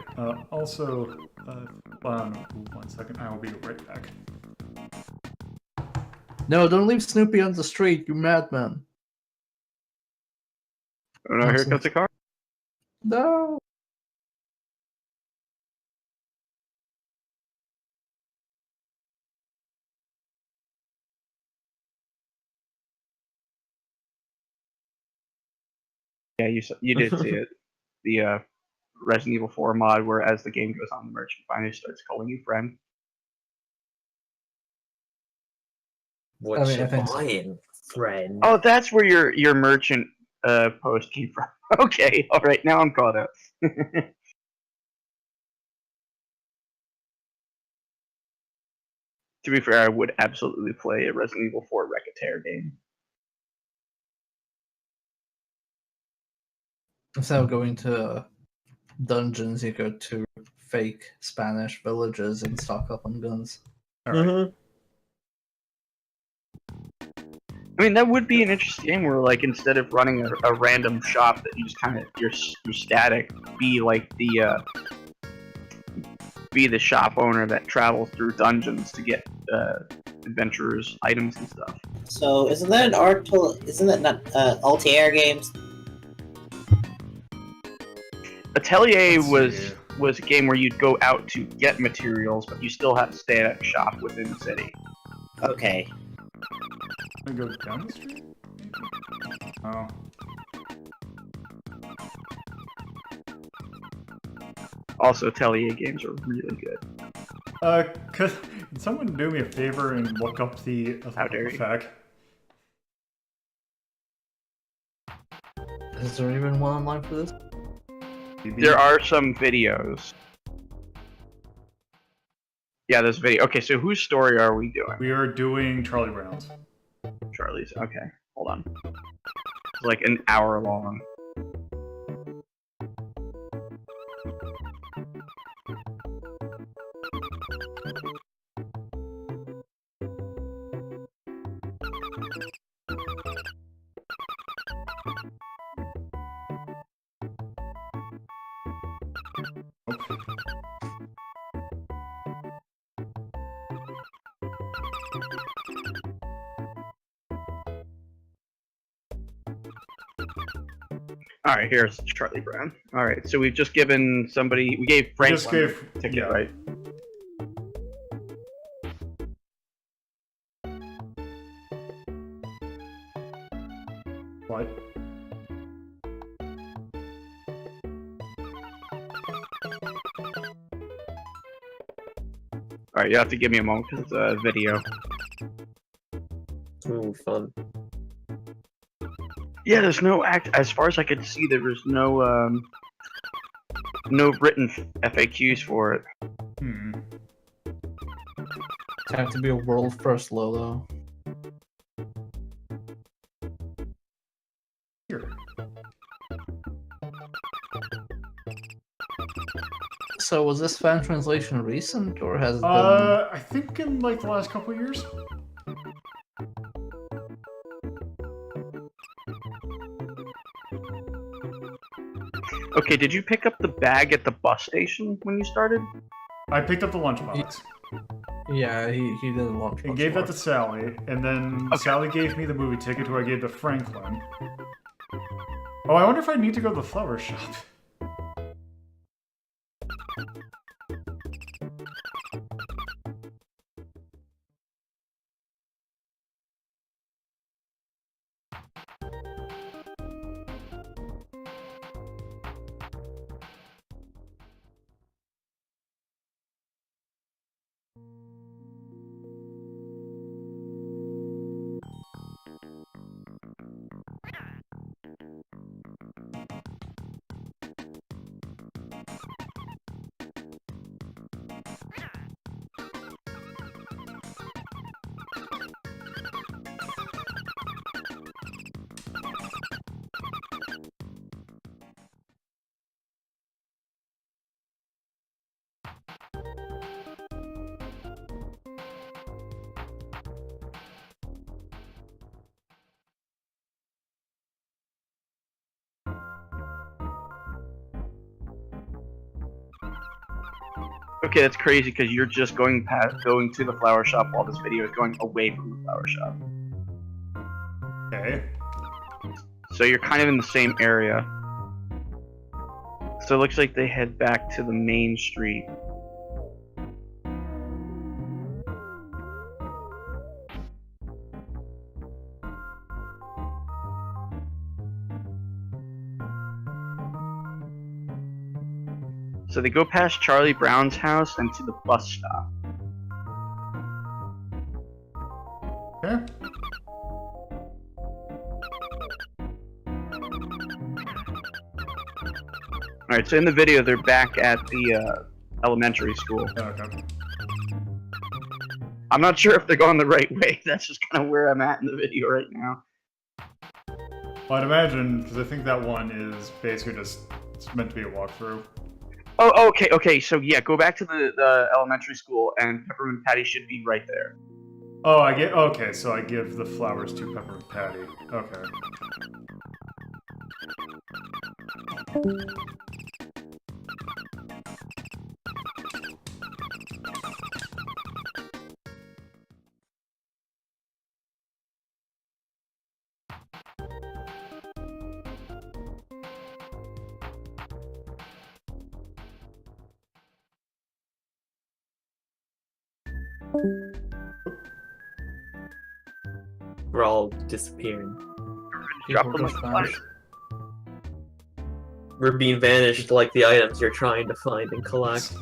Also, hold on 1 second. I will be right back. No, don't leave Snoopy on the street, you madman. Oh no, here comes the car. No. Yeah, you did see it. The Resident Evil 4 mod where as the game goes on, the merchant finally starts calling you friend. What I mean, I you think so. buying, friend? Oh, that's where your merchant post came from. Okay, all right, now I'm caught up. To be fair, I would absolutely play a Resident Evil 4 Wreck-A-Tear game. Instead of going to dungeons, you go to fake Spanish villages and stock up on guns. All right. Mm-hmm. I mean, that would be an interesting game where, like, instead of running a random shop that you just kind of you're static, be like be the shop owner that travels through dungeons to get adventurers items and stuff. So isn't that an art? Isn't that not Altair games? Atelier Let's see. was a game where you'd go out to get materials, but you still have to stay at a shop within the city. Okay. Can I go down the street? Oh. Also, Atelier games are really good. Can someone do me a favor and look up the How dare you. effect? Is there even one online for this? There are some videos. Yeah, there's video. Okay, so whose story are we doing? We are doing Charlie Brown's. Charlie's. Okay, hold on. It's like an hour long. All right, here's Charlie Brown. All right, so we've just given somebody. We gave Frank Just gave a ticket, yeah. right? What? All right, you have to give me a moment because it's a video. Ooh, fun. Yeah, there's no act. As far as I could see, there was no no written FAQs for it. Hmm. It have to be a world first logo. Here. So was this fan translation recent or has it been? I think in like the last couple of years. Okay, did you pick up the bag at the bus station when you started? I picked up the lunchbox Yeah, he did a lot. and gave that to Sally, and then Sally gave me the movie ticket, who I gave to Franklin. Oh, I wonder if I need to go to the flower shop. Okay, that's crazy because you're just going to the flower shop while this video is going away from the flower shop. Okay. So you're kind of in the same area. So it looks like they head back to the main street. So they go past Charlie Brown's house and to the bus stop. Okay. Alright, so in the video they're back at the elementary school. Okay. I'm not sure if they're going the right way. That's just kind of where I'm at in the video right now. Well, I'd imagine, because I think that one is basically just it's meant to be a walkthrough. Oh, okay. So yeah, go back to the elementary school, and Peppermint Patty should be right there. Oh, I get. Okay, so I give the flowers to Peppermint Patty. Okay. We're all disappearing. Drop People them just like vanish. We're being vanished like the items you're trying to find and collect.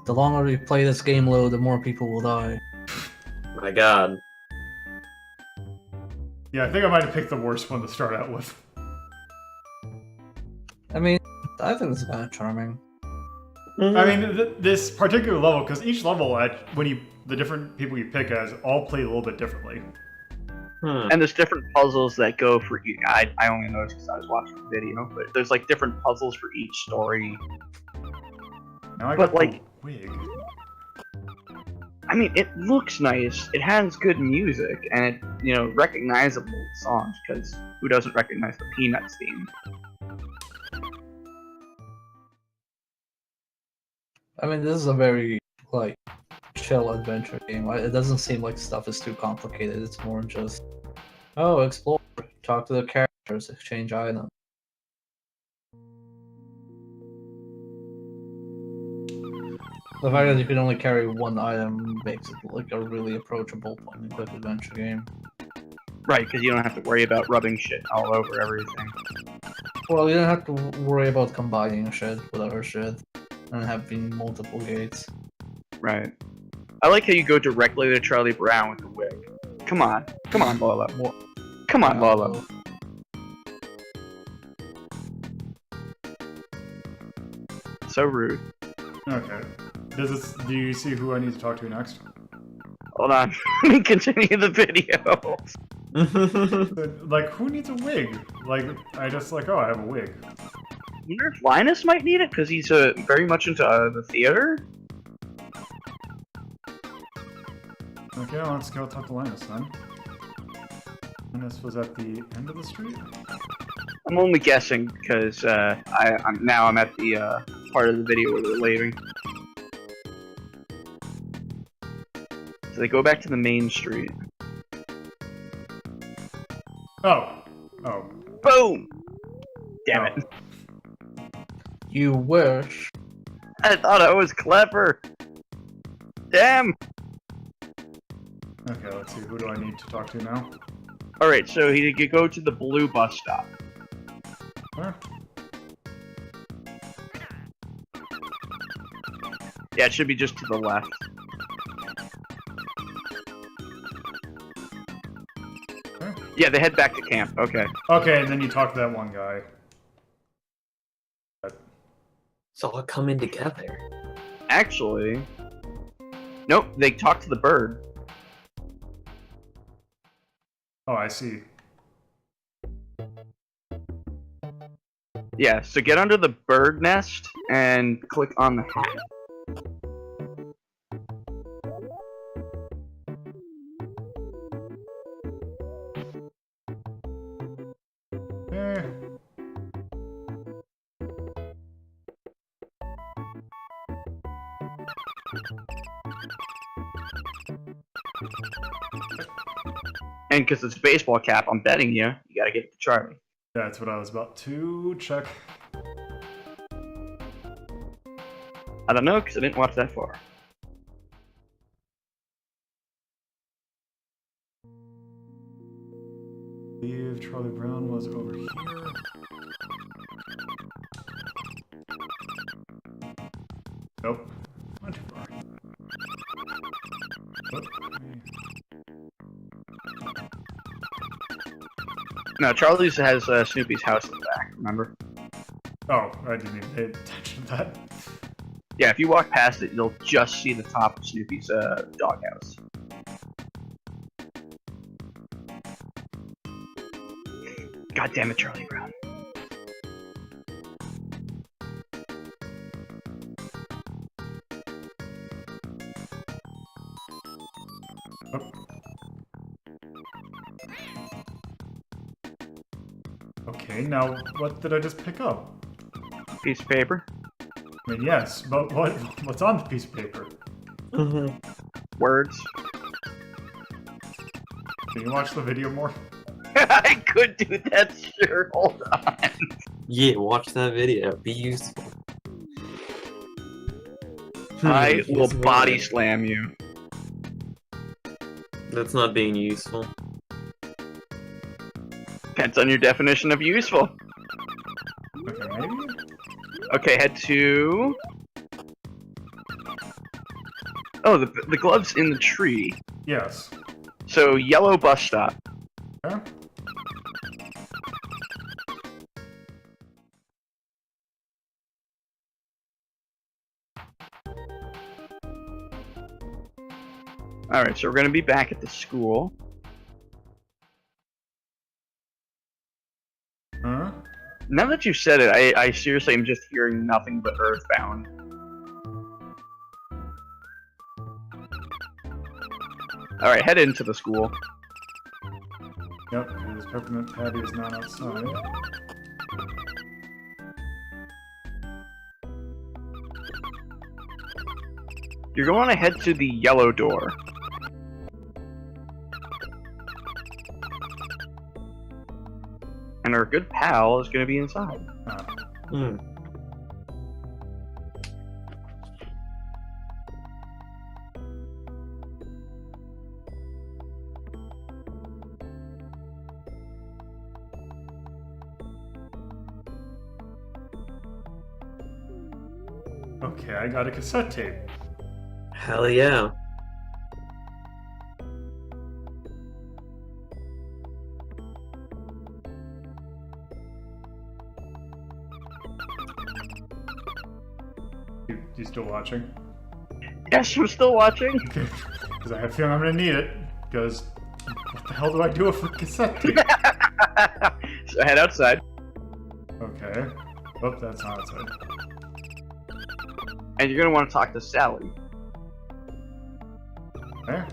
The longer we play this game low, the more people will die. My god. Yeah, I think I might have picked the worst one to start out with. I mean, I think it's kind of charming. I mean, this particular level, because each level, the different people you pick as all play a little bit differently. And there's different puzzles that go for each. I only noticed because I was watching the video, but there's like different puzzles for each story. Now I But, got like- the wig. I mean, it looks nice. It has good music, and it, recognizable songs. Because who doesn't recognize the Peanuts theme? I mean, this is a very, like, chill adventure game. It doesn't seem like stuff is too complicated. It's more just, oh, explore, talk to the characters, exchange items. The fact that you can only carry one item makes it like a really approachable point-and-click adventure game. Right, because you don't have to worry about rubbing shit all over everything. Well, you don't have to worry about combining shit with other shit and having multiple gates. Right. I like how you go directly to Charlie Brown with the wig. Come on, Lola. Come on, Lola. So rude. Okay. Do you see who I need to talk to next? Hold on. Let me continue the video. Like, who needs a wig? Like, I just like, oh, I have a wig. I wonder if Linus might need it because he's very much into the theater. Okay, well, let's go talk to Linus then. Linus was at the end of the street? I'm only guessing because I'm at the part of the video where they're leaving. So they go back to the main street. Oh. Boom! Damn it. You wish. I thought I was clever. Damn! Okay, let's see. Who do I need to talk to now? Alright, so he could go to the blue bus stop. Where? Yeah, it should be just to the left. Where? Yeah, they head back to camp. Okay. Okay, and then you talk to that one guy. It's all coming together. Actually... Nope, they talk to the bird. Oh, I see. Yeah, so get under the bird nest and click on the hat. Eh. And because it's a baseball cap, I'm betting you gotta give it to Charlie. That's what I was about to check. I don't know, because I didn't watch that far. I believe Charlie Brown was over here. Nope. Went too far. Nope. No, Charlie's has Snoopy's house in the back, remember? Oh, I didn't even pay attention to that. Yeah, if you walk past it, you'll just see the top of Snoopy's doghouse. God damn it, Charlie Brown. Oh. Okay, now what did I just pick up? Piece of paper. I mean, yes, but what's on the piece of paper? Words. Can you watch the video more? I could do that, sure. Hold on. Yeah, watch that video. Be useful. I will Useful. body slam you. That's not being useful. Depends on your definition of useful. Okay, maybe? Okay, head to... Oh, the glove's in the tree. Yes. So, yellow bus stop. Yeah? Alright, so we're gonna be back at the school. Huh? Now that you said it, I seriously am just hearing nothing but Earthbound. Alright, head into the school. Yep, his peppermint patty is not outside. You're going to head to the yellow door. And our good pal is going to be inside. Hmm. Okay, I got a cassette tape. Hell yeah. You still watching? Yes, we're still watching. Because I have a feeling I'm gonna need it. Because what the hell do I do with a cassette tape? So head outside. Okay. Oh, that's not outside. And you're going to want to talk to Sally. There.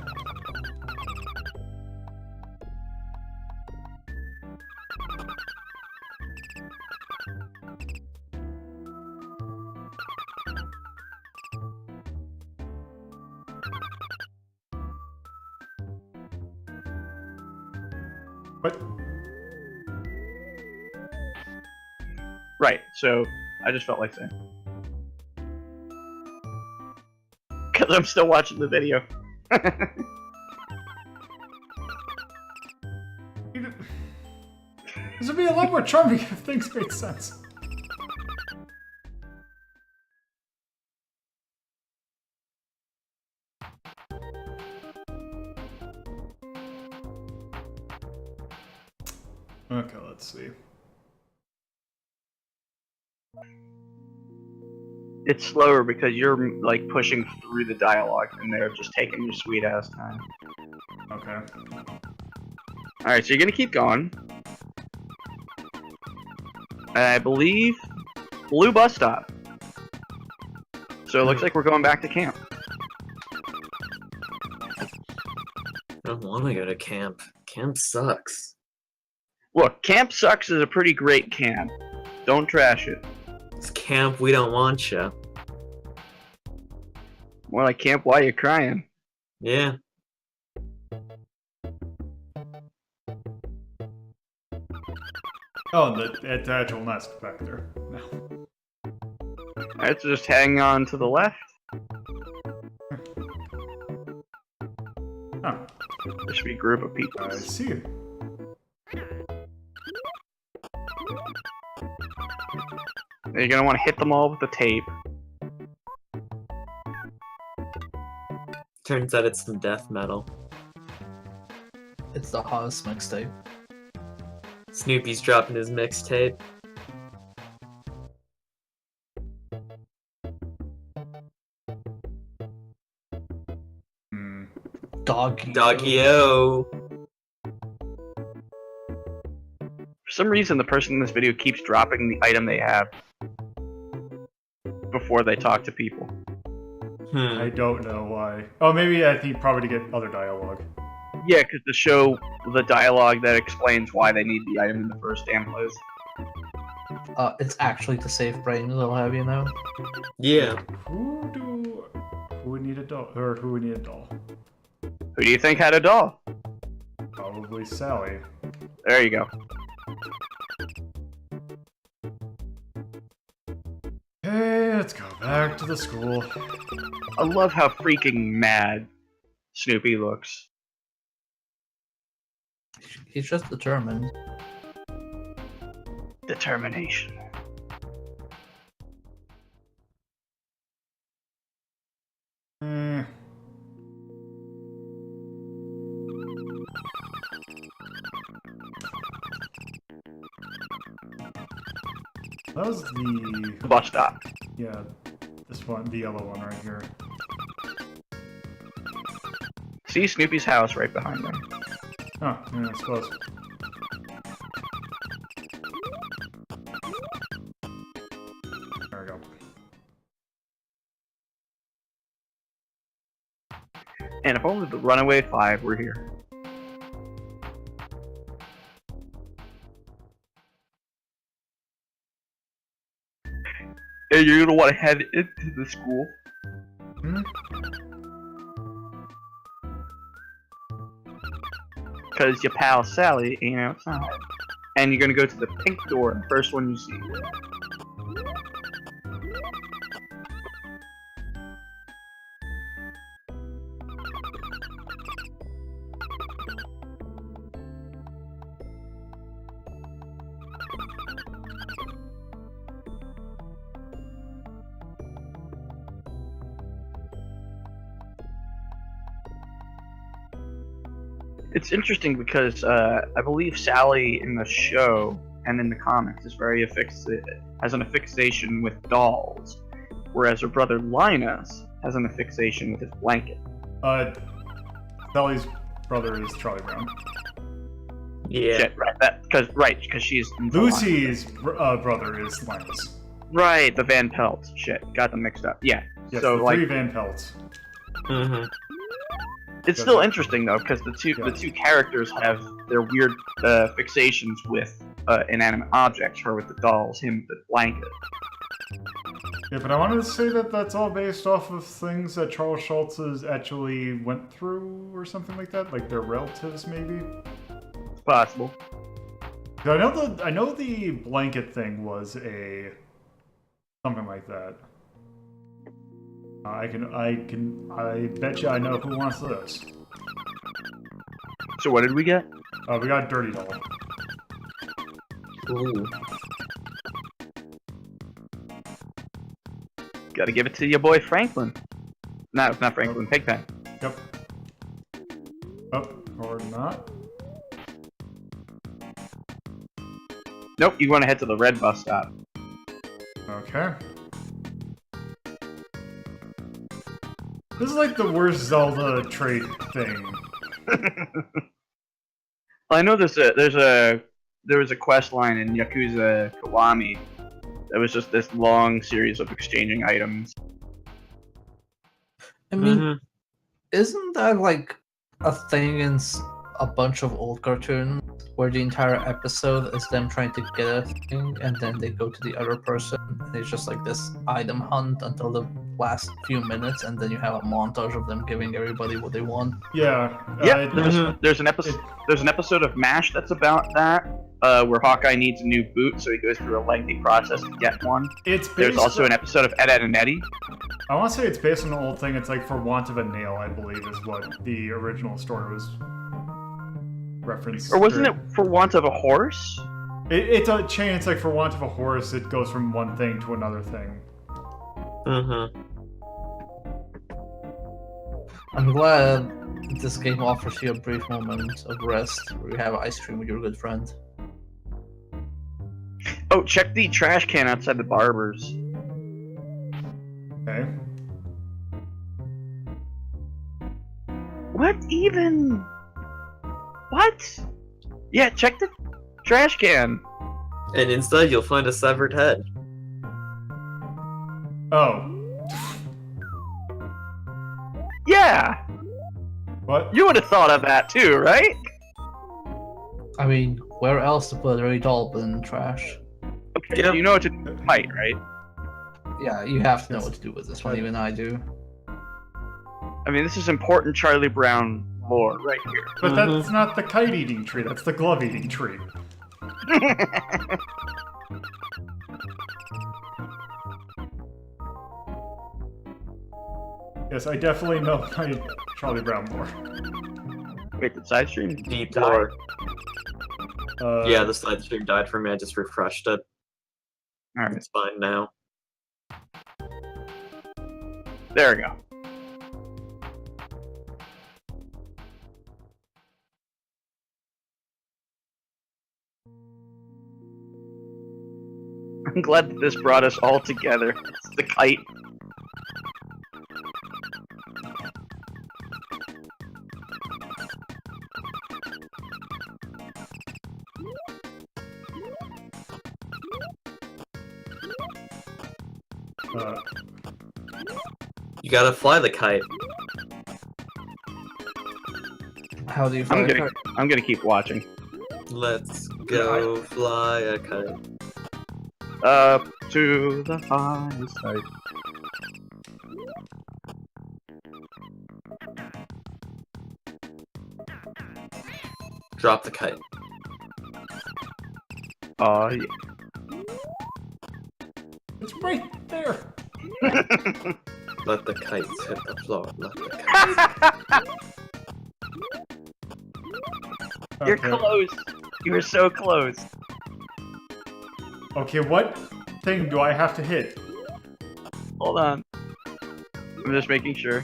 What? Right. So I just felt like saying. Because I'm still watching the video. This would be a lot more charming if things made sense. Okay, let's see. It's slower because you're like pushing through the dialogue and they're just taking your sweet ass time. Okay. Alright, so you're gonna keep going. I believe blue bus stop. So it looks like we're going back to camp. I don't want to go to camp. Camp sucks. Look, Camp Sucks is a pretty great camp. Don't trash it. It's camp we don't want you. More like Camp Why You Crying. Yeah. Oh, the actual nest back there. No. Alright, so just hang on to the left. Oh, There should be a group of people. I see. You're gonna want to hit them all with the tape. Turns out it's some death metal. It's the hottest mixtape. Snoopy's dropping his mixtape. Hmm. Doggy-o. For some reason, the person in this video keeps dropping the item they have before they talk to people. I don't know why. Oh, maybe I think probably to get other dialogue. Yeah, because to show the dialogue that explains why they need the item in the first damn place. It's actually to save brains, I'll have you know. Yeah. Who would need a doll? Or who would need a doll? Who do you think had a doll? Probably Sally. There you go. Hey, let's go back to the school. I love how freaking mad Snoopy looks. He's just determined. Determination. Eh. That was The bus stop. yeah, this one, the yellow one right here. See Snoopy's house right behind them. Oh, yeah, I suppose. There we go. And if only the Runaway 5 were here. And you're gonna want to head into the school. Hmm? Because your pal Sally ain't outside. And you're gonna go to the pink door, the first one you see. It's interesting because I believe Sally in the show and in the comics is very has an affixation with dolls, whereas her brother Linus has an affixation with his blanket. Sally's brother is Charlie Brown. Yeah. Shit, because she's in the Lucy's brother is Linus. Right, the Van Pelts. Shit, got them mixed up. Yeah. Yes, So the like, three Van Pelts. Mm-hmm. it's still interesting though because the two characters have their weird fixations with inanimate objects. Her with the dolls, him with the blanket. Yeah, but I wanted to say that that's all based off of things that Charles Schultz's actually went through or something like that, like their relatives maybe. possible. I know the blanket thing was something like that. I bet you I know who wants this. So what did we get? We got Dirty Doll. Ooh. Gotta give it to your boy Franklin. No, it's not Franklin. Pigpen. Yep. Oh, or not. Nope, you want to head to the red bus stop. Okay. This is like the worst Zelda trade thing. I know there was a quest line in Yakuza Kiwami that was just this long series of exchanging items. I mean, Mhm. isn't that like a thing in a bunch of old cartoons where the entire episode is them trying to get a thing and then they go to the other person and it's just like this item hunt until the last few minutes and then you have a montage of them giving everybody what they want? Yeah. Yeah, there's an episode of MASH that's about that, where Hawkeye needs a new boot, so he goes through a lengthy process to get one. There's also an episode of Ed, Edd and Eddy. I want to say it's based on an old thing. It's like For Want of a Nail, I believe, is what the original story was referenced. Or wasn't it For Want of a Horse? It's a chain. It's like For Want of a Horse, it goes from one thing to another thing. I'm glad this game offers you a brief moment of rest where you have ice cream with your good friend. Oh, check the trash can outside the barber's. Okay. What even? What? Yeah, check the trash can. And inside you'll find a severed head. Oh. Yeah, What? you would have thought of that too, right? I mean, where else to put a dirty doll but in the trash? Okay, Yep. you know what to fight, right? Yeah, you have to know what to do with this one, even I do. I mean, this is important Charlie Brown lore right here. But that's not the kite-eating tree. That's the glove-eating tree. Yes, I definitely know my Charlie Brown lore. Wait, the side stream? Deep died? lore. Uh, Yeah, the side stream died for me. I just refreshed it. Alright, It's fine now. there we go. I'm glad that this brought us all together. It's the kite. You gotta fly the kite. How do you find her? I'm gonna keep watching. Let's go fly a kite. Up to the highest height. Drop the kite. Oh yeah. It's right there. Let the kites hit the floor. Let the kites. You're Okay. close. You were so close. Okay, what thing do I have to hit? Hold on. I'm just making sure.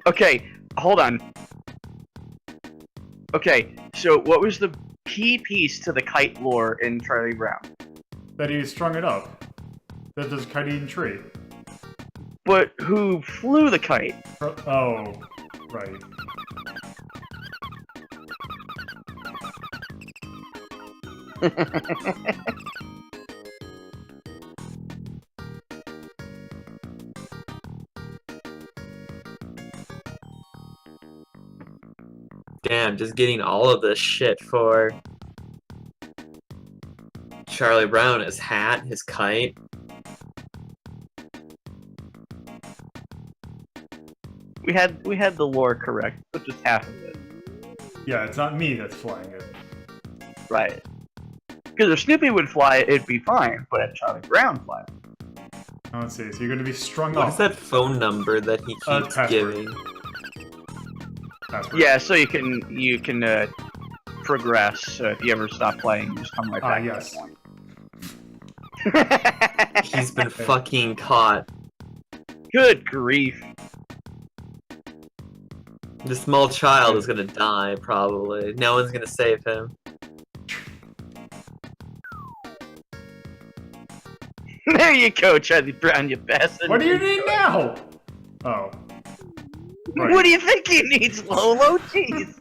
Okay, hold on. Okay, so what was the key piece to the kite lore in Charlie Brown? That he strung it up. That there's a kite-eating tree. But who flew the kite? Oh, right. Damn, just getting all of this shit for Charlie Brown, his hat, his kite. We had the lore correct, but just half of it. Yeah, it's not me that's flying it. Right. Because if Snoopy would fly it, it'd be fine, but at Charlie Brown fly it. Oh, let's see. So you're going to be strung What up. is that phone number that he keeps password. giving? Password. Yeah, so you can progress. So if you ever stop playing, you just come right back. Yes. He's been fucking caught. Good grief. The small child is gonna die, probably. No one's gonna save him. There you go, Charlie Brown, you bastard. What do you need now? Oh. Right. What do you think he needs, Lolo? Jeez.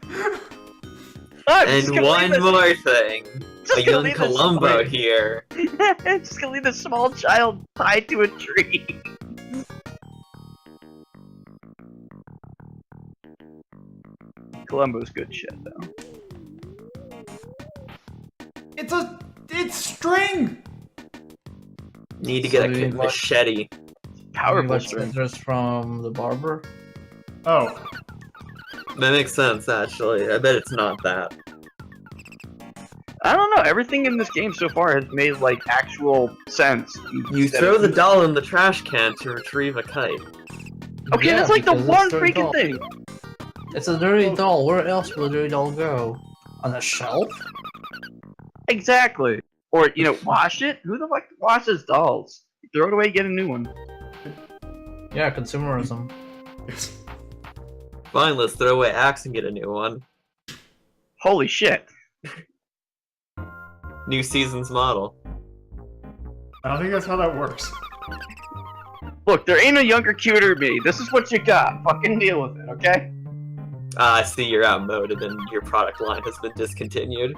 I'm just And gonna one leave more thing. Just A gonna young leave this Columbo away. here. Just gonna leave the small child tied to a tree. Columbo's good shit, though. It's string! Need to get So a you like- machete. Powerful Like string. scissors from the barber. Oh. That makes sense, actually. I bet it's not that. I don't know. Everything in this game so far has made like actual sense. You throw the doll in the trash can to retrieve a kite. Okay, Yeah, that's like the because one it's their freaking doll. thing. It's a dirty doll. Where else will a dirty doll go? On a shelf? Exactly. Or wash it. Who the fuck washes dolls? Throw it away, get a new one. Yeah, consumerism. Fine, let's throw away Axe and get a new one. Holy shit. New season's model. I don't think that's how that works. Look, there ain't a younger, cuter me. This is what you got. Fucking deal with it, okay? I see you're outmoded and your product line has been discontinued.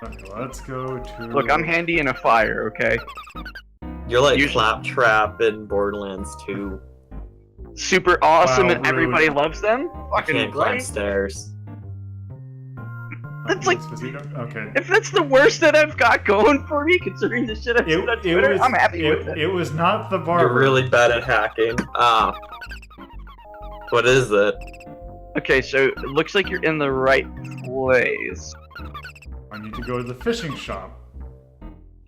Okay, let's go to... Look, I'm handy in a fire, okay? You're like Usually- Claptrap in Borderlands 2. Super awesome Wow, and everybody rude. loves them? You Fucking can't climb great. stairs. That's like- Okay. If that's the worst that I've got going for me, considering the shit I've seen on Twitter, I'm happy with it. It was not the barber. You're really bad at hacking. Ah. What is it? Okay, so it looks like you're in the right place. I need to go to the fishing shop.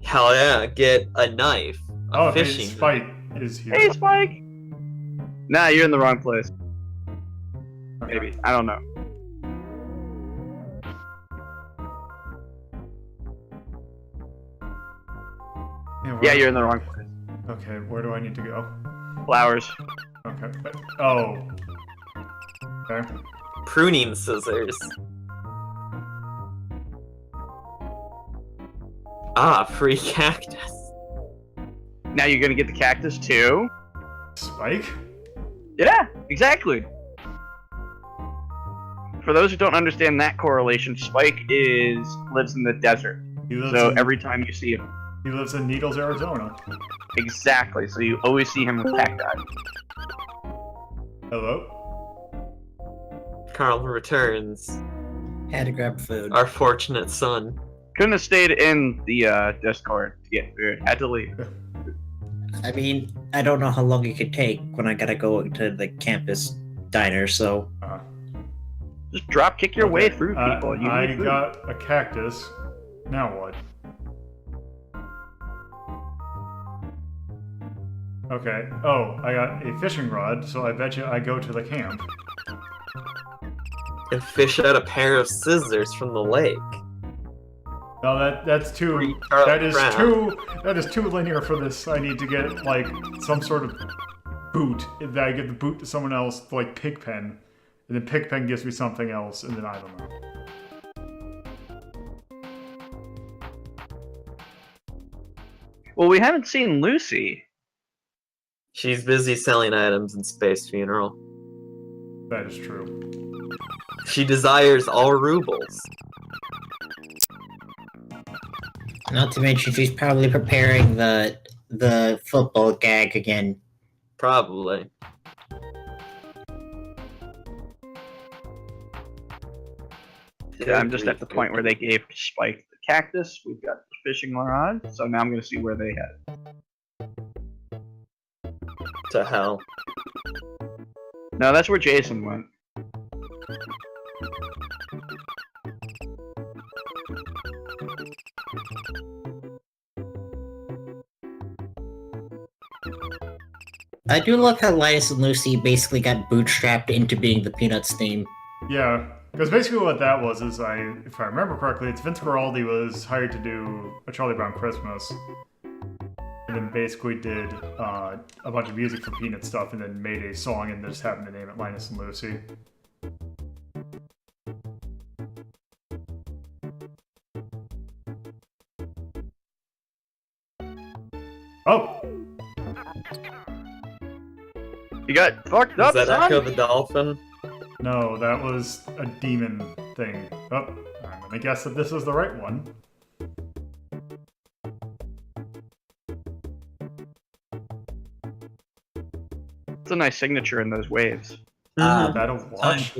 Hell yeah, get a knife. A Oh, hey, fishing Spike is here. Hey, Spike! Nah, you're in the wrong place. Okay. Maybe. I don't know. Yeah, you're in the wrong place. Okay, where do I need to go? Flowers. Okay. Oh. Okay. Pruning scissors. Ah, free cactus. Now you're gonna get the cactus too? Spike? Yeah, exactly. For those who don't understand that correlation, Spike lives in the desert. He lives, So in, every time you see him, he lives in Needles, Arizona. exactly. So you always see him with cacti. Hello? Carl returns. Had to grab food. Our fortunate son. Couldn't have stayed in the Discord to get food. Had to leave. I mean, I don't know how long it could take when I gotta go to the campus diner, so... Just drop kick your way Okay, through people. You I need food. got a cactus. Now what? Okay. Oh, I got a fishing rod, so I bet you I go to the camp. And fish out a pair of scissors from the lake. No, that's too. Free Charlie That is Brown. That is too linear for this. I need to get like some sort of boot. That I give the boot to someone else, like Pigpen, and then Pigpen gives me something else, and then I don't know. Well, we haven't seen Lucy. She's busy selling items in Space Funeral. That is true. She desires all rubles. Not to mention, she's probably preparing the football gag again. Probably. Yeah, I'm just at the point where they gave Spike the cactus. We've got the fishing rod. So now I'm going to see where they head. to hell. No, that's where Jason went. I do love how Linus and Lucy basically got bootstrapped into being the Peanuts theme. Yeah, because basically what that was is, if I remember correctly, it's Vince Guaraldi was hired to do a Charlie Brown Christmas, and then basically did a bunch of music for Peanut stuff, and then made a song and just happened to name it Linus and Lucy. Oh! You got fucked up, Is that son? Echo the Dolphin? No, that was a demon thing. Oh, I'm gonna guess that this is the right one. It's a nice signature in those waves. That'll watch.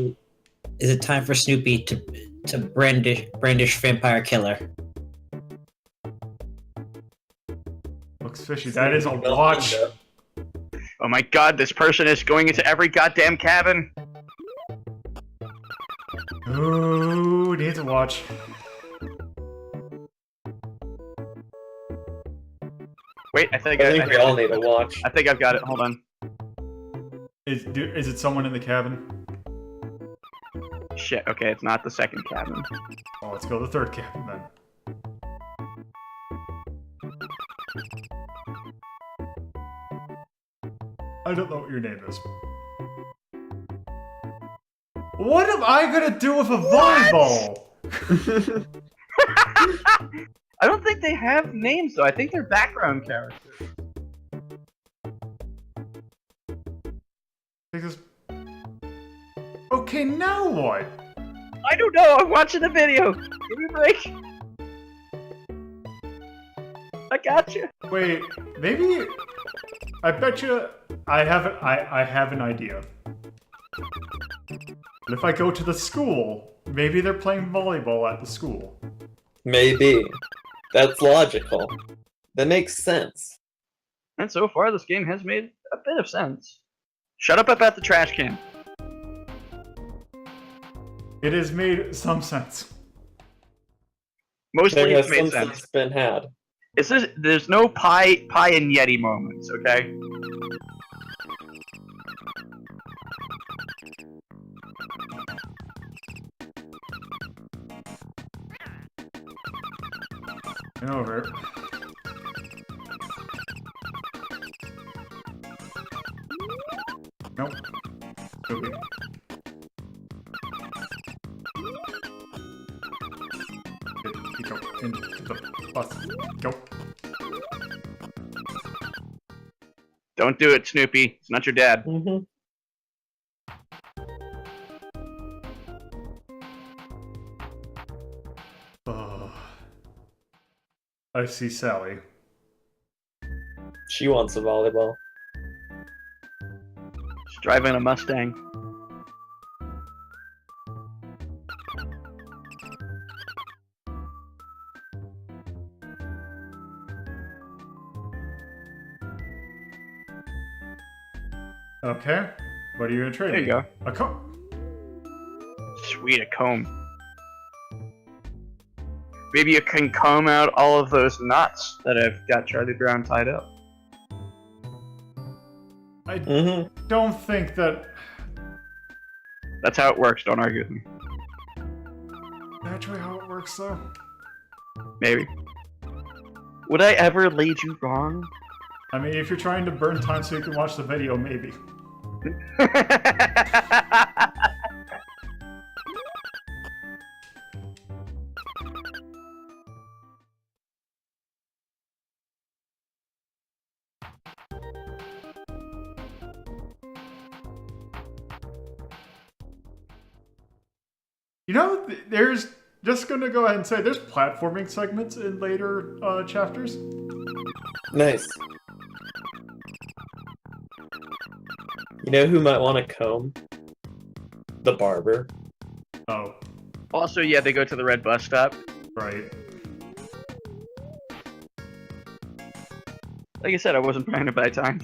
Is it time for Snoopy to brandish Vampire Killer? Looks fishy. That is a watch. Oh my god, this person is going into every goddamn cabin! Ooh, needs a watch. Wait, I think we all need a watch. I think I've got it. Hold on. Is it someone in the cabin? Shit, okay, it's not the second cabin. Oh, let's go to the third cabin then. I don't know what your name is. What am I gonna do with a volleyball? I don't think they have names though. I think they're background characters. Because... Okay, now what? I don't know. I'm watching the video. Give me a break. I got you. Wait, maybe... I bet you I have an idea. But if I go to the school, maybe they're playing volleyball at the school. Maybe. That's logical. That makes sense. And so far, this game has made a bit of sense. Shut up about the trash can. It has made some sense. Mostly There it's has made some sense. sense been had. There's no pie and Yeti moments, okay? Get over it. Nope. Okay. Go into the bus. Go. Don't do it, Snoopy. It's not your dad. Mm-hmm. Oh. I see Sally. She wants a volleyball. She's driving a Mustang. Okay. What are you gonna trade? There you go. A comb. Sweet, a comb. Maybe you can comb out all of those knots that have got Charlie Brown tied up. I Mm-hmm. don't think that That's how it works, don't argue with me. that's actually how it works, though. Maybe. Would I ever lead you wrong? I mean, if you're trying to burn time so you can watch the video, maybe. You know, there's just gonna go ahead and say there's platforming segments in later chapters. Nice. You know who might want a comb? The barber. Oh, Also, yeah, they go to the red bus stop. right. Like I said, I wasn't trying to buy time.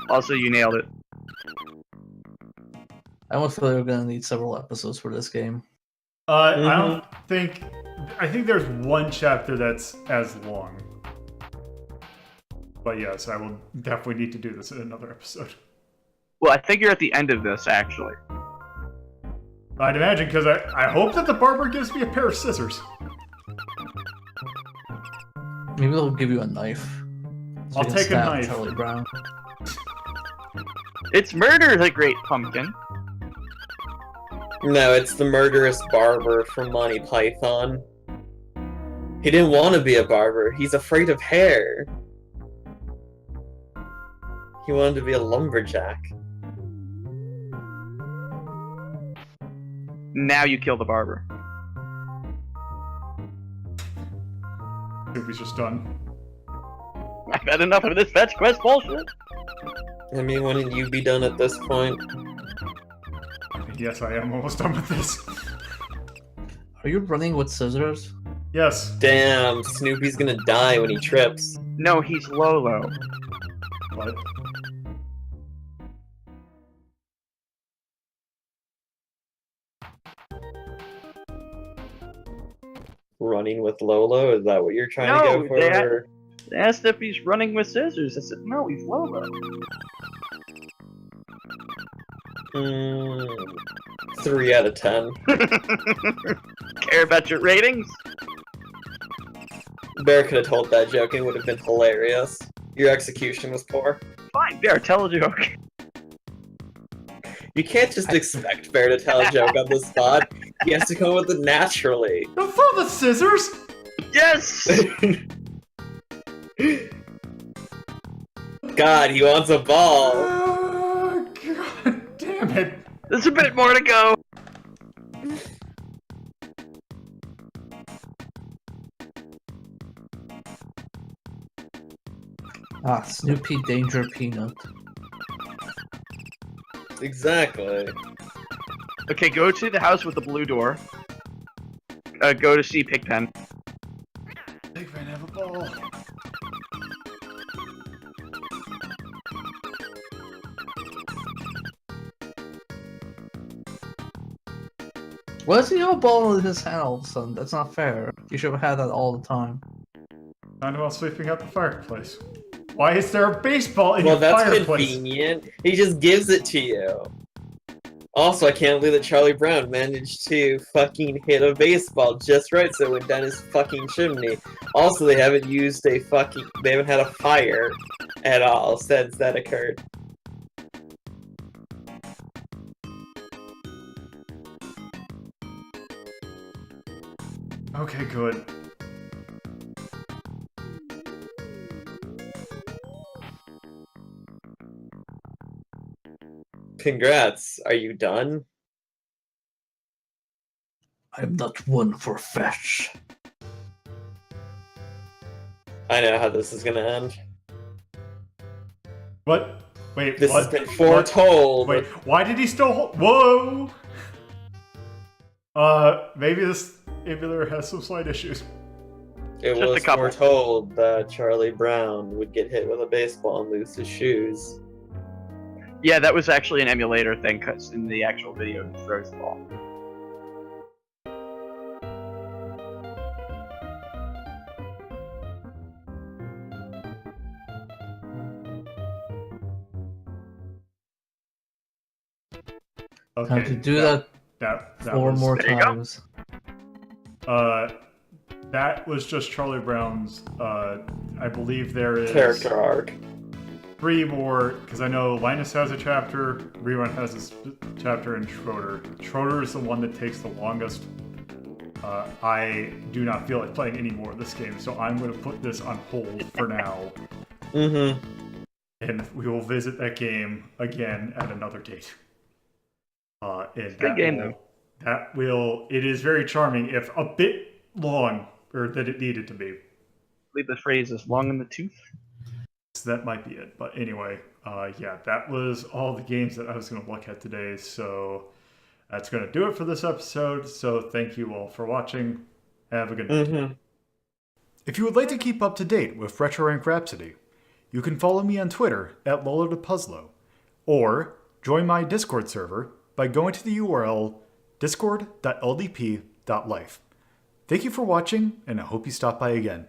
Also, you nailed it. I almost feel like we're gonna need several episodes for this game. I don't think. I think there's one chapter that's as long. But yes, I will definitely need to do this in another episode. Well, I think you're at the end of this, actually. I'd imagine, because I hope that the barber gives me a pair of scissors. Maybe they'll give you a knife. So I'll you can take a stab knife. Charlie Brown. It's Murder the Great Pumpkin. No, it's the murderous barber from Monty Python. He didn't want to be a barber. He's afraid of hair. He wanted to be a lumberjack. Now you kill the barber. Snoopy's just done. I've had enough of this fetch quest bullshit. I mean, wouldn't you be done at this point? Yes, I am almost done with this. Are you running with scissors? Yes. Damn, Snoopy's gonna die when he trips. No, he's Lolo. What? Running with Lolo? Is that what you're trying No, to go Dad. for? They asked if he's running with scissors. I said, no, he's Lolo. 3 out of 10. Care about your ratings? Bear could have told that joke and it would have been hilarious. Your execution was poor. Fine, Bear, tell a joke. You can't just expect Bear to tell a joke on the spot. He has to come with it naturally. Don't throw the scissors! Yes! God, he wants a ball. Oh, God damn it. There's a bit more to go. Ah, Snoopy Danger Peanut. Exactly. Okay, go to the house with the blue door. Go to see Pigpen. Pigman, have a ball. Why does he have a ball in his hand all of a sudden? That's not fair. You should have had that all the time. Not while sweeping out the fireplace. Why is there a baseball in Well, your that's fireplace? convenient. He just gives it to you. Also, I can't believe that Charlie Brown managed to fucking hit a baseball just right so it went down his fucking chimney. Also, they haven't had a fire at all since that occurred. Okay, good. Congrats. Are you done? I'm not one for fetch. I know how this is gonna end. What? Wait, This what? has been foretold. Wait, why did he still hold? Whoa! Maybe this emulator has some slight issues. It Just a was couple. foretold that Charlie Brown would get hit with a baseball and lose his shoes. Yeah, that was actually an emulator thing, because in the actual video, he throws the ball. Okay. Have to do that That 4 was, more there you go. times. That was just Charlie Brown's. I believe there is Character arc. 3 more, because I know Linus has a chapter, Rerun has a chapter, and Schroeder. Schroeder is the one that takes the longest. I do not feel like playing any more of this game, so I'm going to put this on hold for now. Mm-hmm. And we will visit that game again at another date. It's a good game, though. That will. It is very charming, if a bit long, or that it needed to be. I believe the phrase is long in the tooth. So that might be it. But anyway, yeah, that was all the games that I was going to look at today. So that's going to do it for this episode. So thank you all for watching. Have a good night. Mm-hmm. If you would like to keep up to date with Retro Rank Rhapsody, you can follow me on Twitter at LoloThePuzzlo, or join my Discord server by going to the URL discord.ldp.life. Thank you for watching, and I hope you stop by again.